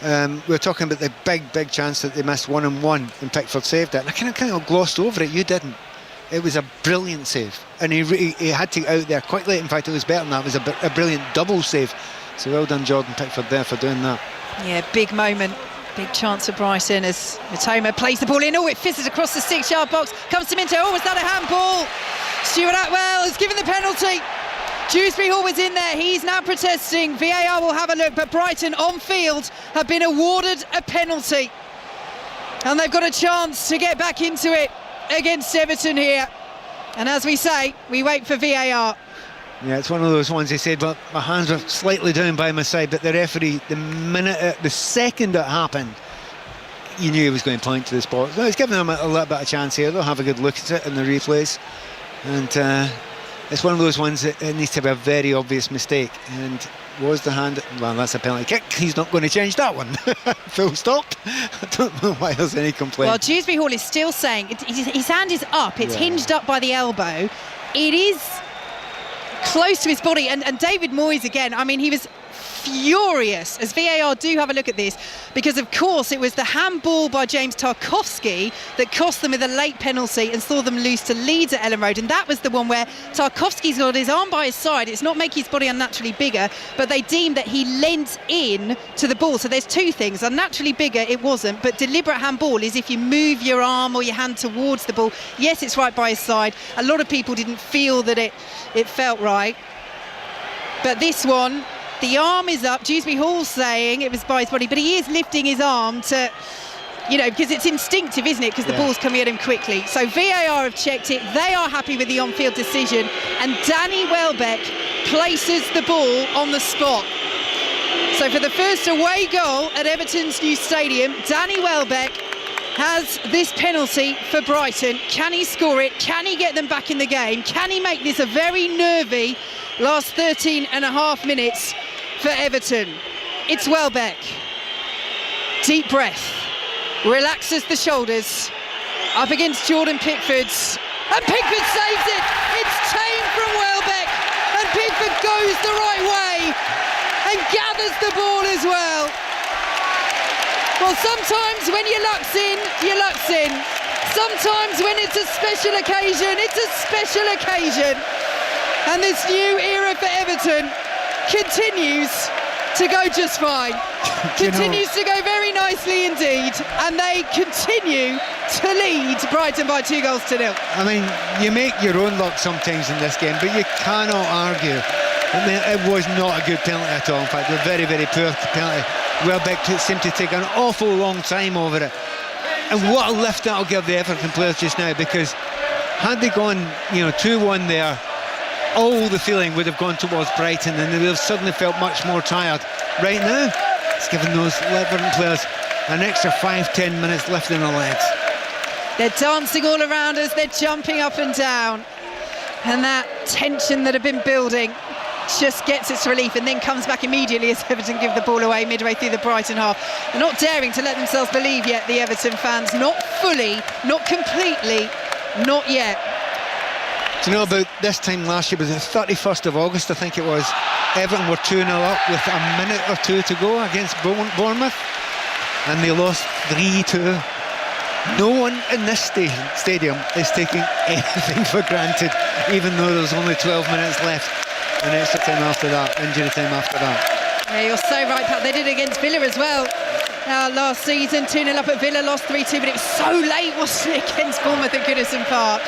we were talking about the big chance that they missed 1-on-1 and Pickford saved it. And I kind of glossed over it. You didn't. It was a brilliant save. And he had to get out there quickly. In fact, it was better than that. It was a brilliant double save. So well done, Jordan Pickford, there for doing that. Yeah, big moment. Big chance for Brighton as Mitoma plays the ball in. Oh, it fizzes across the 6-yard box. Comes to Minto. Oh, was that a handball? Stuart Atwell has given the penalty. Dewsbury Hall was in there. He's now protesting. VAR will have a look, but Brighton on field have been awarded a penalty. And they've got a chance to get back into it against Everton here. And as we say, we wait for VAR. Yeah, it's one of those ones. He said, well, my hands were slightly down by my side, but the referee, the second it happened, you knew he was going to point to the spot. So he's giving them a little bit of chance here. They'll have a good look at it in the replays. And it's one of those ones that it needs to be a very obvious mistake. And was the hand... Well, that's a penalty kick. He's not going to change that one. Full stop. I don't know why there's any complaint. Well, Dewsbury Hall is still saying his hand is up. It's hinged up by the elbow. It is close to his body. And David Moyes, again, I mean, he was furious as VAR do have a look at this, because of course it was the handball by James Tarkowski that cost them with a late penalty and saw them lose to Leeds at Ellen Road. And that was the one where Tarkowski's got his arm by his side. It's not making his body unnaturally bigger, but they deemed that he leant in to the ball. So there's two things. Unnaturally bigger, it wasn't, but deliberate handball is if you move your arm or your hand towards the ball. Yes, it's right by his side. A lot of people didn't feel that it felt right, but this one, the arm is up. Dewsbury Hall's saying it was by his body, but he is lifting his arm to, because it's instinctive, isn't it? Because the ball's coming at him quickly. So VAR have checked it. They are happy with the on-field decision. And Danny Welbeck places the ball on the spot. So for the first away goal at Everton's new stadium, Danny Welbeck has this penalty for Brighton. Can he score it? Can he get them back in the game? Can he make this a very nervy last 13 and a half minutes for Everton. It's Welbeck. Deep breath, relaxes the shoulders, up against Jordan Pickford, and Pickford saves it. It's tame from Welbeck, and Pickford goes the right way and gathers the ball as well. Well, sometimes when your luck's in, your luck's in. Sometimes when it's a special occasion, it's a special occasion. And this new era for Everton continues to go just fine. Continues to go very nicely indeed. And they continue to lead Brighton by 2-0. I mean, you make your own luck sometimes in this game, but you cannot argue. I mean, it was not a good penalty at all. In fact, a very, very poor penalty. Welbeck seemed to take an awful long time over it. And what a lift that'll give the Everton players just now, because had they gone, 2-1 there, all the feeling would have gone towards Brighton, and they would have suddenly felt much more tired. Right now, it's given those Everton players an extra 5-10 minutes lifting their legs. They're dancing all around us, they're jumping up and down, and that tension that had been building just gets its relief and then comes back immediately as Everton give the ball away midway through the Brighton half. They're not daring to let themselves believe yet, the Everton fans. Not fully, not completely, not yet. Do you know, about this time last year, was the 31st of August, I think it was, Everton were 2-0 up with a minute or two to go against Bournemouth, and they lost 3-2. No one in this stadium is taking anything for granted, even though there's only 12 minutes left. And extra time after that, injury time after that. Yeah, you're so right, Pat. They did it against Villa as well. Last season, 2-0 up at Villa, lost 3-2, but it was so late, wasn't it, against Bournemouth at Goodison Park.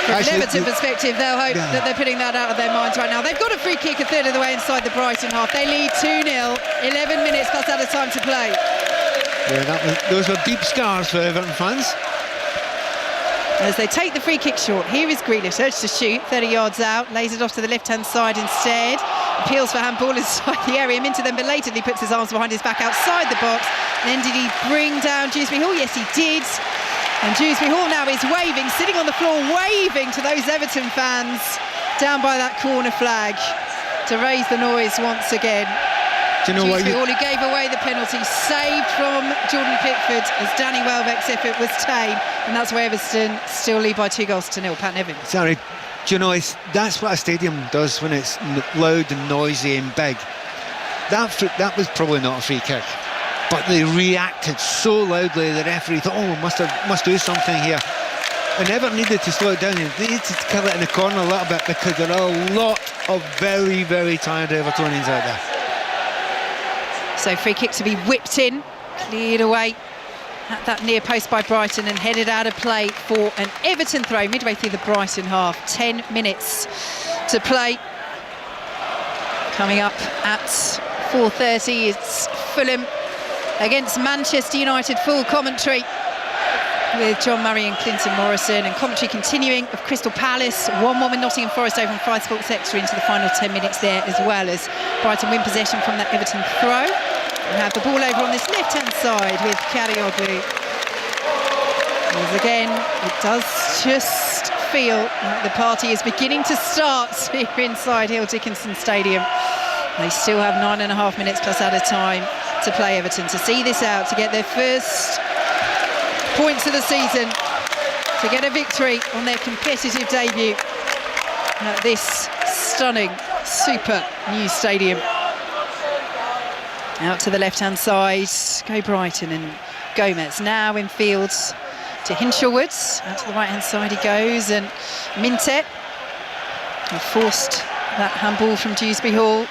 From an Everton perspective, they'll hope that they're putting that out of their minds right now. They've got a free kick a third of the way inside the Brighton half. They lead 2-0, 11 minutes plus out of time to play. Yeah, those are deep scars for Everton fans. As they take the free kick short, here is Grealish, urged to shoot, 30 yards out, lays it off to the left-hand side instead, appeals for handball inside the area, Minter then belatedly puts his arms behind his back outside the box. And then did he bring down Dewsbury Hall? Yes, he did. And Dewsbury Hall now is waving, sitting on the floor, waving to those Everton fans down by that corner flag to raise the noise once again. Do you know what? Hall, who gave away the penalty, saved from Jordan Pickford as Danny Welbeck's effort was tame, and that's where Everton still lead by 2-0. Pat Nevin. Sorry, do you know, that's what a stadium does when it's loud and noisy and big. That was probably not a free kick, but they reacted so loudly, the referee thought, must do something here. And Everton needed to slow it down. They needed to kill it in the corner a little bit, because there are a lot of very, very tired Evertonians out there. So free kick to be whipped in, cleared away at that near post by Brighton and headed out of play for an Everton throw midway through the Brighton half. 10 minutes to play. Coming up at 4:30, it's Fulham against Manchester United. Full commentary with John Murray and Clinton Morrison, and commentary continuing of Crystal Palace 1-1 with Nottingham Forest over on 5 Sports Extra into the final 10 minutes there, as well as Brighton win possession from that Everton throw. We have the ball over on this left-hand side with Karioglu. As again, it does just feel like the party is beginning to start here inside Hill Dickinson Stadium. They still have 9.5 minutes plus out of time to play Everton, to see this out, to get their first points of the season, to get a victory on their competitive debut at this stunning, super new stadium. Out to the left-hand side, go Brighton, and Gomez now in field to Hinshelwood. Out to the right-hand side he goes, and Minter forced that handball from Dewsbury Hall.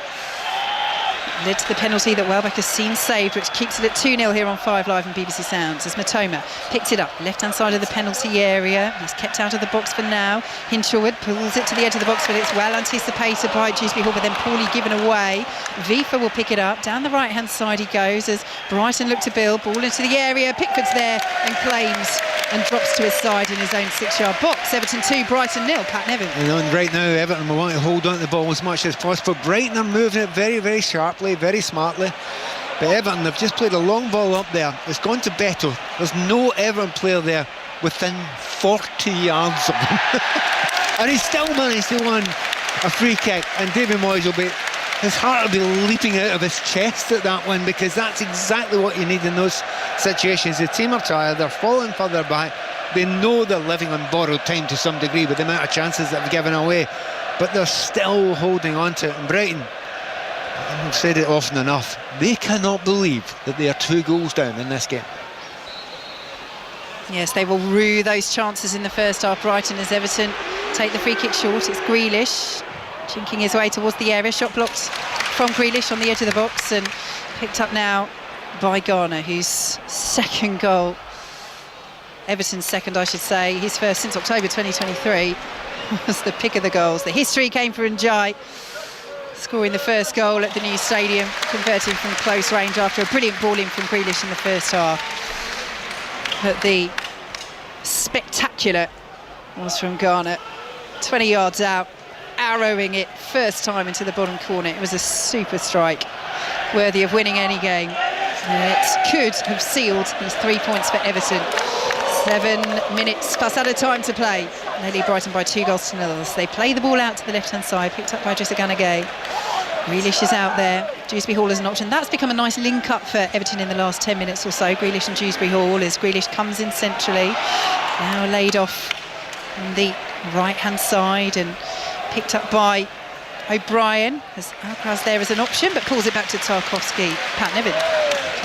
Led to the penalty that Welbeck has seen saved, which keeps it at 2-0 here on 5 Live and BBC Sounds, as Matoma picks it up, left-hand side of the penalty area. He's kept out of the box for now. Hinshelwood pulls it to the edge of the box, but it's well anticipated by Dewsbury Hall, but then poorly given away. Vifa will pick it up. Down the right-hand side he goes as Brighton look to build. Ball into the area. Pickford's there and claims and drops to his side in his own 6-yard box. Everton 2, Brighton 0. Pat Nevin. And right now, Everton will want to hold on to the ball as much as possible. Brighton are moving it very, very sharply, very smartly. But Everton have just played a long ball up there. It's gone to Beto. There's no Everton player there within 40 yards of him. And he still managed to a free kick, and David Moyes his heart will be leaping out of his chest at that one, because that's exactly what you need in those situations. The team are tired, they're falling further back, they know they're living on borrowed time to some degree with the amount of chances that they've given away, but they're still holding on to it. And Brighton, I've said it often enough, they cannot believe that they are 2 goals down in this game. Yes, they will rue those chances in the first half. Brighton, as Everton take the free kick short. It's Grealish chinking his way towards the area. Shot blocked from Grealish on the edge of the box and picked up now by Garner, whose second goal, Everton's second I should say, his first since October 2023, was the pick of the goals. The history came for Njai, scoring the first goal at the new stadium, converting from close range after a brilliant ball in from Grealish in the first half. But the spectacular was from Garner, 20 yards out, arrowing it first time into the bottom corner. It was a super strike, worthy of winning any game. It could have sealed these 3 points for Everton. 7 minutes plus added time to play. They lead Brighton by 2-0. So they play the ball out to the left-hand side, picked up by Jessica Gay. Grealish is out there. Dewsbury Hall is an option. That's become a nice link-up for Everton in the last 10 minutes or so. Grealish and Dewsbury Hall, as Grealish comes in centrally. Now laid off on the right-hand side and picked up by O'Brien, as Alcaraz there as an option, but pulls it back to Tarkowski. Pat Nevin.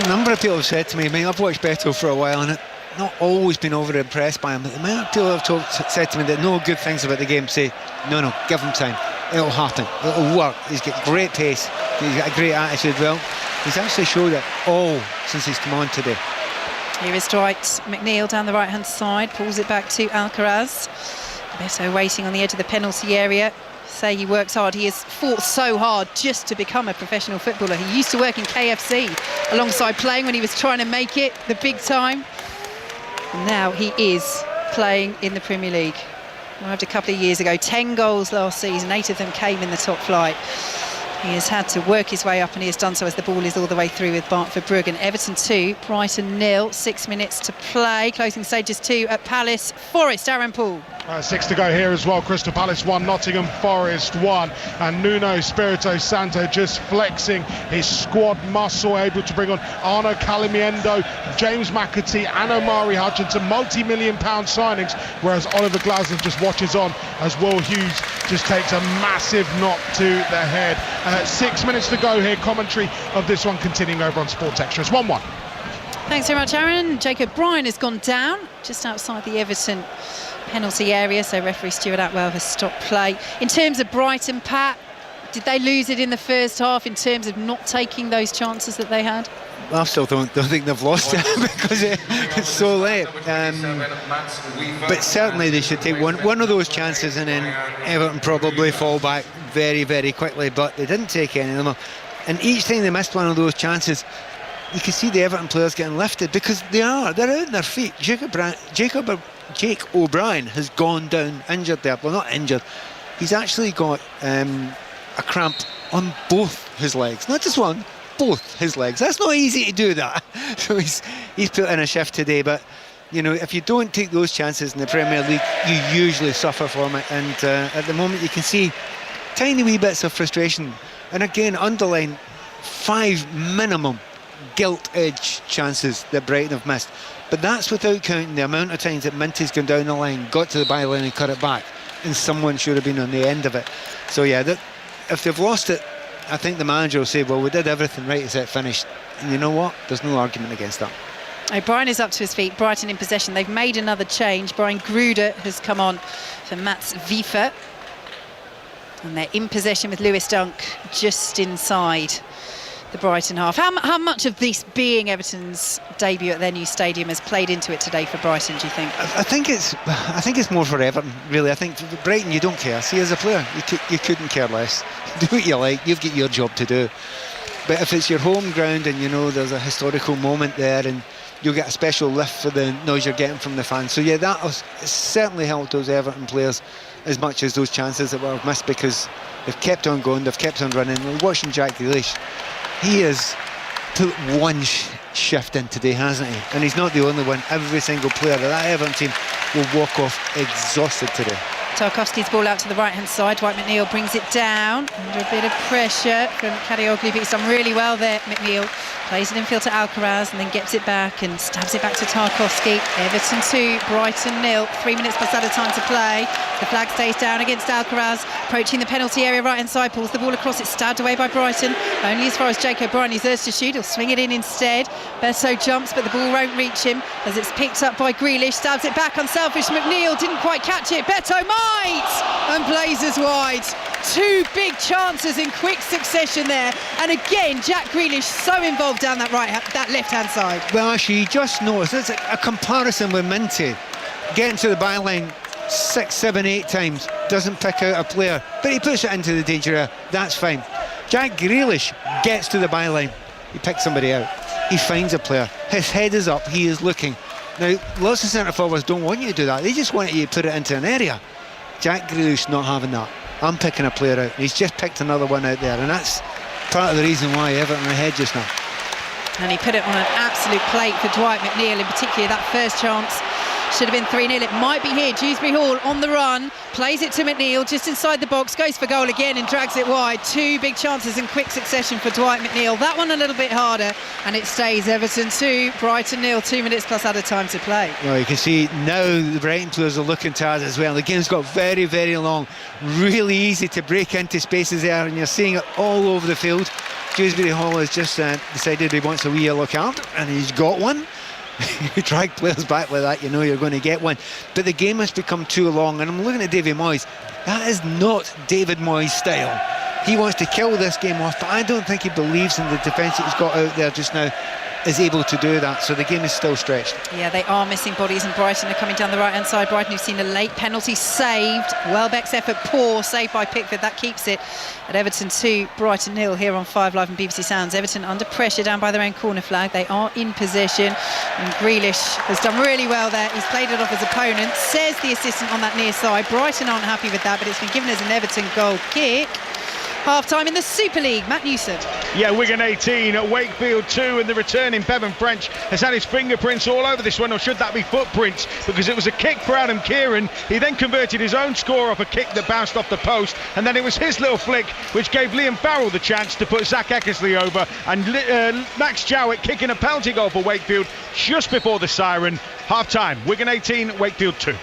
A number of people have said to me, I've watched Beto for a while and not always been over impressed by him, but the amount of people have said to me that know good things about the game say, no, give him time, it'll happen, it'll work. He's got great pace, he's got a great attitude. Well, he's actually showed it all since he's come on today. Here is Dwight McNeil down the right hand side, pulls it back to Alcaraz. Beto waiting on the edge of the penalty area. Say he works hard. He has fought so hard just to become a professional footballer. He used to work in KFC alongside playing when he was trying to make it the big time. And now he is playing in the Premier League. Arrived a couple of years ago, 10 goals last season, 8 of them came in the top flight. He has had to work his way up, and he has done so as the ball is all the way through with Bartford Brugge. And Everton 2, Brighton 0, 6 minutes to play. Closing stages 2 at Palace. Forest, Aaron Paul. 6 to go here as well. Crystal Palace 1, Nottingham Forest 1. And Nuno Espirito Santo just flexing his squad muscle, able to bring on Arno Calimiendo, James McAtee and Omari Hutchinson, multi-million-pound signings, whereas Oliver Glasner just watches on as Will Hughes just takes a massive knock to the head. 6 minutes to go here. Commentary of this one continuing over on Sports Extras. 1-1. Thanks very much, Aaron. Jacob Bryan has gone down just outside the Everton penalty area, so referee Stuart Atwell has stopped play. In terms of Brighton, Pat, did they lose it in the first half in terms of not taking those chances that they had? I still don't think they've lost it because it's so late. But certainly they should take one of those chances, and then Everton probably fall back very, very quickly. But they didn't take any of them. And each time they missed one of those chances, you can see the Everton players getting lifted because they're out on their feet. Jake O'Brien has gone down injured there. Well, not injured. He's actually got a cramp on both his legs, not just one, both his legs. That's not easy to do that. So he's put in a shift today. But you know, if you don't take those chances in the Premier League, you usually suffer from it. And at the moment, you can see tiny wee bits of frustration. And again, underline 5 minimum gilt-edge chances that Brighton have missed. But that's without counting the amount of times that Minty's gone down the line, got to the byline and cut it back, and someone should have been on the end of it. So yeah, if they've lost it, I think the manager will say, well, we did everything right as it finished. And you know what? There's no argument against that. O'Brien is up to his feet. Brighton in possession. They've made another change. Brian Gruder has come on for Mats Wiefer. And they're in possession with Lewis Dunk just inside the Brighton half. How much of this being Everton's debut at their new stadium has played into it today for Brighton, do you think? I think it's more for Everton, really. I think for Brighton, you don't care. See, as a player, you couldn't care less. Do what you like. You've got your job to do. But if it's your home ground and you know there's a historical moment there, and you'll get a special lift for the noise you're getting from the fans. So yeah, that has certainly helped those Everton players as much as those chances that were missed, because they've kept on going, they've kept on running. We're watching Jack Grealish. He has put one shift in today, hasn't he? And he's not the only one. Every single player of that Everton team will walk off exhausted today. Tarkowski's ball out to the right-hand side. Dwight McNeil brings it down under a bit of pressure from Karioglu, but he's done really well there. McNeil plays it infield to Alcaraz and then gets it back and stabs it back to Tarkowski. Everton 2, Brighton 0. 3 minutes plus added time to play. The flag stays down against Alcaraz, approaching the penalty area right-hand side, pulls the ball across. It's stabbed away by Brighton, only as far as Jake O'Brien. He's urged to shoot, he'll swing it in instead. Beto jumps, but the ball won't reach him as it's picked up by Grealish. Stabs it back, unselfish. McNeil didn't quite catch it. Beto might! And blazes wide. 2 big chances in quick succession there. And again, Jack Grealish so involved down that left-hand side. Well, actually, you just noticed there's a comparison with Minty. Getting to the byline 6, 7, 8 times, doesn't pick out a player, but he puts it into the danger area. That's fine. Jack Grealish gets to the byline. He picks somebody out. He finds a player. His head is up. He is looking. Now, lots of centre-forwards don't want you to do that. They just want you to put it into an area. Jack Grealish not having that. I'm picking a player out. He's just picked another one out there, and that's part of the reason why Everton are ahead just now. And he put it on an absolute plate for Dwight McNeil, in particular that first chance. Should have been 3-0. It might be here. Dewsbury Hall on the run, plays it to McNeil just inside the box, goes for goal again and drags it wide. 2 big chances in quick succession for Dwight McNeil. That one a little bit harder, and it stays Everton 2, Brighton 0. 2 minutes plus added time to play. Well, you can see now the Brighton players are looking to us as well. The game's got very, very long. Really easy to break into spaces there, and you're seeing it all over the field. Dewsbury Hall has just decided he wants a wee yellow card, and he's got one. You drag players back like that, you know you're going to get one. But the game has become too long, and I'm looking at David Moyes. That is not David Moyes' style. He wants to kill this game off, but I don't think he believes in the defence that he's got out there just now is able to do that, so the game is still stretched. Yeah, they are missing bodies, and Brighton are coming down the right-hand side. Brighton who've seen a late penalty saved. Welbeck's effort poor, saved by Pickford. That keeps it at Everton 2, Brighton 0 here on 5 Live and BBC Sounds. Everton under pressure down by their own corner flag. They are in possession, and Grealish has done really well there. He's played it off his opponent, says the assistant on that near side. Brighton aren't happy with that, but it's been given as an Everton goal kick. Half-time in the Super League, Matt Newson. Yeah, Wigan 18 at Wakefield 2, and the returning Bevan French has had his fingerprints all over this one, or should that be footprints, because it was a kick for Adam Kieran. He then converted his own score off a kick that bounced off the post, and then it was his little flick which gave Liam Farrell the chance to put Zach Eckersley over, and Max Jowett kicking a penalty goal for Wakefield just before the siren. Half-time, Wigan 18, Wakefield 2.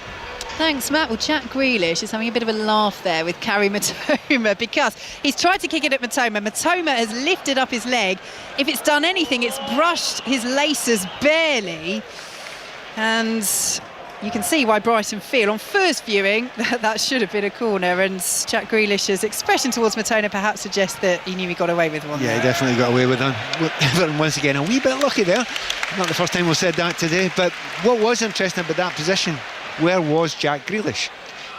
Thanks, Matt. Well, Jack Grealish is having a bit of a laugh there with Kari Matoma because he's tried to kick it at Matoma. Matoma has lifted up his leg. If it's done anything, it's brushed his laces barely. And you can see why Brighton feel on first viewing that should have been a corner, and Jack Grealish's expression towards Matoma perhaps suggests that he knew he got away with one. Yeah, he definitely got away with one. Everton once again a wee bit lucky there. Not the first time we've said that today, but what was interesting about that position, where was Jack Grealish?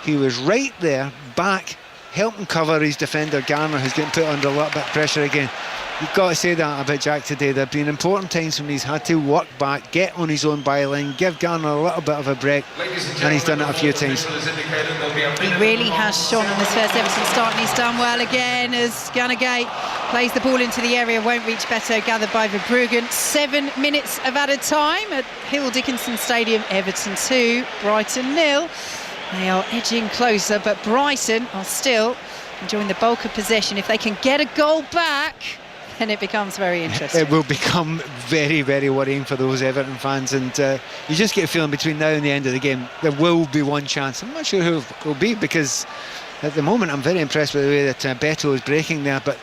He was right there, back, helping cover his defender Garner, who's getting put under a little bit of pressure again. You've got to say that about Jack today. There have been important times when he's had to work back, get on his own byline, give Garner a little bit of a break, and he's done it a few times. He really has shone on his first Everton start, and he's done well again as Garner Gate plays the ball into the area, won't reach Beto, gathered by Verbruggen. 7 minutes of added time at Hill Dickinson Stadium. Everton 2, Brighton 0. They are edging closer, but Brighton are still enjoying the bulk of possession. If they can get a goal back, then it becomes very interesting. It will become very, very worrying for those Everton fans, and you just get a feeling between now and the end of the game there will be one chance. I'm not sure who it will be, because at the moment I'm very impressed with the way that Beto is breaking there, but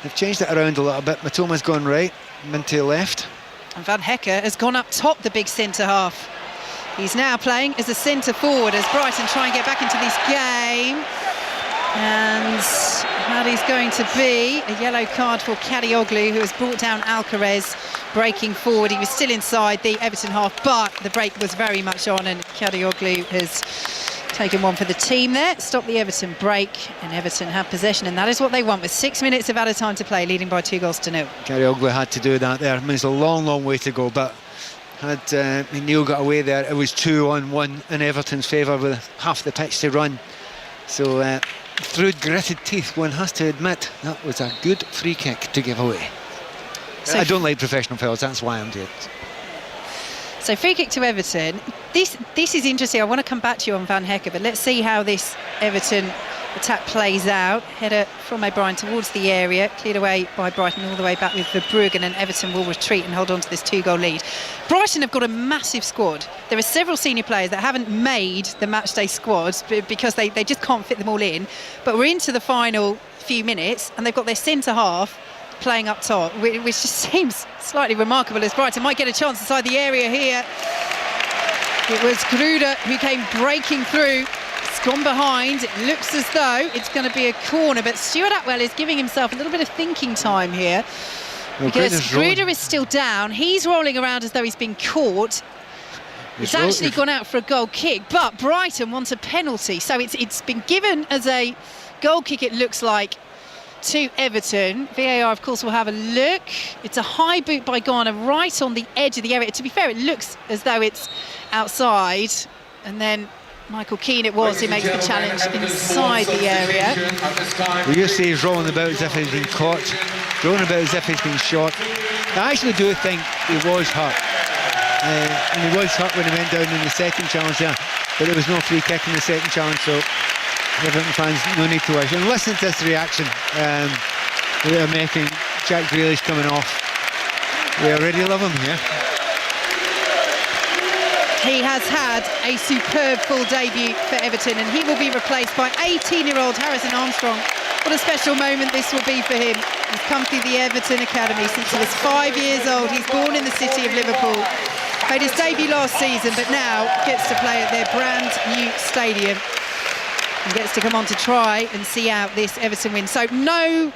they've changed it around a little bit. Matoma's gone right, Minty left. And Van Hecker has gone up top, the big centre half. He's now playing as a centre forward as Brighton try and get back into this game. And that is going to be a yellow card for Karioglu, who has brought down Alcaraz, breaking forward. He was still inside the Everton half, but the break was very much on, and Karioglu has taken one for the team there. Stop the Everton break, and Everton have possession, and that is what they want with 6 minutes of added time to play, leading by 2-0. Karioglu had to do that there. I mean, it's a long, long way to go, but had Neil got away there, it was 2-on-1 in Everton's favour with half the pitch to run. So through gritted teeth, one has to admit that was a good free kick to give away. So I don't like professional fouls, that's why I'm doing it. So free kick to Everton. this is interesting. I want to come back to you on Van Hekke, but let's see how this Everton attack plays out. Header from O'Brien towards the area, cleared away by Brighton all the way back with Verbruggen, and Everton will retreat and hold on to this 2-goal lead. Brighton have got a massive squad. There are several senior players that haven't made the matchday squad because they just can't fit them all in, but we're into the final few minutes and they've got their centre half playing up top, which just seems slightly remarkable, as Brighton might get a chance inside the area here. It was Gruder who came breaking through. It's gone behind. It looks as though it's going to be a corner, but Stuart Atwell is giving himself a little bit of thinking time here, because Gruder is still down. He's rolling around as though he's been caught. It's actually gone out for a goal kick, but Brighton wants a penalty, so it's been given as a goal kick, it looks like, to Everton. VAR, of course, will have a look. It's a high boot by Garner right on the edge of the area. To be fair, it looks as though it's outside, and then Michael Keane it was who makes the challenge inside the area. Well, you say he's rolling about as if he's been caught, rolling about as if he's been shot. I actually do think he was hurt, and he was hurt when he went down in the second challenge there, but there was no free kick in the second challenge, so Everton fans, no need to wish. And listen to this reaction they're making. Jack Grealish coming off. We already love him here. He has had a superb full debut for Everton, and he will be replaced by 18-year-old Harrison Armstrong. What a special moment this will be for him. He's come through the Everton Academy since he was 5 years old. He's born in the city of Liverpool. Made his debut last season, but now gets to play at their brand new stadium. And gets to come on to try and see out this Everton win. So no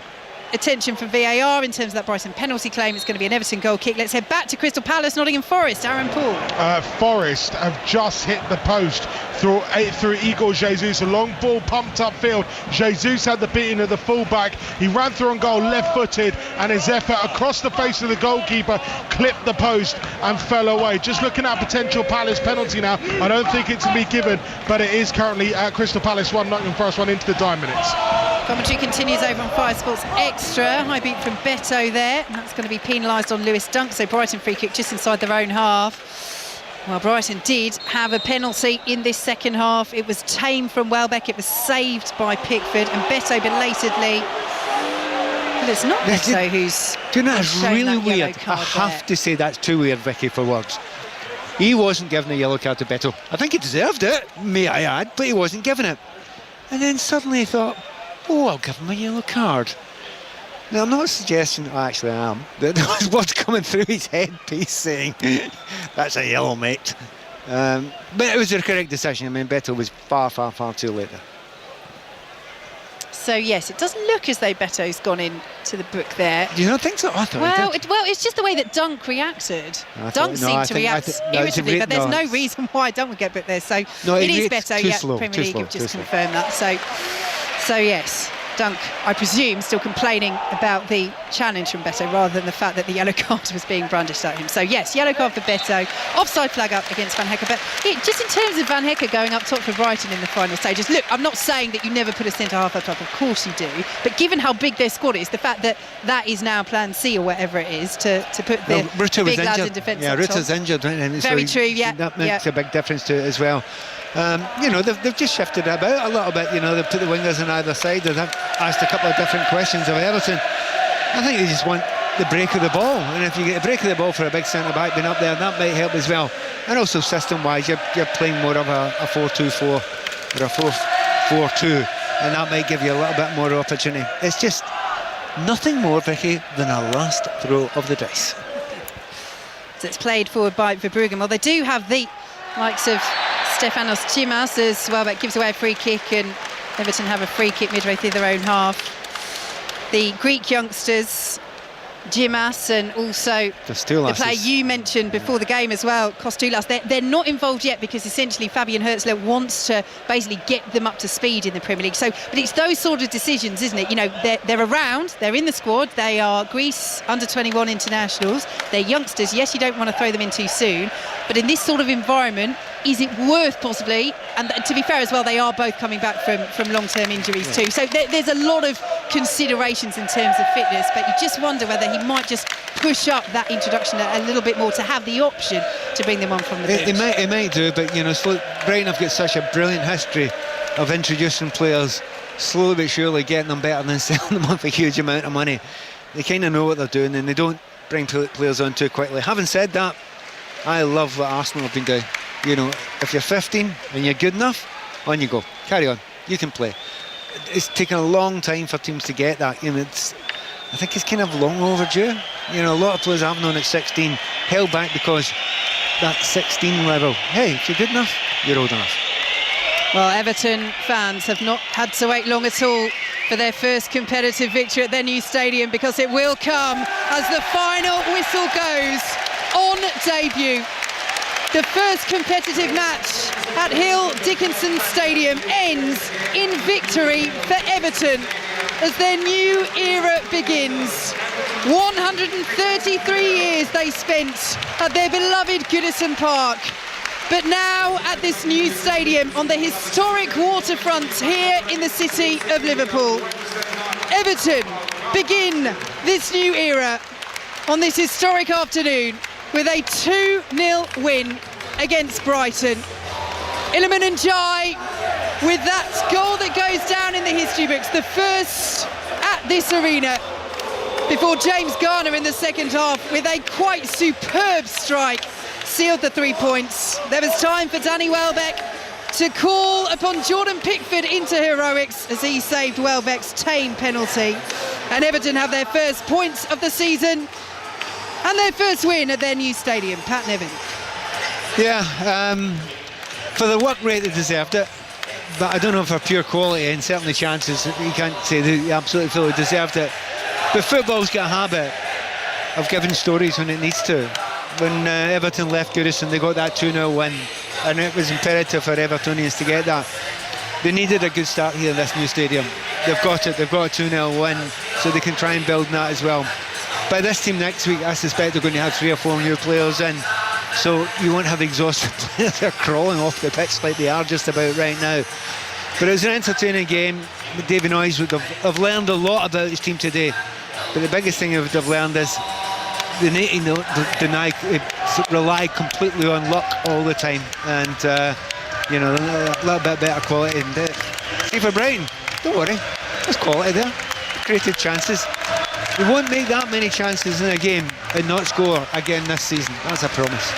attention from VAR in terms of that Brighton penalty claim. It's going to be an Everton goal kick. Let's head back to Crystal Palace, Nottingham Forest. Aaron Paul. Forest have just hit the post through Igor Jesus. A long ball pumped upfield. Jesus had the beating of the fullback. He ran through on goal left-footed, and his effort across the face of the goalkeeper clipped the post and fell away. Just looking at potential Palace penalty now. I don't think it's to be given, but it is currently at Crystal Palace 1, Nottingham Forest 1 into the dying minutes. Commentary continues over on Fire Sports Extra. High beat from Beto there, and that's going to be penalised on Lewis Dunk. So Brighton free kick just inside their own half. Well, Brighton did have a penalty in this second half. It was tame from Welbeck. It was saved by Pickford, and Beto belatedly. Well, it's not Beto who's. Do you know, it's really weird. I have to say that's too weird, Vicky, for words. He wasn't given a yellow card to Beto. I think he deserved it, may I add, but he wasn't given it. And then suddenly he thought, oh, I'll give him a yellow card. Now, I'm not suggesting, actually I am, that there was what's coming through his headpiece saying, that's a yellow, mate. But it was the correct decision. I mean, Beto was far, far, far too late there. So, yes, it doesn't look as though Beto's gone into the book there. Do you not think so? I thought he did. Well, it's just the way that Dunk reacted. Dunk seemed to react irritably, but there's no reason why Dunk would get booked there. So it is Beto, Premier League have just confirmed that. So yes, Dunk, I presume, still complaining about the challenge from Beto rather than the fact that the yellow card was being brandished at him. So yes, yellow card for Beto, offside flag up against Van Hekke. But just in terms of Van Hekke going up top for Brighton in the final stages, look, I'm not saying that you never put a centre-half up top, of course you do, but given how big their squad is, the fact that that is now plan C or whatever it is to put the big lads in defence. Yeah, Rutter's injured, and very true, yeah. That makes a big difference to it as well. You know, they've just shifted it about a little bit. You know, they've put the wingers on either side. They've asked a couple of different questions of Everton. I think they just want the break of the ball, and if you get a break of the ball for a big centre back being up there, that might help as well. And also system wise, you're playing more of a 4-2-4 or a 4-4-2, and that might give you a little bit more opportunity. It's just nothing more, Vicky, than a last throw of the dice. So it's played forward by Verbruggen. Well, they do have the likes of Stefanos Tsimas as Welbeck gives away a free kick, and Everton have a free kick midway through their own half. The Greek youngsters, Tsimas, and also the player you mentioned before the game as well, Kostoulas, they're not involved yet because essentially Fabian Herzler wants to basically get them up to speed in the Premier League. So, but it's those sort of decisions, isn't it? You know, they're around, they're in the squad, they are Greece under-21 internationals, they're youngsters. Yes, you don't want to throw them in too soon, but in this sort of environment, is it worth possibly, and to be fair as well, they are both coming back from long-term injuries too. So there's a lot of considerations in terms of fitness, but you just wonder whether he might just push up that introduction a little bit more to have the option to bring them on from the bench. He might do, but Brighton have got such a brilliant history of introducing players, slowly but surely getting them better than selling them on for a huge amount of money. They kind of know what they're doing, and they don't bring players on too quickly. Having said that, I love what Arsenal have been doing. If you're 15 and you're good enough, on you go, carry on, you can play. It's taken a long time for teams to get that. I think it's kind of long overdue. A lot of players I've known at 16 held back because that 16 level, hey, if you're good enough, you're old enough. Well, Everton fans have not had to wait long at all for their first competitive victory at their new stadium, because it will come as the final whistle goes on debut. The first competitive match at Hill Dickinson Stadium ends in victory for Everton as their new era begins. 133 years they spent at their beloved Goodison Park. But now at this new stadium on the historic waterfront here in the city of Liverpool, Everton begin this new era on this historic afternoon with a 2-0 win against Brighton. Iliman Ndiaye with that goal that goes down in the history books, the first at this arena, before James Garner in the second half with a quite superb strike sealed the 3 points. There was time for Danny Welbeck to call upon Jordan Pickford into heroics as he saved Welbeck's tame penalty. And Everton have their first points of the season and their first win at their new stadium. Pat Nevin. Yeah, for the work rate they deserved it, but I don't know for pure quality and certainly chances. You can't say they absolutely fully deserved it. But football's got a habit of giving stories when it needs to. When Everton left Goodison, they got that 2-0 win, and it was imperative for Evertonians to get that. They needed a good start here in this new stadium. They've got it. They've got a 2-0 win, so they can try and build on that as well. By this team next week, I suspect they're going to have 3 or 4 new players in, so you won't have exhausted players. They're crawling off the pitch like they are just about right now. But it was an entertaining game. David Moyes would have learned a lot about his team today, but the biggest thing he would have learned is they need to rely completely on luck all the time, and a little bit better quality. And see, for Brighton, don't worry, there's quality there. Created chances. They won't make that many chances in a game and not score again this season. That's a promise.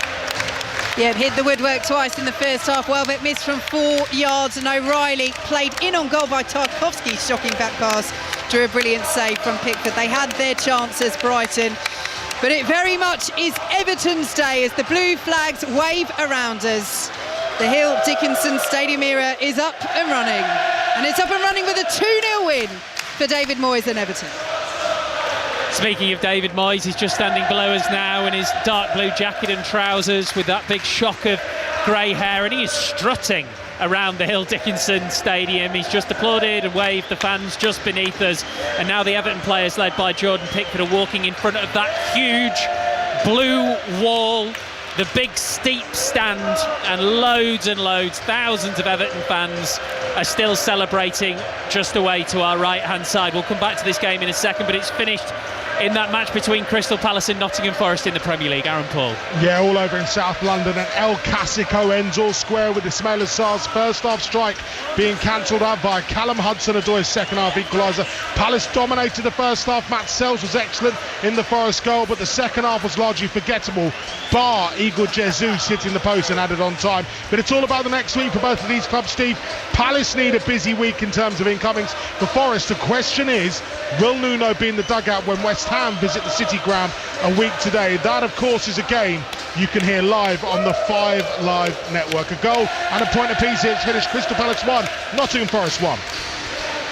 Yeah, hit the woodwork twice in the first half. Welbeck missed from 4 yards, and O'Reilly played in on goal by Tarkowski's shocking back pass. Drew a brilliant save from Pickford. They had their chances, Brighton. But it very much is Everton's day as the blue flags wave around us. The Hill Dickinson Stadium era is up and running. And it's up and running with a 2-0 win for David Moyes and Everton. Speaking of David Moyes, he's just standing below us now in his dark blue jacket and trousers with that big shock of grey hair, and he is strutting around the Hill Dickinson Stadium. He's just applauded and waved the fans just beneath us, and now the Everton players led by Jordan Pickford are walking in front of that huge blue wall, the big steep stand, and loads, thousands of Everton fans are still celebrating just away to our right hand side. We'll come back to this game in a second, but it's finished in that match between Crystal Palace and Nottingham Forest in the Premier League. Aaron Paul. Yeah, all over in South London, and El Clasico ends all square with Ismaila Sarr's first half strike being cancelled out by Callum Hudson-Odoi's second half equaliser. Palace dominated the first half. Matt Sells was excellent in the Forest goal, but the second half was largely forgettable, bar Igor Jesus hitting the post and added on time. But it's all about the next week for both of these clubs, Steve. Palace need a busy week in terms of incomings. For Forest, the question is, will Nuno be in the dugout when West Ham visit the City Ground a week today? That, of course, is a game you can hear live on the 5 Live network. A goal and a point apiece here. It's finished Crystal Palace 1, Nottingham Forest 1.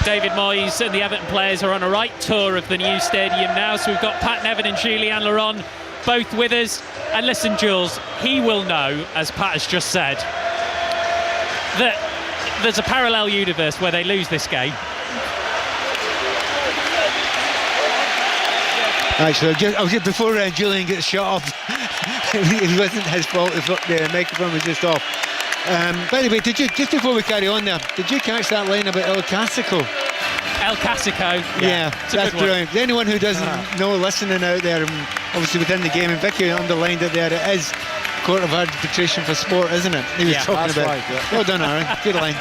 David Moyes and the Everton players are on a right tour of the new stadium now, so we've got Pat Nevin and Julian Laurent both with us. And listen, Jules, he will know, as Pat has just said, that there's a parallel universe where they lose this game. Actually, just before Julian gets shut off, it wasn't his fault. The microphone was just off. By the way, just before we carry on there, did you catch that line about El Clasico? El Casico. Yeah, it's a that's good one. brilliant. Anyone who doesn't know, listening out there, obviously within the game, and Vicky underlined it there, it is court of arbitration for sport, isn't it? He was talking about. Right, yeah. Well done, Aaron. Good line.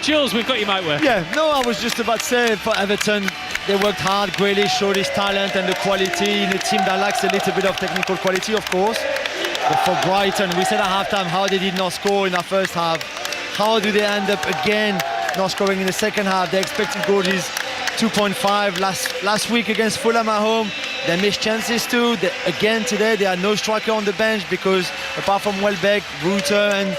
Jules, we've got your mic work. Yeah, no, I was just about to say, for Everton, they worked hard, Grealish showed his talent and the quality in a team that lacks a little bit of technical quality, of course. But for Brighton, we said at half-time how they did not score in the first half. How do they end up again not scoring in the second half? Their expected goal is 2.5 last week against Fulham at home. They missed chances too. Again today, they had no striker on the bench because apart from Welbeck, Ruter and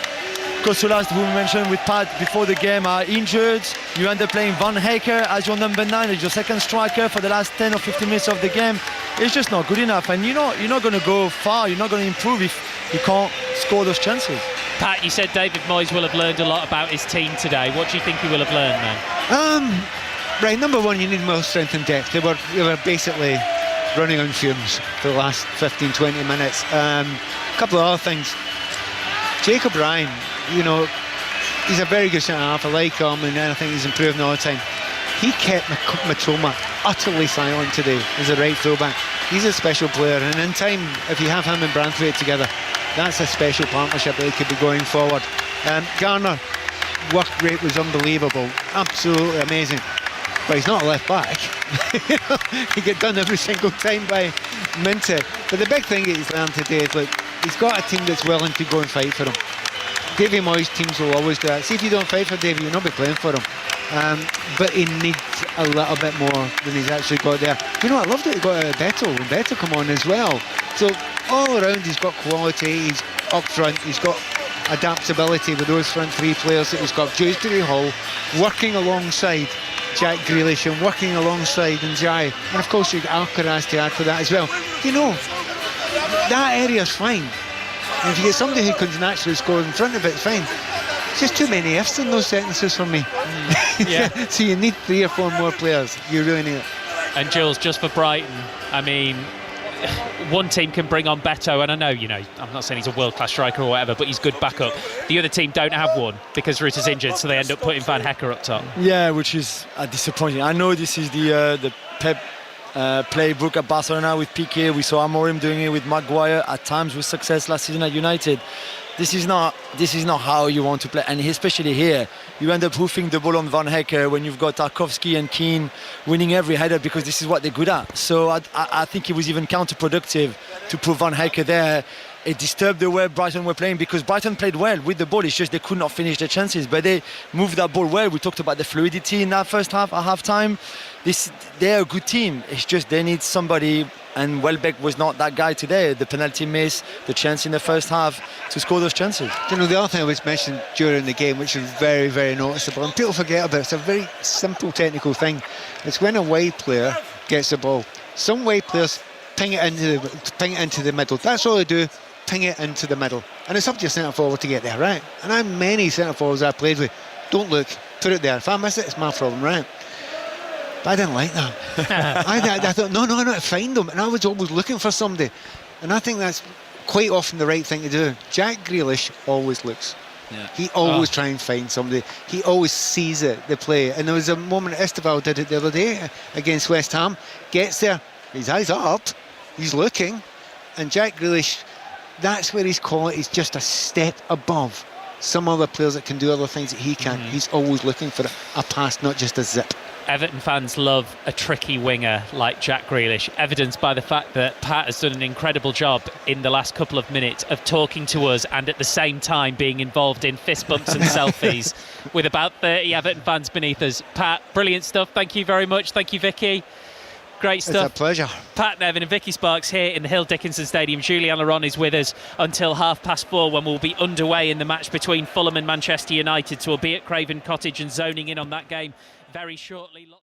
Kosulas, who we mentioned with Pat before the game, are injured. You end up playing Van Hecker as your number 9, as your second striker for the last 10 or 15 minutes of the game. It's just not good enough, and you're not going to go far. You're not going to improve if you can't score those chances. Pat, you said David Moyes will have learned a lot about his team today. What do you think he will have learned then? Right, number one, you need more strength and depth. They were basically running on fumes for the last 15-20 minutes. A couple of other things. Jacob Ryan, he's a very good centre-half. I like him, and I think he's improving all the time. He kept Matoma utterly silent today as a right fullback. He's a special player, and in time, if you have him and Branthwaite together, that's a special partnership that could be going forward. Garner, work rate was unbelievable, absolutely amazing. But he's not a left back. He get done every single time by Minter. But the big thing that he's learned today is, look, he's got a team that's willing to go and fight for him. Davy Moyes' teams will always do that. See, if you don't fight for Davy, you'll not be playing for him. But he needs a little bit more than he's actually got there. I loved that he got Beto, and Beto come on as well. So all around he's got quality, he's up front, he's got adaptability with those front three players that he's got. Dewsbury Hall working alongside Jack Grealish and working alongside Njai, and of course you've got Alcaraz to add for that as well. That area's fine, and if you get somebody who can naturally score in front of it, it's fine. It's just too many ifs in those sentences for me. Yeah. So you need 3 or 4 more players. You really need it. And Jules, just for Brighton, I mean, one team can bring on Beto, and I know, I'm not saying he's a world-class striker or whatever, but he's good backup. The other team don't have one because Ruter's injured, so they end up putting Van Hecker up top. Yeah, which is disappointing. I know this is the Pep playbook at Barcelona with Piqué. We saw Amorim doing it with Maguire at times with success last season at United. This is not how you want to play, and especially here, you end up hoofing the ball on Van Hecker when you've got Tarkowski and Keane winning every header because this is what they're good at. So I think it was even counterproductive to put Van Hecker there. It disturbed the way Brighton were playing because Brighton played well with the ball. It's just they could not finish their chances, but they moved that ball well. We talked about the fluidity in that first half, at half-time. They're a good team. It's just they need somebody, and Welbeck was not that guy today. The penalty miss, the chance in the first half to score those chances. The other thing I was mentioned during the game, which is very, very noticeable, and people forget about it, it's a very simple technical thing. It's when a wide player gets the ball. Some wide players ping it into the middle. That's all they do. Ping it into the middle, and it's up to your centre forward to get there, right? And how many centre forwards I played with, don't look, put it there. If I miss it, it's my problem, right? But I didn't like that. I thought, no, find them, and I was always looking for somebody, and I think that's quite often the right thing to do. Jack Grealish always looks. Yeah. He always try and find somebody. He always sees it, the play. And there was a moment Esteval did it the other day against West Ham. Gets there, his eyes are up, he's looking, and Jack Grealish, that's where his quality is just a step above some other players that can do other things that he can't. He's always looking for a pass, not just a zip. Everton fans love a tricky winger like Jack Grealish, evidenced by the fact that Pat has done an incredible job in the last couple of minutes of talking to us and at the same time being involved in fist bumps and selfies with about 30 Everton fans beneath us. Pat, brilliant stuff. Thank you very much. Thank you, Vicky. Great stuff. It's a pleasure. Pat Nevin and Vicky Sparks here in the Hill Dickinson Stadium. Julian Laron is with us until 4:30 when we'll be underway in the match between Fulham and Manchester United. So we'll be at Craven Cottage and zoning in on that game very shortly.